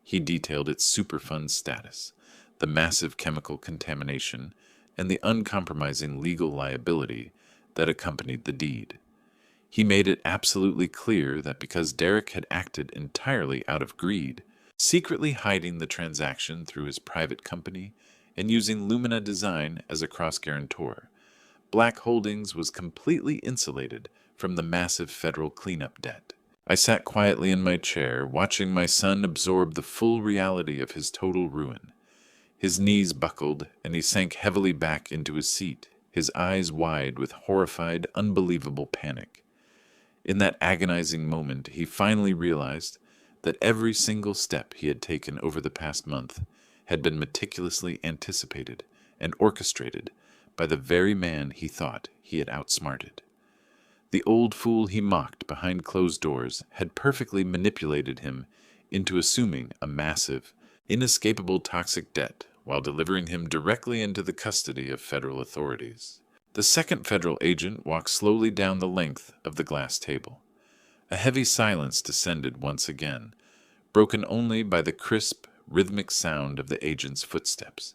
He detailed its Superfund status, the massive chemical contamination, and the uncompromising legal liability that accompanied the deed. He made it absolutely clear that because Derek had acted entirely out of greed, secretly hiding the transaction through his private company and using Lumina Design as a cross-guarantor, Black Holdings was completely insulated from the massive federal cleanup debt. I sat quietly in my chair, watching my son absorb the full reality of his total ruin. His knees buckled, and he sank heavily back into his seat, his eyes wide with horrified, unbelievable panic. In that agonizing moment, he finally realized that every single step he had taken over the past month had been meticulously anticipated and orchestrated by the very man he thought he had outsmarted. The old fool he mocked behind closed doors had perfectly manipulated him into assuming a massive, inescapable toxic debt while delivering him directly into the custody of federal authorities. The second federal agent walked slowly down the length of the glass table. A heavy silence descended once again, broken only by the crisp, rhythmic sound of the agent's footsteps.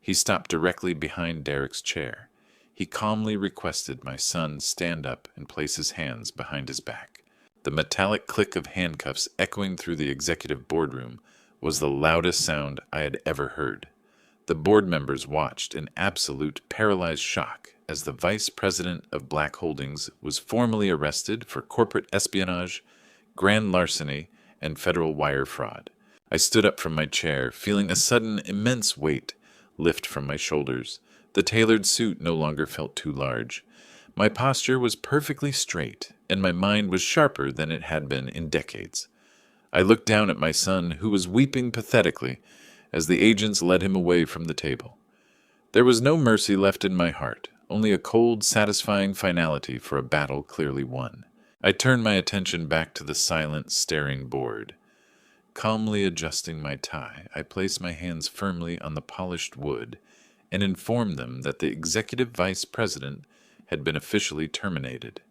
He stopped directly behind Derek's chair. He calmly requested my son stand up and place his hands behind his back. The metallic click of handcuffs echoing through the executive boardroom was the loudest sound I had ever heard. The board members watched in absolute paralyzed shock as the vice president of Black Holdings was formally arrested for corporate espionage, grand larceny, and federal wire fraud. I stood up from my chair, feeling a sudden immense weight lift from my shoulders. The tailored suit no longer felt too large. My posture was perfectly straight, and my mind was sharper than it had been in decades. I looked down at my son, who was weeping pathetically, as the agents led him away from the table. There was no mercy left in my heart, only a cold, satisfying finality for a battle clearly won. I turned my attention back to the silent, staring board. Calmly adjusting my tie, I placed my hands firmly on the polished wood and informed them that the executive vice president had been officially terminated.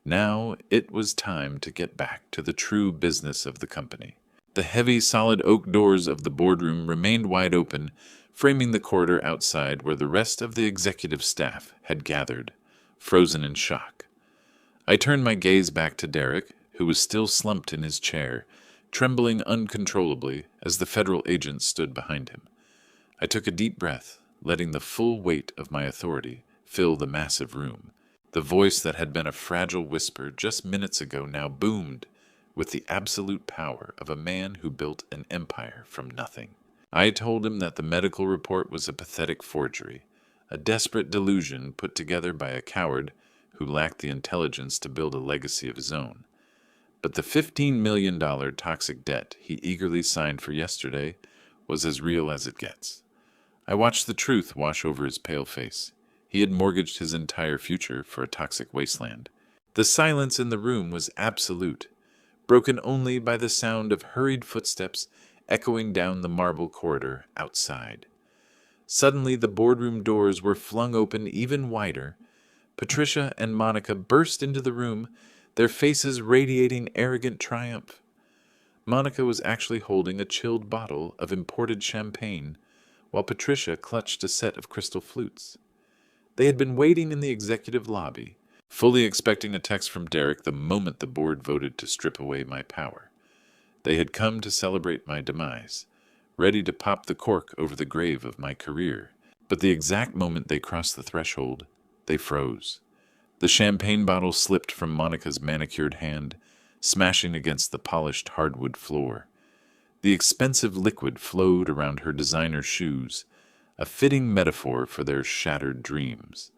Now it was time to get back to the true business of the company. The heavy, solid oak doors of the boardroom remained wide open, framing the corridor outside where the rest of the executive staff had gathered, frozen in shock. I turned my gaze back to Derek, who was still slumped in his chair, trembling uncontrollably as the federal agent stood behind him. I took a deep breath, letting the full weight of my authority fill the massive room. The voice that had been a fragile whisper just minutes ago now boomed with the absolute power of a man who built an empire from nothing. I told him that the medical report was a pathetic forgery, a desperate delusion put together by a coward who lacked the intelligence to build a legacy of his own. But the $15 million toxic debt he eagerly signed for yesterday was as real as it gets. I watched the truth wash over his pale face. He had mortgaged his entire future for a toxic wasteland. The silence in the room was absolute, broken only by the sound of hurried footsteps echoing down the marble corridor outside. Suddenly the boardroom doors were flung open even wider. Patricia and Monica burst into the room, their faces radiating arrogant triumph. Monica was actually holding a chilled bottle of imported champagne, while Patricia clutched a set of crystal flutes. They had been waiting in the executive lobby, fully expecting a text from Derek the moment the board voted to strip away my power. They had come to celebrate my demise, ready to pop the cork over the grave of my career. But the exact moment they crossed the threshold, they froze. The champagne bottle slipped from Monica's manicured hand, smashing against the polished hardwood floor. The expensive liquid flowed around her designer shoes, a fitting metaphor for their shattered dreams.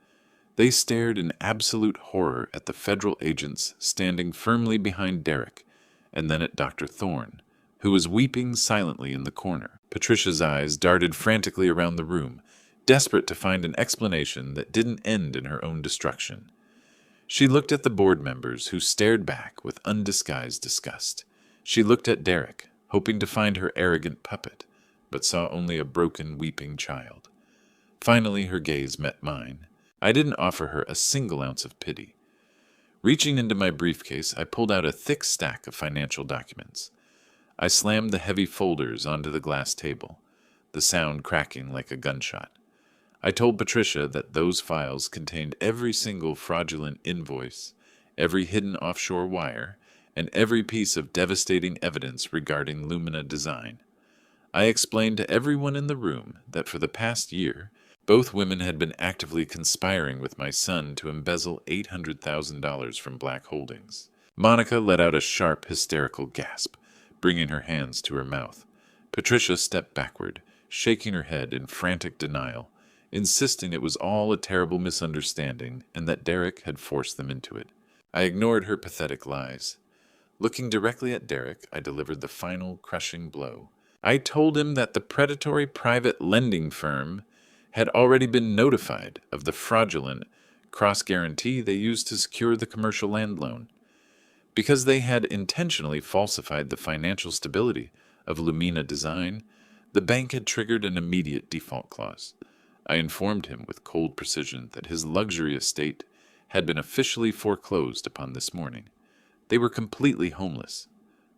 They stared in absolute horror at the federal agents standing firmly behind Derek, and then at Dr. Thorne, who was weeping silently in the corner. Patricia's eyes darted frantically around the room, desperate to find an explanation that didn't end in her own destruction. She looked at the board members, who stared back with undisguised disgust. She looked at Derek, hoping to find her arrogant puppet, but saw only a broken, weeping child. Finally, her gaze met mine. I didn't offer her a single ounce of pity. Reaching into my briefcase, I pulled out a thick stack of financial documents. I slammed the heavy folders onto the glass table, the sound cracking like a gunshot. I told Patricia that those files contained every single fraudulent invoice, every hidden offshore wire, and every piece of devastating evidence regarding Lumina Design. I explained to everyone in the room that for the past year, both women had been actively conspiring with my son to embezzle $800,000 from Black Holdings. Monica let out a sharp, hysterical gasp, bringing her hands to her mouth. Patricia stepped backward, shaking her head in frantic denial, insisting it was all a terrible misunderstanding and that Derek had forced them into it. I ignored her pathetic lies. Looking directly at Derek, I delivered the final crushing blow. I told him that the predatory private lending firm had already been notified of the fraudulent cross-guarantee they used to secure the commercial land loan. Because they had intentionally falsified the financial stability of Lumina Design, the bank had triggered an immediate default clause. I informed him with cold precision that his luxury estate had been officially foreclosed upon this morning. They were completely homeless.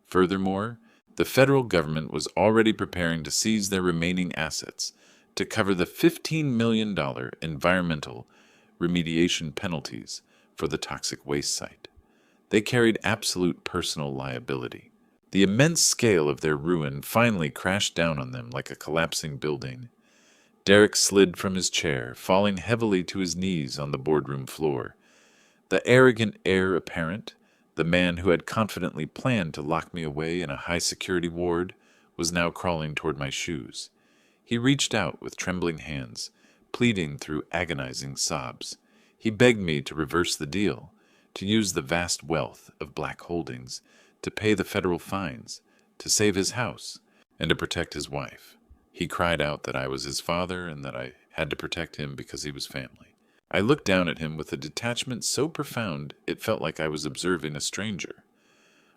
Furthermore, the federal government was already preparing to seize their remaining assets to cover the $15 million environmental remediation penalties for the toxic waste site. They carried absolute personal liability. The immense scale of their ruin finally crashed down on them like a collapsing building. Derek slid from his chair, falling heavily to his knees on the boardroom floor. The arrogant heir apparent, the man who had confidently planned to lock me away in a high-security ward, was now crawling toward my shoes. He reached out with trembling hands, pleading through agonizing sobs. He begged me to reverse the deal, to use the vast wealth of Black Holdings to pay the federal fines, to save his house, and to protect his wife. He cried out that I was his father and that I had to protect him because he was family. I looked down at him with a detachment so profound it felt like I was observing a stranger.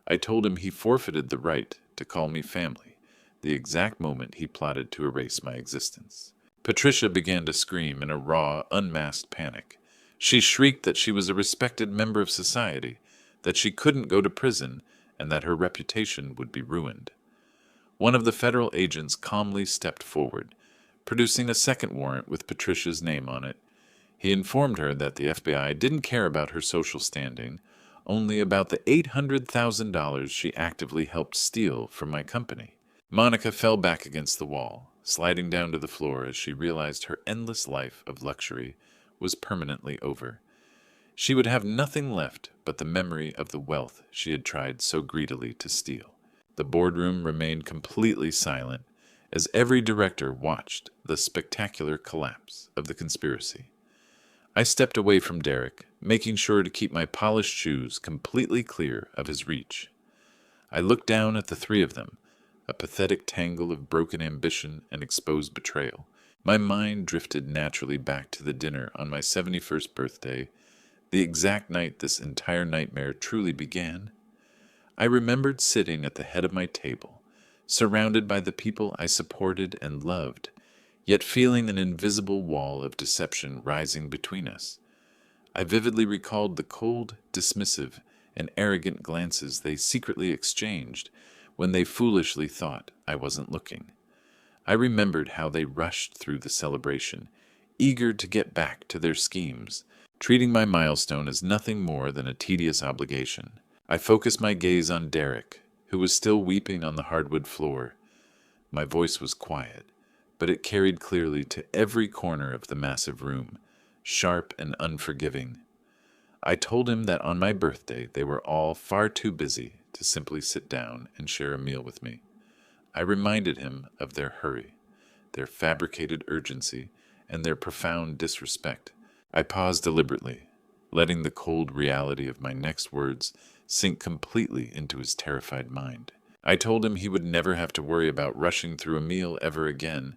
I told him he forfeited the right to call me family the exact moment he plotted to erase my existence. Patricia began to scream in a raw, unmasked panic. She shrieked that she was a respected member of society, that she couldn't go to prison, and that her reputation would be ruined. One of the federal agents calmly stepped forward, producing a second warrant with Patricia's name on it. He informed her that the FBI didn't care about her social standing, only about the $800,000 she actively helped steal from my company. Monica fell back against the wall, sliding down to the floor as she realized her endless life of luxury was permanently over. She would have nothing left but the memory of the wealth she had tried so greedily to steal. The boardroom remained completely silent as every director watched the spectacular collapse of the conspiracy. I stepped away from Derek, making sure to keep my polished shoes completely clear of his reach. I looked down at the three of them, a pathetic tangle of broken ambition and exposed betrayal. My mind drifted naturally back to the dinner on my 71st birthday, the exact night this entire nightmare truly began. I remembered sitting at the head of my table, surrounded by the people I supported and loved, yet feeling an invisible wall of deception rising between us. I vividly recalled the cold, dismissive, and arrogant glances they secretly exchanged when they foolishly thought I wasn't looking. I remembered how they rushed through the celebration, eager to get back to their schemes, treating my milestone as nothing more than a tedious obligation. I focused my gaze on Derek, who was still weeping on the hardwood floor. My voice was quiet, but it carried clearly to every corner of the massive room, sharp and unforgiving. I told him that on my birthday they were all far too busy to simply sit down and share a meal with me. I reminded him of their hurry, their fabricated urgency, and their profound disrespect. I paused deliberately, letting the cold reality of my next words sink completely into his terrified mind. I told him he would never have to worry about rushing through a meal ever again.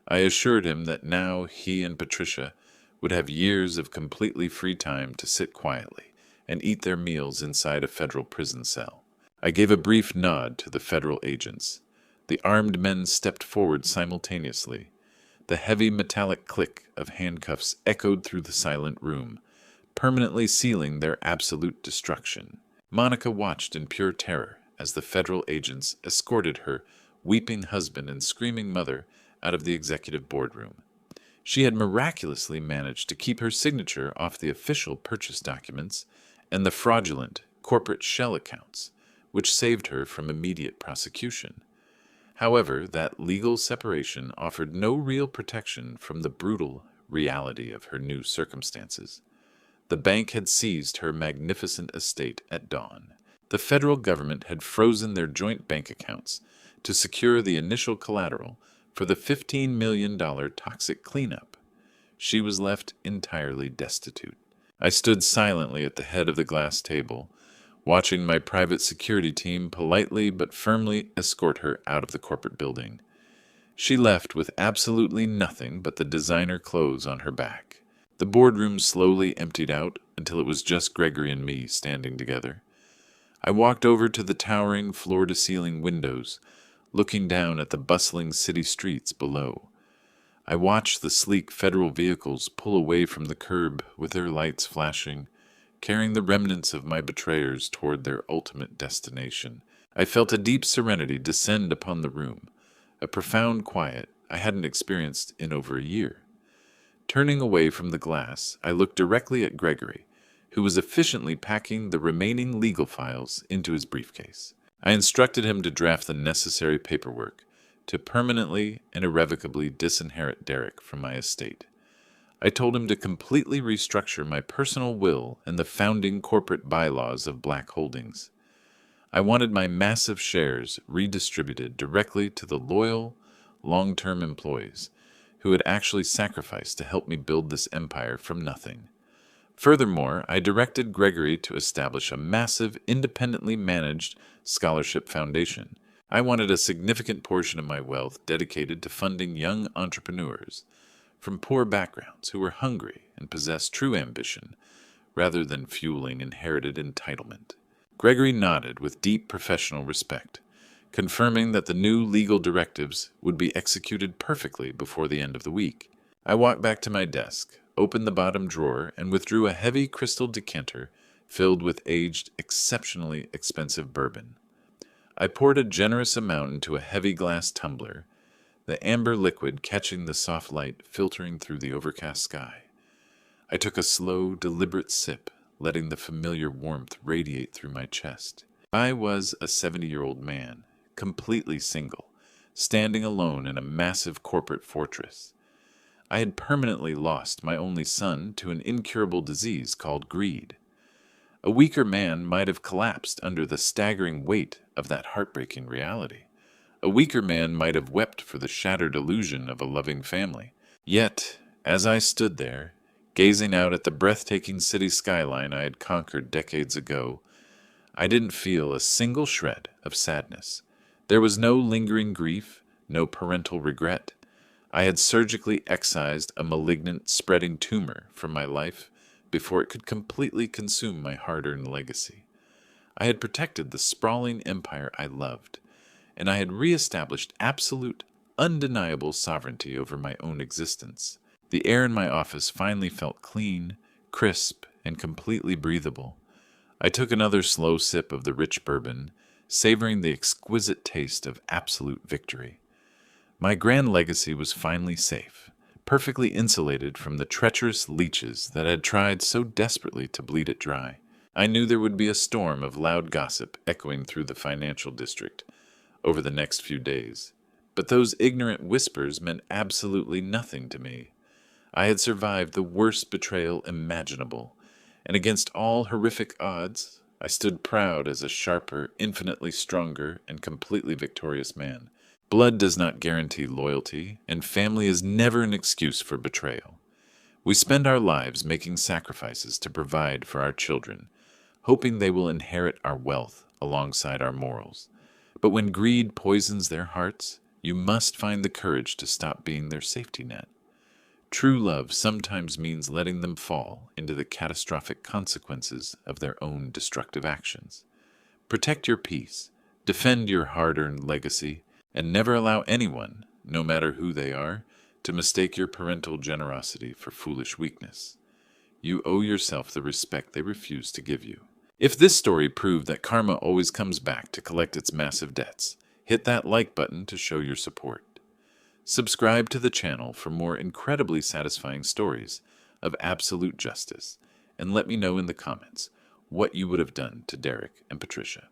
I assured him that now he and Patricia would have years of completely free time to sit quietly and eat their meals inside a federal prison cell. I gave a brief nod to the federal agents. The armed men stepped forward simultaneously. The heavy metallic click of handcuffs echoed through the silent room, permanently sealing their absolute destruction. Monica watched in pure terror as the federal agents escorted her weeping husband and screaming mother out of the executive boardroom. She had miraculously managed to keep her signature off the official purchase documents and the fraudulent corporate shell accounts, which saved her from immediate prosecution. However, that legal separation offered no real protection from the brutal reality of her new circumstances. The bank had seized her magnificent estate at dawn. The federal government had frozen their joint bank accounts to secure the initial collateral for the $15 million toxic cleanup. She was left entirely destitute. I stood silently at the head of the glass table, watching my private security team politely but firmly escort her out of the corporate building. She left with absolutely nothing but the designer clothes on her back. The boardroom slowly emptied out until it was just Gregory and me standing together. I walked over to the towering floor-to-ceiling windows, looking down at the bustling city streets below. I watched the sleek federal vehicles pull away from the curb with their lights flashing, carrying the remnants of my betrayers toward their ultimate destination. I felt a deep serenity descend upon the room, a profound quiet I hadn't experienced in over a year. Turning away from the glass, I looked directly at Gregory, who was efficiently packing the remaining legal files into his briefcase. I instructed him to draft the necessary paperwork to permanently and irrevocably disinherit Derek from my estate. I told him to completely restructure my personal will and the founding corporate bylaws of Black Holdings. I wanted my massive shares redistributed directly to the loyal, long-term employees who had actually sacrificed to help me build this empire from nothing. Furthermore, I directed Gregory to establish a massive, independently managed scholarship foundation. I wanted a significant portion of my wealth dedicated to funding young entrepreneurs from poor backgrounds who were hungry and possessed true ambition, rather than fueling inherited entitlement. Gregory nodded with deep professional respect, confirming that the new legal directives would be executed perfectly before the end of the week. I walked back to my desk, opened the bottom drawer, and withdrew a heavy crystal decanter filled with aged, exceptionally expensive bourbon. I poured a generous amount into a heavy glass tumbler, the amber liquid catching the soft light filtering through the overcast sky. I took a slow, deliberate sip, letting the familiar warmth radiate through my chest. I was a 70-year-old man, completely single, standing alone in a massive corporate fortress. I had permanently lost my only son to an incurable disease called greed. A weaker man might have collapsed under the staggering weight of that heartbreaking reality. A weaker man might have wept for the shattered illusion of a loving family. Yet, as I stood there, Gazing out at the breathtaking city skyline I had conquered decades ago, I didn't feel a single shred of sadness. There was no lingering grief, no parental regret. I had surgically excised a malignant, spreading tumor from my life before it could completely consume my hard-earned legacy. I had protected the sprawling empire I loved, and I had reestablished absolute, undeniable sovereignty over my own existence. The air in my office finally felt clean, crisp, and completely breathable. I took another slow sip of the rich bourbon, savoring the exquisite taste of absolute victory. My grand legacy was finally safe, perfectly insulated from the treacherous leeches that had tried so desperately to bleed it dry. I knew there would be a storm of loud gossip echoing through the financial district over the next few days, but those ignorant whispers meant absolutely nothing to me. I had survived the worst betrayal imaginable, and against all horrific odds, I stood proud as a sharper, infinitely stronger, and completely victorious man. Blood does not guarantee loyalty, and family is never an excuse for betrayal. We spend our lives making sacrifices to provide for our children, hoping they will inherit our wealth alongside our morals. But when greed poisons their hearts, you must find the courage to stop being their safety net. True love sometimes means letting them fall into the catastrophic consequences of their own destructive actions. Protect your peace, defend your hard-earned legacy, and never allow anyone, no matter who they are, to mistake your parental generosity for foolish weakness. You owe yourself the respect they refuse to give you. If this story proved that karma always comes back to collect its massive debts, hit that like button to show your support. Subscribe to the channel for more incredibly satisfying stories of absolute justice, and let me know in the comments what you would have done to Derek and Patricia.